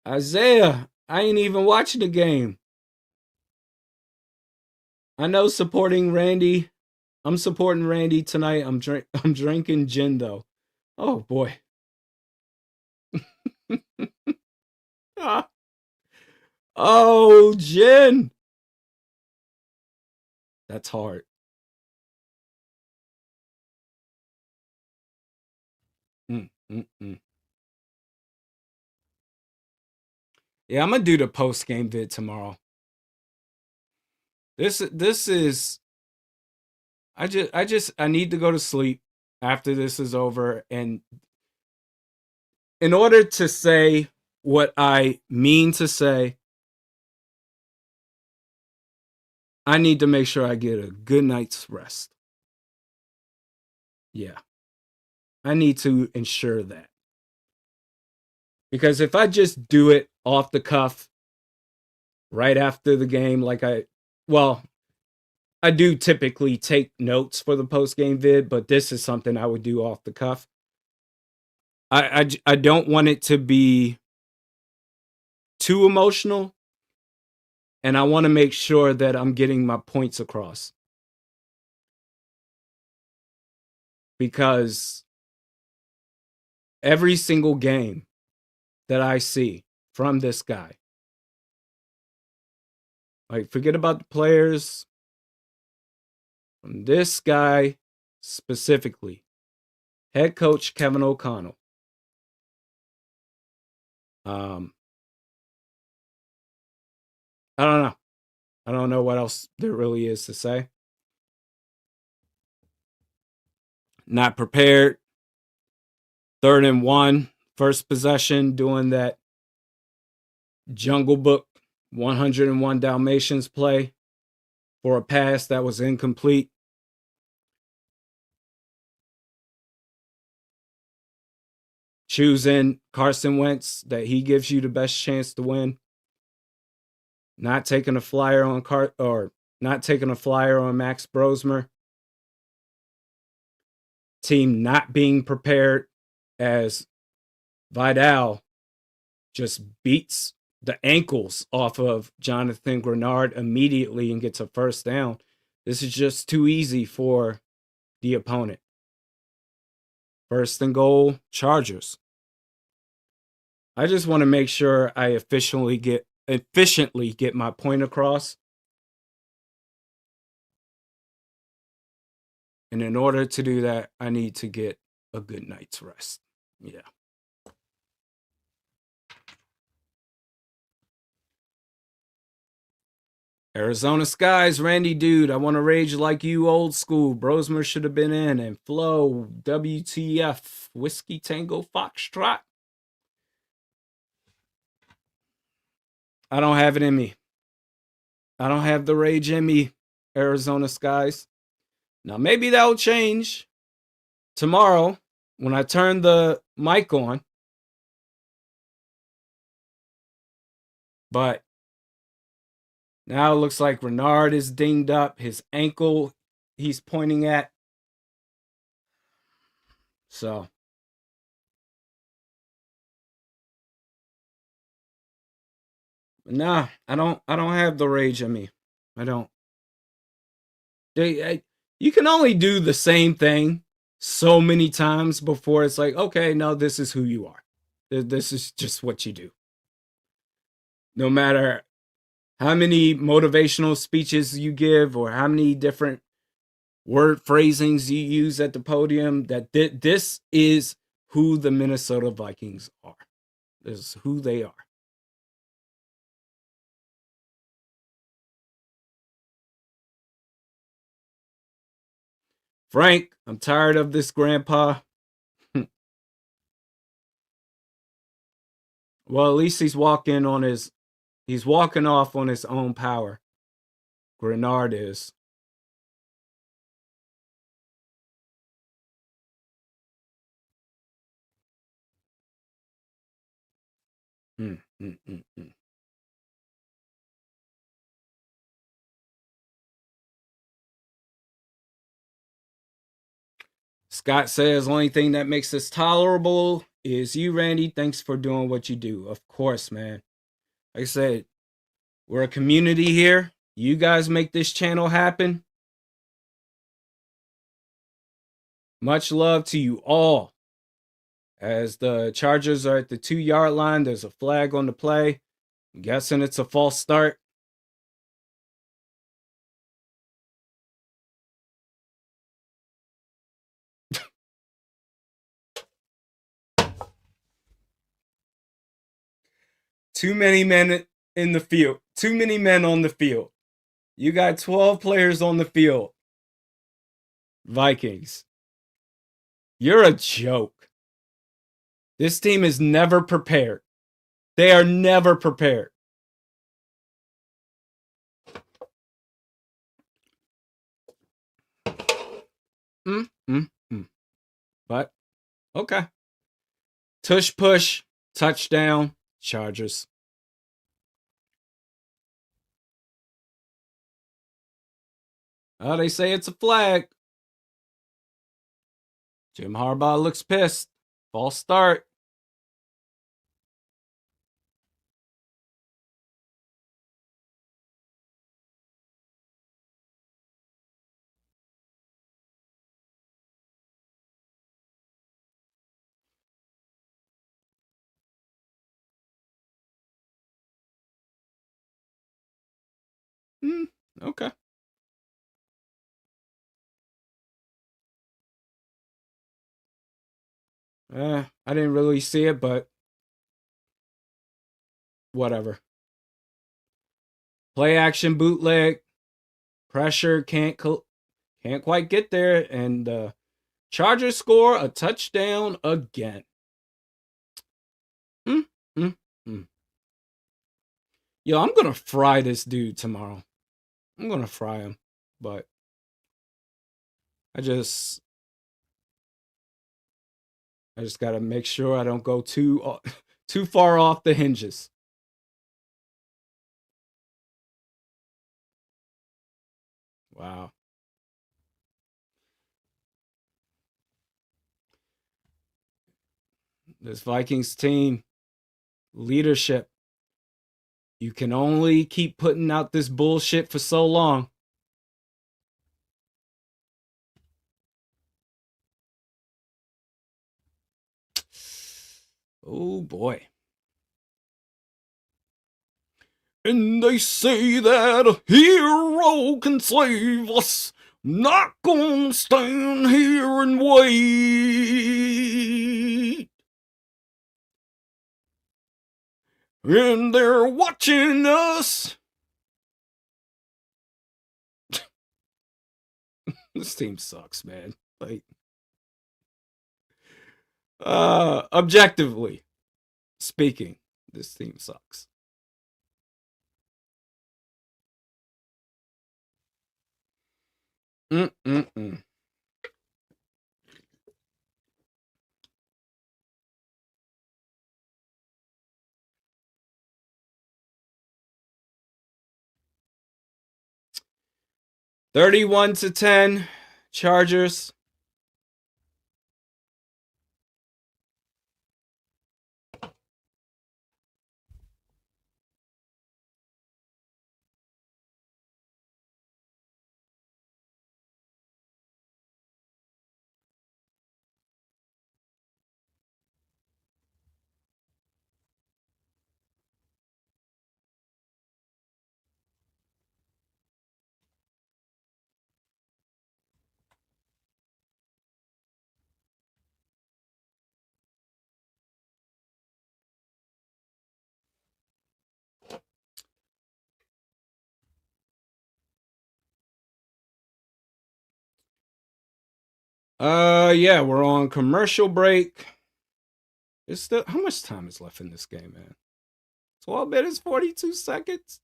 Isaiah, I ain't even watching the game. I know supporting Randy. I'm supporting Randy tonight. I'm drinking gin though. Oh boy. Oh, gin. That's hard. Yeah, I'm gonna do the post game vid tomorrow. This is. I need to go to sleep after this is over, and in order to say what I mean to say, I need to make sure I get a good night's rest. Yeah. I need to ensure that. Because if I just do it off the cuff right after the game, I do typically take notes for the post game vid, but this is something I would do off the cuff. I don't want it to be too emotional, and I want to make sure that I'm getting my points across. Because every single game that I see from this guy, like, forget about the players, from this guy specifically, head coach Kevin O'Connell. I don't know. I don't know what else there really is to say. Not prepared. 3rd and 1, first possession, doing that Jungle Book 101 Dalmatians play for a pass that was incomplete. Choosing Carson Wentz, that he gives you the best chance to win. Not taking a flyer on not taking a flyer on Max Brosmer. Team not being prepared, as Vidal just beats the ankles off of Jonathan Grenard immediately and gets a first down. This is just too easy for the opponent. 1st and goal, Chargers. I just want to make sure I efficiently get my point across. And in order to do that, I need to get a good night's rest. Yeah. Arizona Skies, Randy Dude, I want to rage like you, old school. Brosmer should have been in. And Flo, WTF, Whiskey Tango Foxtrot. I don't have it in me. I don't have the rage in me, Arizona Skies. Now, maybe that'll change tomorrow when I turn the mic on. But now it looks like Renard is dinged up. His ankle he's pointing at. So nah, I don't have the rage in me. I don't. You can only do the same thing so many times before it's like, okay, no, this is who you are. This is just what you do. No matter how many motivational speeches you give or how many different word phrasings you use at the podium, that this is who the Minnesota Vikings are. This is who they are. Frank, I'm tired of this, Grandpa. Well, at least he's walking off on his own power. Grenard is. Scott says, only thing that makes this tolerable is you, Randy. Thanks for doing what you do. Of course, man. Like I said, we're a community here. You guys make this channel happen. Much love to you all. As the Chargers are at the 2-yard line, there's a flag on the play. I'm guessing it's a false start. Too many men in the field. Too many men on the field. You got 12 players on the field. Vikings. You're a joke. This team is never prepared. They are never prepared. But, okay. Tush push, touchdown, Chargers. Oh, they say it's a flag. Jim Harbaugh looks pissed. False start. Okay. I didn't really see it, but whatever. Play action bootleg. Pressure can't quite get there, and Chargers score a touchdown again. Mm, mm, mm. Yo, I'm gonna fry this dude tomorrow. I'm gonna fry him, but I just gotta make sure I don't go too too far off the hinges. Wow. This Vikings team leadership. You can only keep putting out this bullshit for so long. Oh boy. And they say that a hero can save us. Not gonna stand here and wait. And they're watching us. This team sucks, man. Like, objectively speaking, this team sucks. Mm-mm-mm. $31-10, Chargers. Yeah, we're on commercial break. It's still how much time is left in this game, man? 12 minutes, 42 seconds.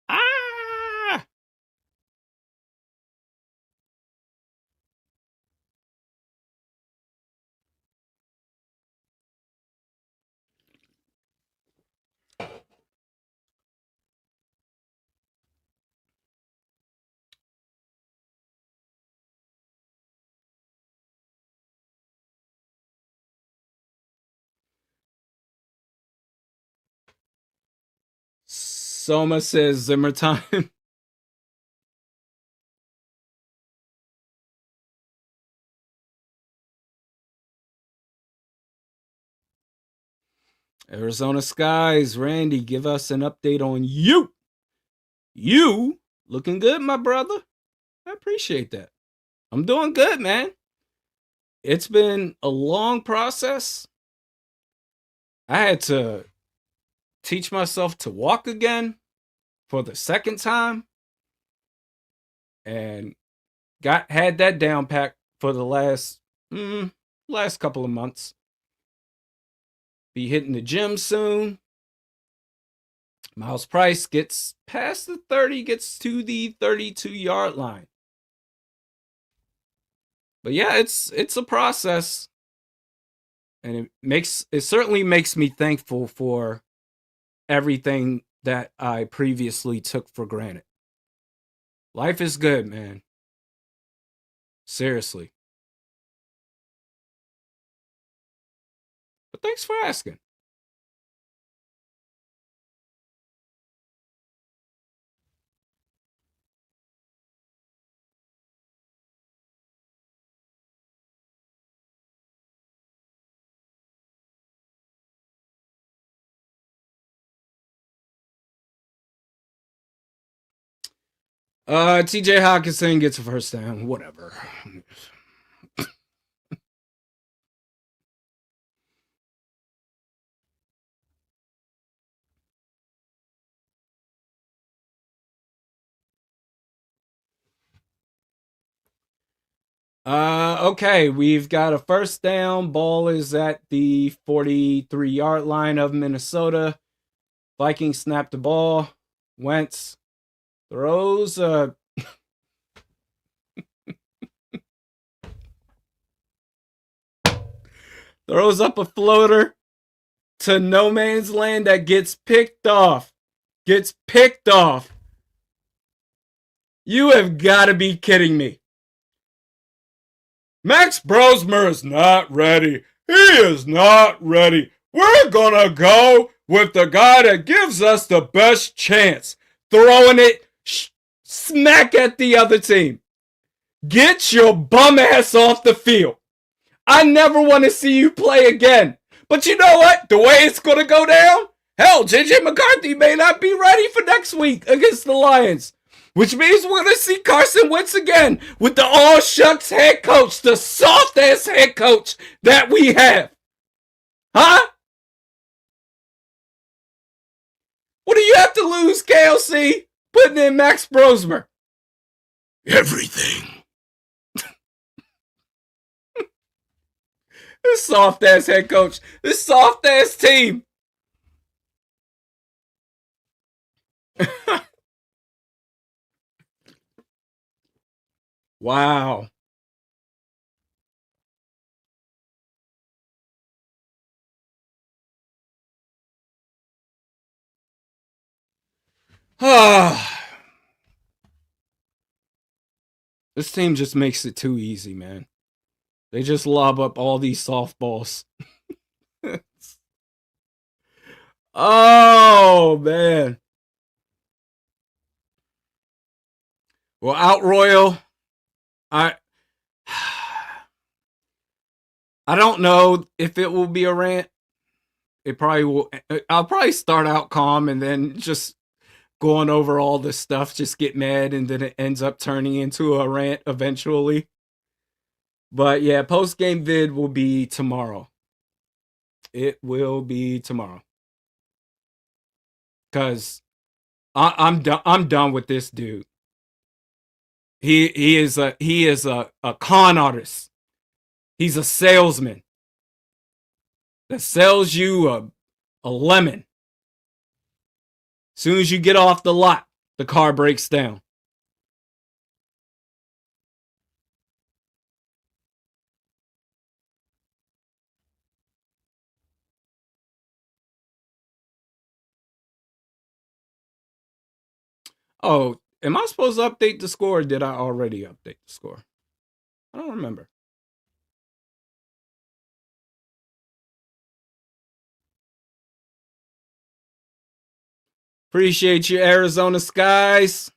Ah! Soma says Zimmer time. Arizona Skies, Randy, give us an update on you. You looking good, my brother. I appreciate that. I'm doing good, man. It's been a long process. I had to teach myself to walk again for the second time and had that down packed for the last couple of months. Be hitting the gym soon. Miles Price gets past the 30, gets to the 32-yard line. But yeah, it's a process. And it certainly makes me thankful for everything that I previously took for granted. Life is good, man. Seriously. But thanks for asking. TJ Hawkinson gets a first down. Whatever. Okay, we've got a first down. Ball is at the 43-yard line of Minnesota. Vikings snap the ball. Wentz throws throws up a floater to no man's land that gets picked off. Gets picked off. You have got to be kidding me. Max Brosmer is not ready. He is not ready. We're gonna go with the guy that gives us the best chance. Throwing it smack at the other team. Get your bum ass off the field. I never want to see you play again. But you know what? The way it's gonna go down, hell, JJ McCarthy may not be ready for next week against the Lions. Which means we're going to see Carson Wentz again with the all-shucks head coach, the soft-ass head coach that we have. Huh? What do you have to lose, KLC, putting in Max Brosmer? Everything. This soft-ass head coach, this soft-ass team. Wow. This team just makes it too easy, man. They just lob up all these softballs. Oh, man. Well, Out Royal, I don't know if it will be a rant. It probably will. I'll probably start out calm and then just going over all this stuff, just get mad, and then it ends up turning into a rant eventually. But yeah, post game vid will be tomorrow. It will be tomorrow. Cause I'm done with this dude. He is a con artist. He's a salesman that sells you a lemon. As soon as you get off the lot, the car breaks down. Oh, am I supposed to update the score, or did I already update the score? I don't remember. Appreciate you, Arizona Skies.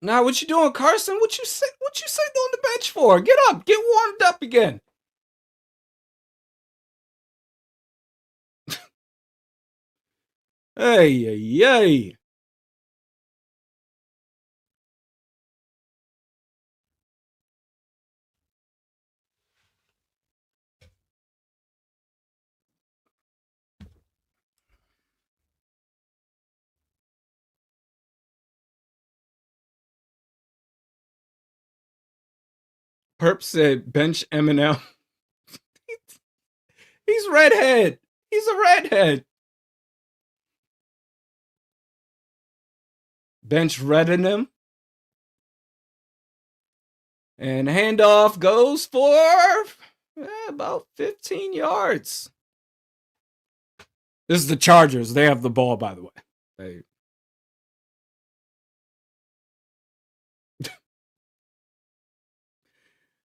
Now, what you doing, Carson? What you sitting on the bench for? Get up, get warmed up again. Hey. Perp said bench Eminem. He's redhead. He's a redhead. bench reading him. And handoff goes for about 15 yards. This is the Chargers. They have the ball, by the way.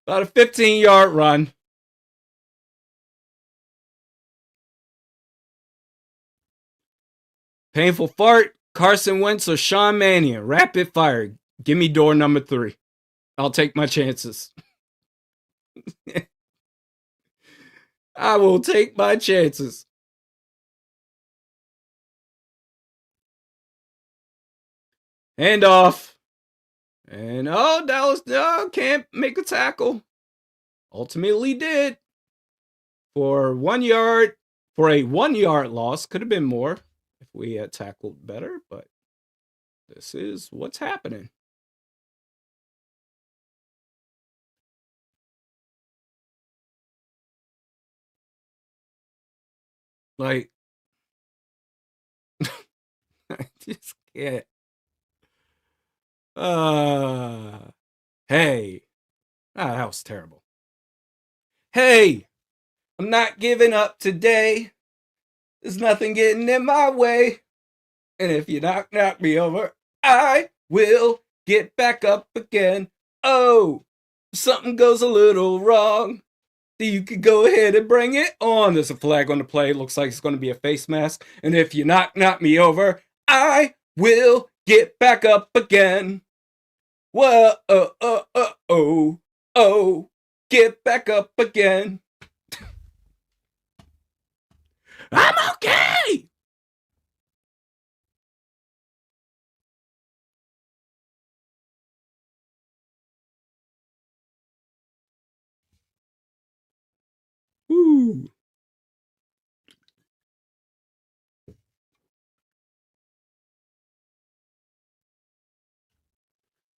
About a 15-yard run. Painful fart. Carson Wentz or Sean Mannion. Rapid fire. Give me door number 3. I'll take my chances. I will take my chances. Handoff. And Dallas can't make a tackle. Ultimately did. For 1 yard. For a 1 yard loss. Could have been more if we had tackled better. But this is what's happening. Like, I just can't. Hey. That was terrible. Hey, I'm not giving up today. There's nothing getting in my way. And if you knock me over, I will get back up again. Oh, if something goes a little wrong, you could go ahead and bring it on. There's a flag on the play. Looks like it's going to be a face mask. And if you knock me over, I will get back up again. Whoa, oh, get back up again. I'm okay. Woo.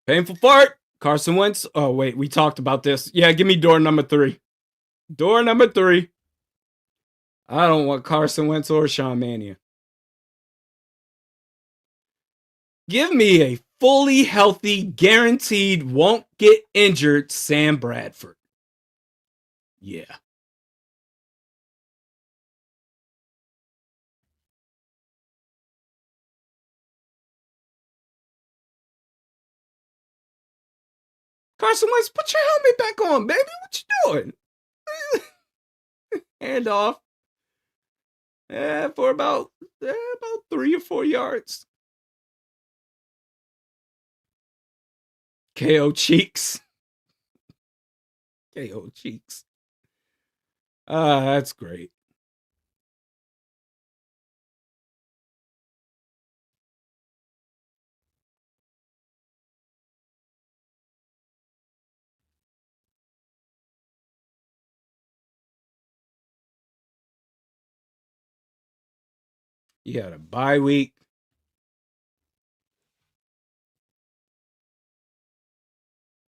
Painful fart. Carson Wentz. Oh, wait. We talked about this. Yeah, give me door number 3. Door number 3. I don't want Carson Wentz or Sean Mannion. Give me a fully healthy, guaranteed, won't get injured Sam Bradford. Yeah. Carson Wentz, put your helmet back on, baby. What you doing? Hand off. For about 3 or 4 yards. KO cheeks. KO cheeks. That's great. You had a bye week.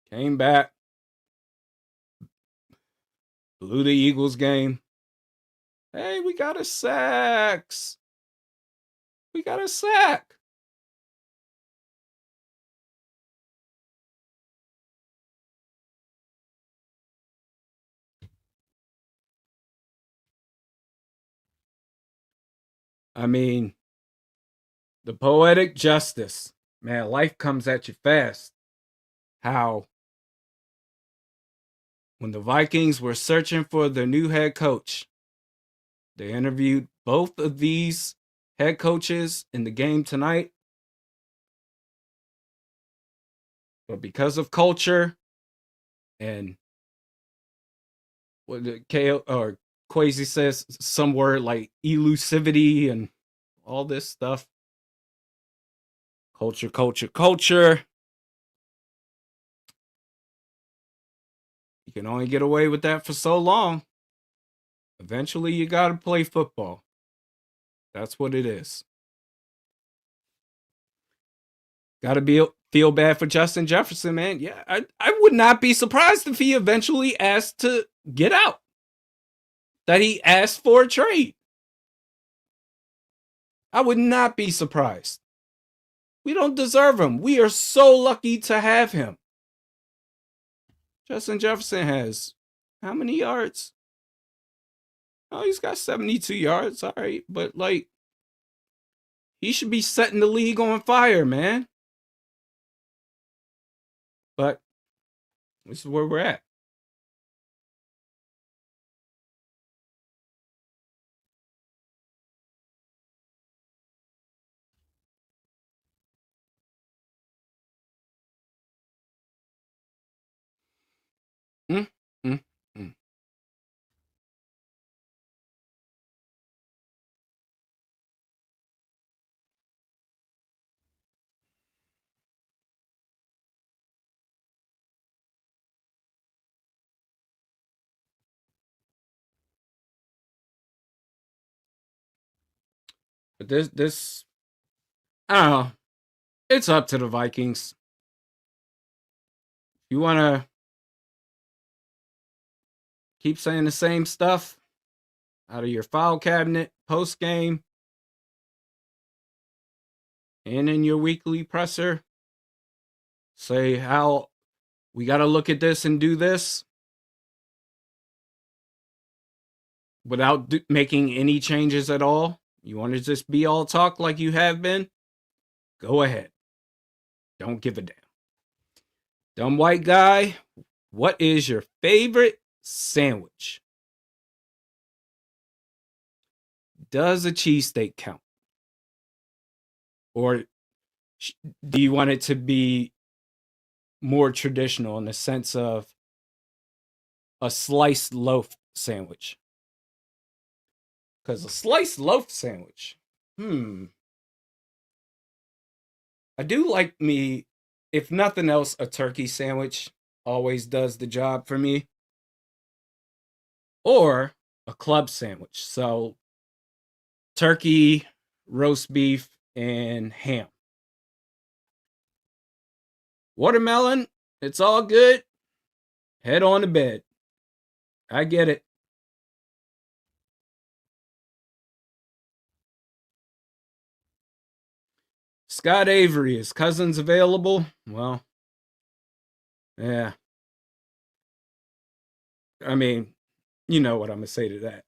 Came back. Blew the Eagles game. Hey, we got a sack. We got a sack. I mean, the poetic justice. Man, life comes at you fast. How when the Vikings were searching for their new head coach, they interviewed both of these head coaches in the game tonight. But because of culture and what the KO or Quasi says some word like elusivity and all this stuff. Culture. You can only get away with that for so long. Eventually, you got to play football. That's what it is. Got to feel bad for Justin Jefferson, man. Yeah, I would not be surprised if he eventually asked to get out. That he asked for a trade. I would not be surprised. We don't deserve him. We are so lucky to have him. Justin Jefferson has how many yards? Oh, he's got 72 yards. All right. But, like, he should be setting the league on fire, man. But this is where we're at. Mm, mm, mm. But this, I don't know. It's up to the Vikings. You want to keep saying the same stuff out of your file cabinet post game and in your weekly presser? Say how we got to look at this and do this without making any changes at all? You want to just be all talk like you have been? Go ahead. Don't give a damn. Dumb white guy, what is your favorite sandwich? Does a cheesesteak count? Or do you want it to be more traditional in the sense of a sliced loaf sandwich? Because a sliced loaf sandwich, I do like me, if nothing else, a turkey sandwich always does the job for me. Or a club sandwich. So turkey, roast beef, and ham. Watermelon, it's all good. Head on to bed. I get it. Scott Avery, is Cousins available? Well, yeah. I mean, you know what I'm going to say to that.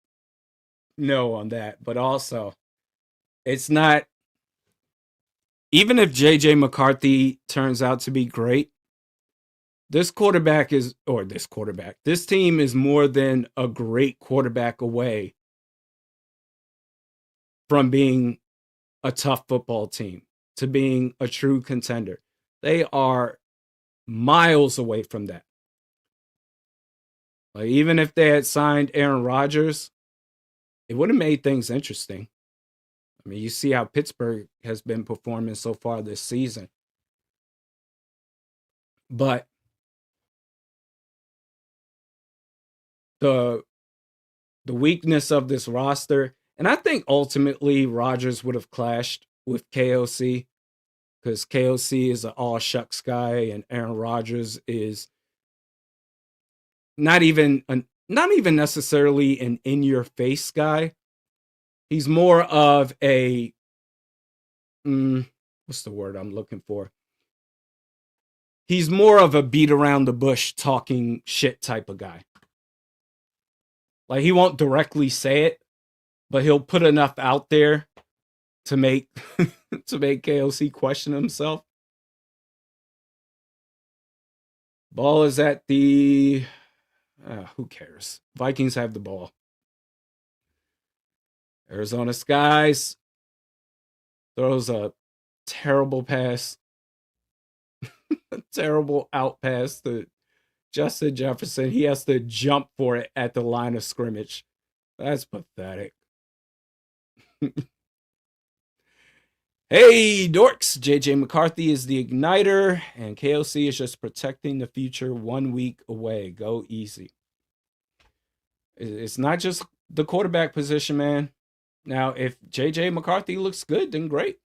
No on that. But also, it's not, even if JJ McCarthy turns out to be great, this team is more than a great quarterback away from being a tough football team to being a true contender. They are miles away from that. Like, even if they had signed Aaron Rodgers, it would have made things interesting. I mean, you see how Pittsburgh has been performing so far this season. But the weakness of this roster, and I think ultimately Rodgers would have clashed with KOC, because KOC is an all shucks guy and Aaron Rodgers is not even necessarily an in your face guy. He's more of a what's the word I'm looking for? He's more of a beat around the bush talking shit type of guy. Like, he won't directly say it, but he'll put enough out there to make to make KOC question himself. Ball is at the who cares? Vikings have the ball. Arizona Skies throws a terrible pass. A terrible out pass to Justin Jefferson. He has to jump for it at the line of scrimmage. That's pathetic. Hey, dorks. JJ McCarthy is the igniter, and KOC is just protecting the future 1 week away. Go easy. It's not just the quarterback position, man. Now, if JJ McCarthy looks good, then great.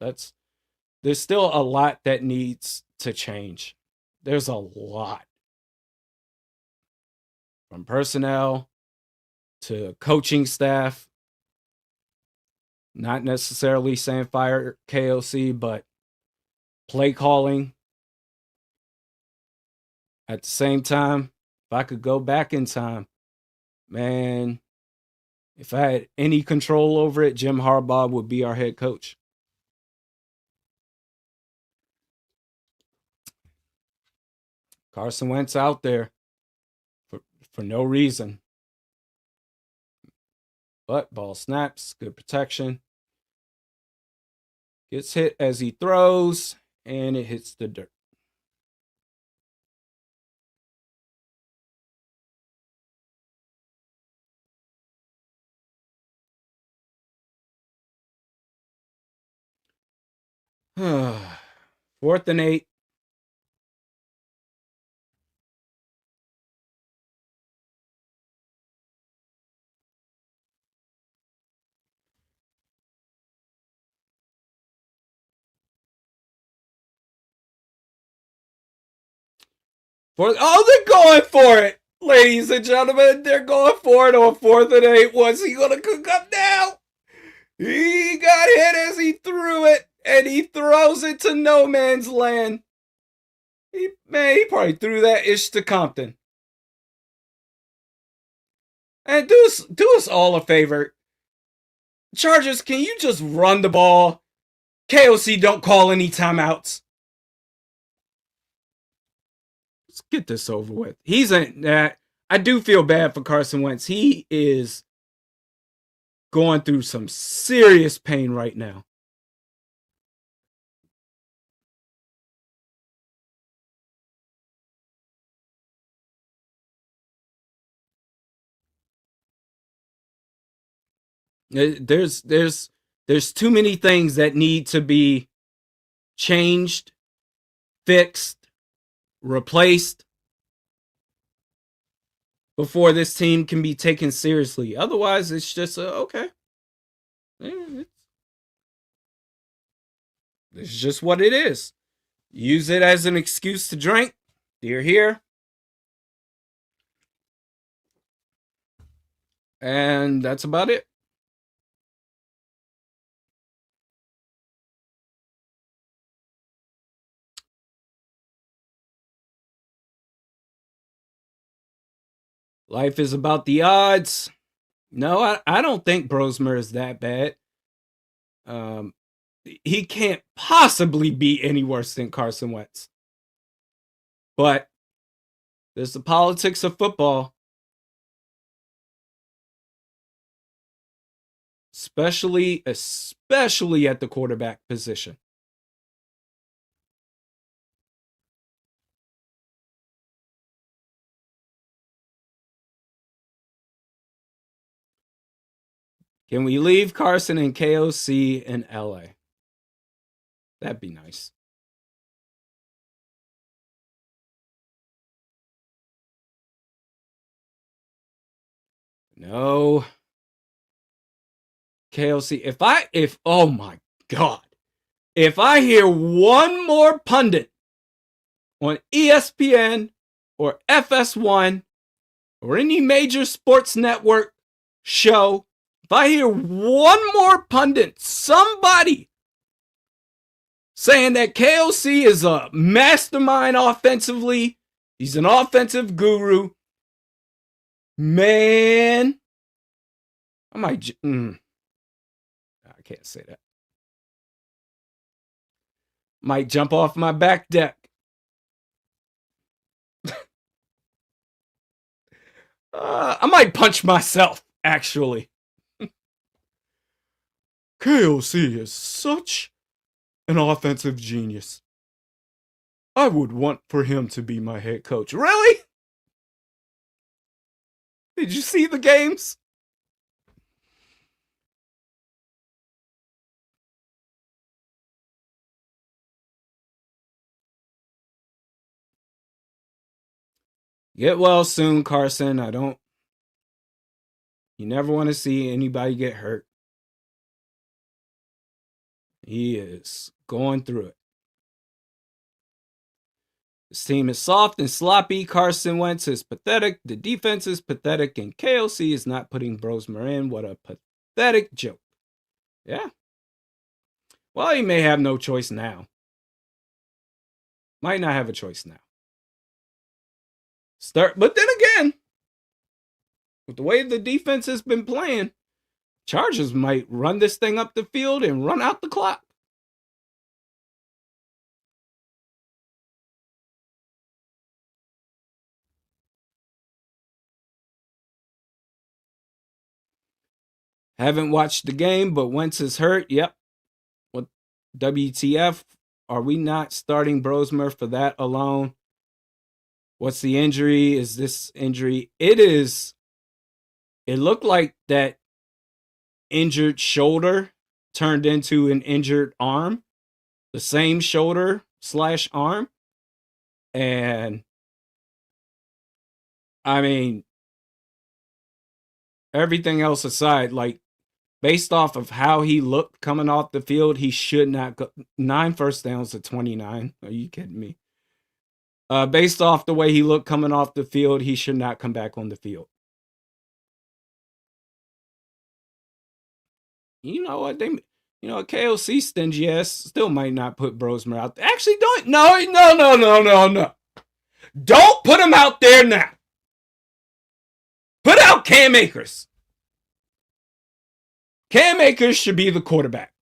There's still a lot that needs to change. There's a lot. From personnel to coaching staff. Not necessarily saying fire KOC, but play calling. At the same time, if I could go back in time, man, if I had any control over it, Jim Harbaugh would be our head coach. Carson Wentz out there for no reason. But ball snaps, good protection. Gets hit as he throws, and it hits the dirt. Fourth and 8. They're going for it, ladies and gentlemen. They're going for it on 4th and 8. What's he gonna cook up now? He got hit as he threw it, and he throws it to no man's land. He probably threw that ish to Compton. And do us all a favor. Chargers, can you just run the ball? KOC don't call any timeouts. Let's get this over with. I do feel bad for Carson Wentz. He is going through some serious pain right now. There's too many things that need to be changed, fixed, replaced before this team can be taken seriously. Otherwise, it's just okay. It's just what it is. Use it as an excuse to drink. You're here. And that's about it. Life is about the odds. No, I don't think Brosmer is that bad. He can't possibly be any worse than Carson Wentz. But there's the politics of football. Especially at the quarterback position. Can we leave Carson and KOC in LA? That'd be nice. No. KOC, if oh my God. If I hear one more pundit on ESPN or FS1 or any major sports network show, if I hear one more pundit, somebody saying that KOC is a mastermind offensively, he's an offensive guru, man, I might. I can't say that. Might jump off my back deck. I might punch myself, actually. KOC is such an offensive genius. I would want for him to be my head coach. Really? Did you see the games? Get well soon, Carson. You never want to see anybody get hurt. He is going through it. This team is soft and sloppy. Carson Wentz is pathetic. The defense is pathetic. And KOC is not putting Brosmer in. What a pathetic joke. Yeah. Well, he may have no choice now. Might not have a choice now. But then again, with the way the defense has been playing, Chargers might run this thing up the field and run out the clock. Haven't watched the game, but Wentz is hurt. Yep. What WTF? Are we not starting Brosmer for that alone? What's the injury? Is this injury? It is. It looked like that injured shoulder turned into an injured arm. The same shoulder / arm. And I mean, everything else aside, like based off of how he looked coming off the field, he should not go 9 first downs to 29. Are you kidding me? Based off the way he looked coming off the field, he should not come back on the field. You know what? KOC stingy ass still might not put Brosmer out there. Actually, don't. No. Don't put him out there now. Put out Cam Akers. Cam Akers should be the quarterback.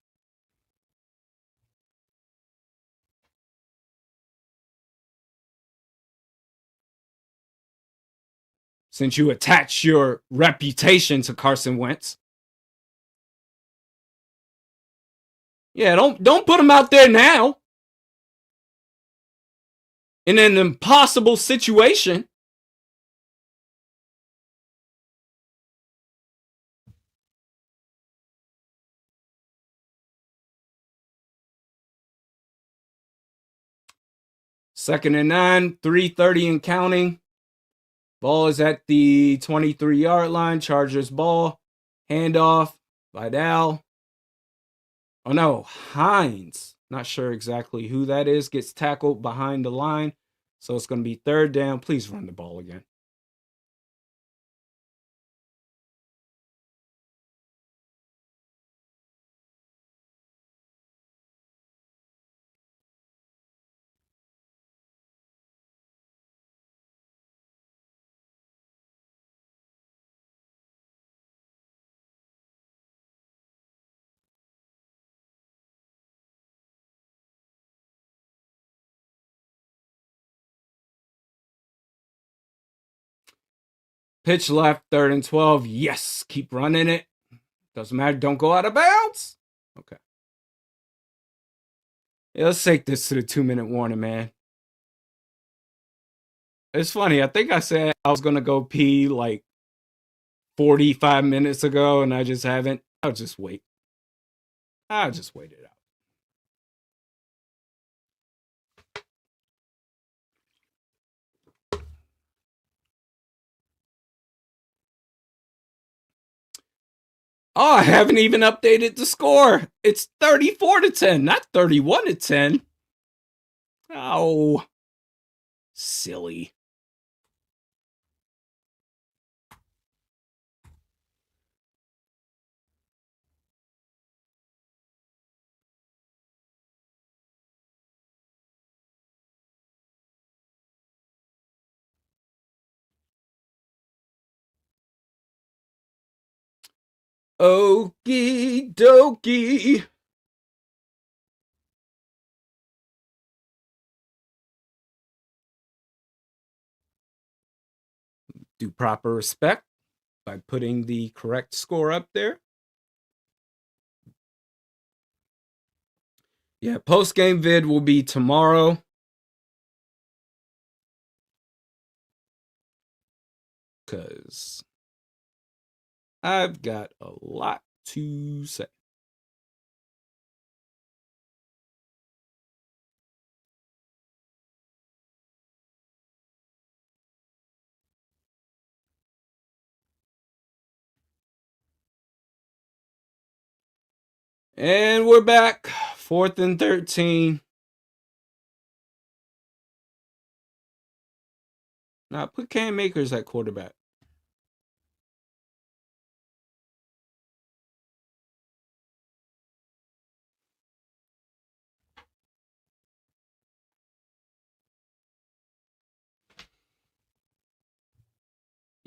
Since you attach your reputation to Carson Wentz. Yeah, don't put him out there now. In an impossible situation. Second and 9, 3:30 and counting. Ball is at the 23-yard line. Chargers ball. Handoff. Vidal. Oh no, Hines. Not sure exactly who that is. Gets tackled behind the line. So it's going to be 3rd down. Please run the ball again. Pitch left, 3rd and 12. Yes, keep running it. Doesn't matter. Don't go out of bounds. Okay. Yeah, let's take this to the 2-minute warning, man. It's funny. I think I said I was going to go pee like 45 minutes ago, and I just haven't. I'll just wait. I'll just wait it out. Oh, I haven't even updated the score. It's 34-10, not 31-10. Oh, silly. Okie dokie. Do proper respect by putting the correct score up there. Yeah, post-game vid will be tomorrow. Because I've got a lot to say. And we're back. 4th and 13. Now put Cam Akers at quarterback.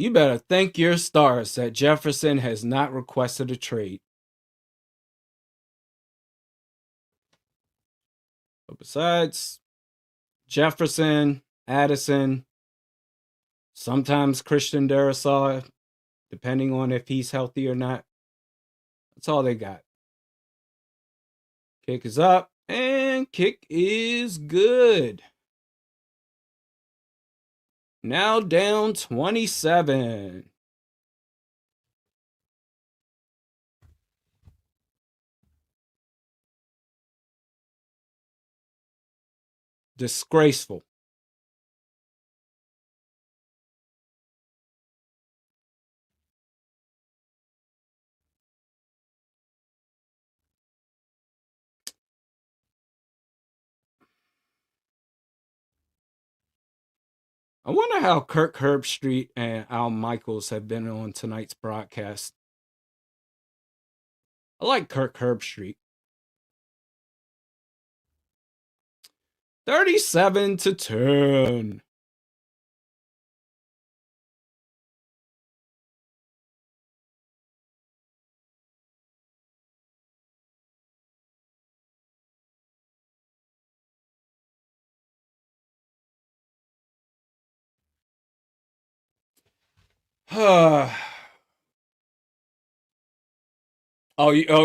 You better thank your stars that Jefferson has not requested a trade. But besides Jefferson, Addison, sometimes Christian Darrisaw, depending on if he's healthy or not, that's all they got. Kick is up, and kick is good. Now down 27. Disgraceful. I wonder how Kirk Herbstreit and Al Michaels have been on tonight's broadcast. I like Kirk Herbstreit. 37-10.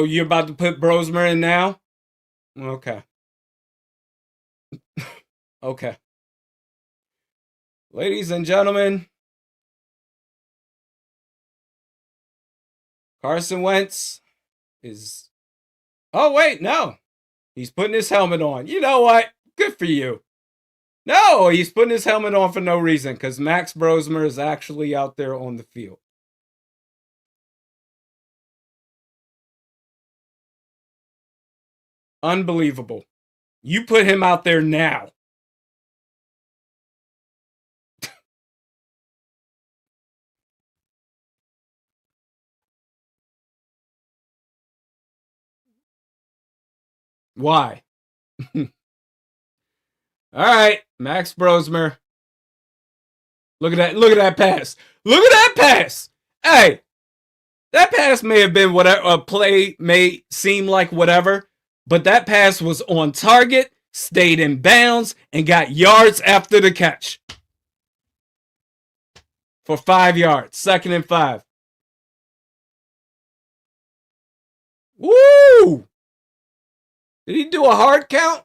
You're about to put Brosmer in now? Okay. Okay. Ladies and gentlemen, Carson Wentz is... Oh, wait, no. He's putting his helmet on. You know what? Good for you. No, he's putting his helmet on for no reason because Max Brosmer is actually out there on the field. Unbelievable. You put him out there now. Why? All right, Max Brosmer. Look at that. Look at that pass. Look at that pass. Hey, that pass may have been whatever. A play may seem like whatever, but that pass was on target, stayed in bounds, and got yards after the catch. For 5 yards. 2nd and 5. Woo! Did he do a hard count?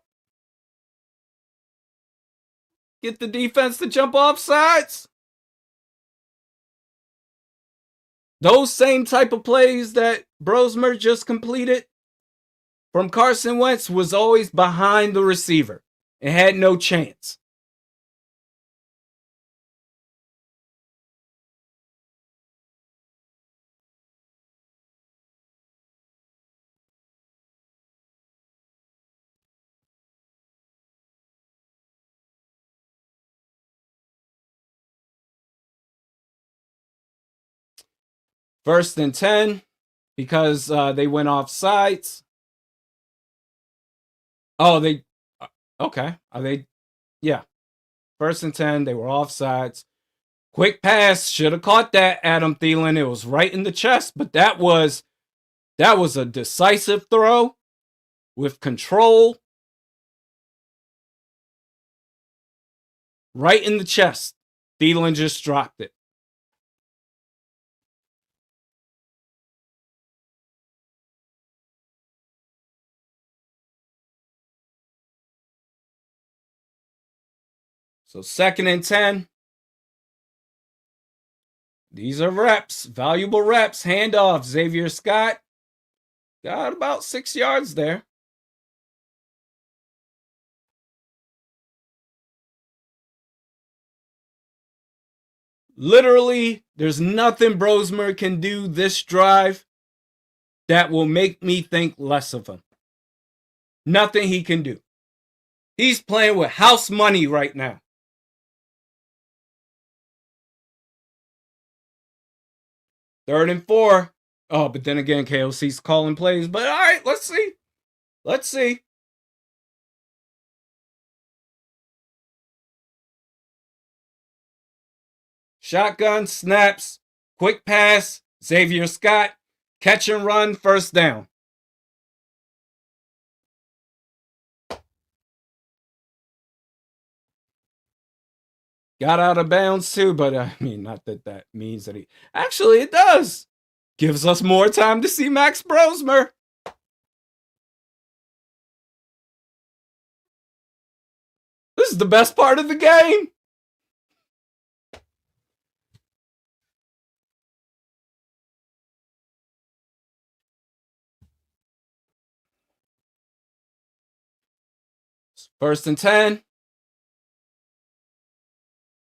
Get the defense to jump off sides? Those same type of plays that Brosmer just completed from Carson Wentz was always behind the receiver and had no chance. First and 10 because they went off sides. Oh, they... Okay. Are they... Yeah. 1st and 10. They were off sides. Quick pass. Should have caught that, Adam Thielen. It was right in the chest, but that was a decisive throw with control. Right in the chest. Thielen just dropped it. So 2nd and 10. These are reps, valuable reps. Handoff, Xavier Scott. Got about 6 yards there. Literally, there's nothing Brosmer can do this drive that will make me think less of him. Nothing he can do. He's playing with house money right now. Third and 4. Oh, but then again, KOC's calling plays. But all right, let's see. Let's see. Shotgun, snaps, quick pass, Xavier Scott, catch and run, first down. Got out of bounds too, but I mean, not that that means that he... Actually, it does. Gives us more time to see Max Brosmer. This is the best part of the game. First and 10.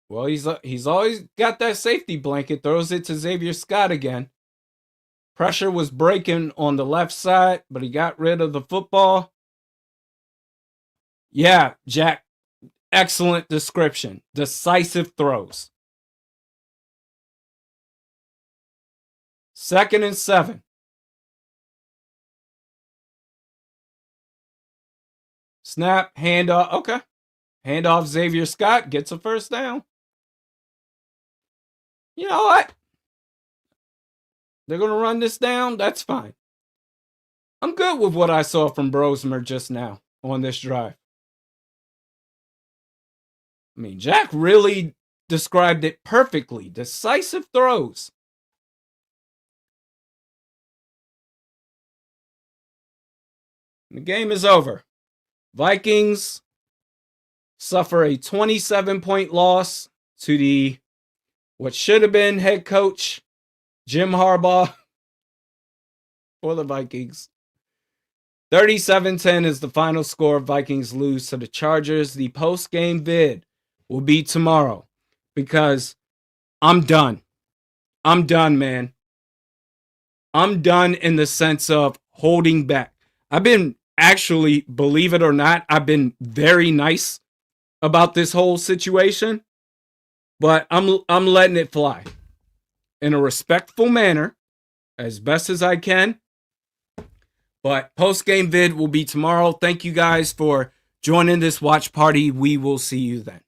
Well, he's always got that safety blanket. Throws it to Xavier Scott again. Pressure was breaking on the left side, but he got rid of the football. Yeah, Jack. Excellent description. Decisive throws. 2nd and 7. Snap, handoff. Okay. Handoff, Xavier Scott gets a first down. You know what? They're going to run this down. That's fine. I'm good with what I saw from Brosmer just now on this drive. I mean, Jack really described it perfectly. Decisive throws. The game is over. Vikings suffer a 27-point loss to the what should have been head coach Jim Harbaugh for the Vikings. 37-10 is the final score. Vikings lose to the Chargers. The post-game vid will be tomorrow because I'm done. I'm done, man. I'm done in the sense of holding back. I've been actually, believe it or not, I've been very nice about this whole situation, but I'm letting it fly in a respectful manner as best as I can. But post-game vid will be tomorrow. Thank you guys for joining this watch party. We will see you then.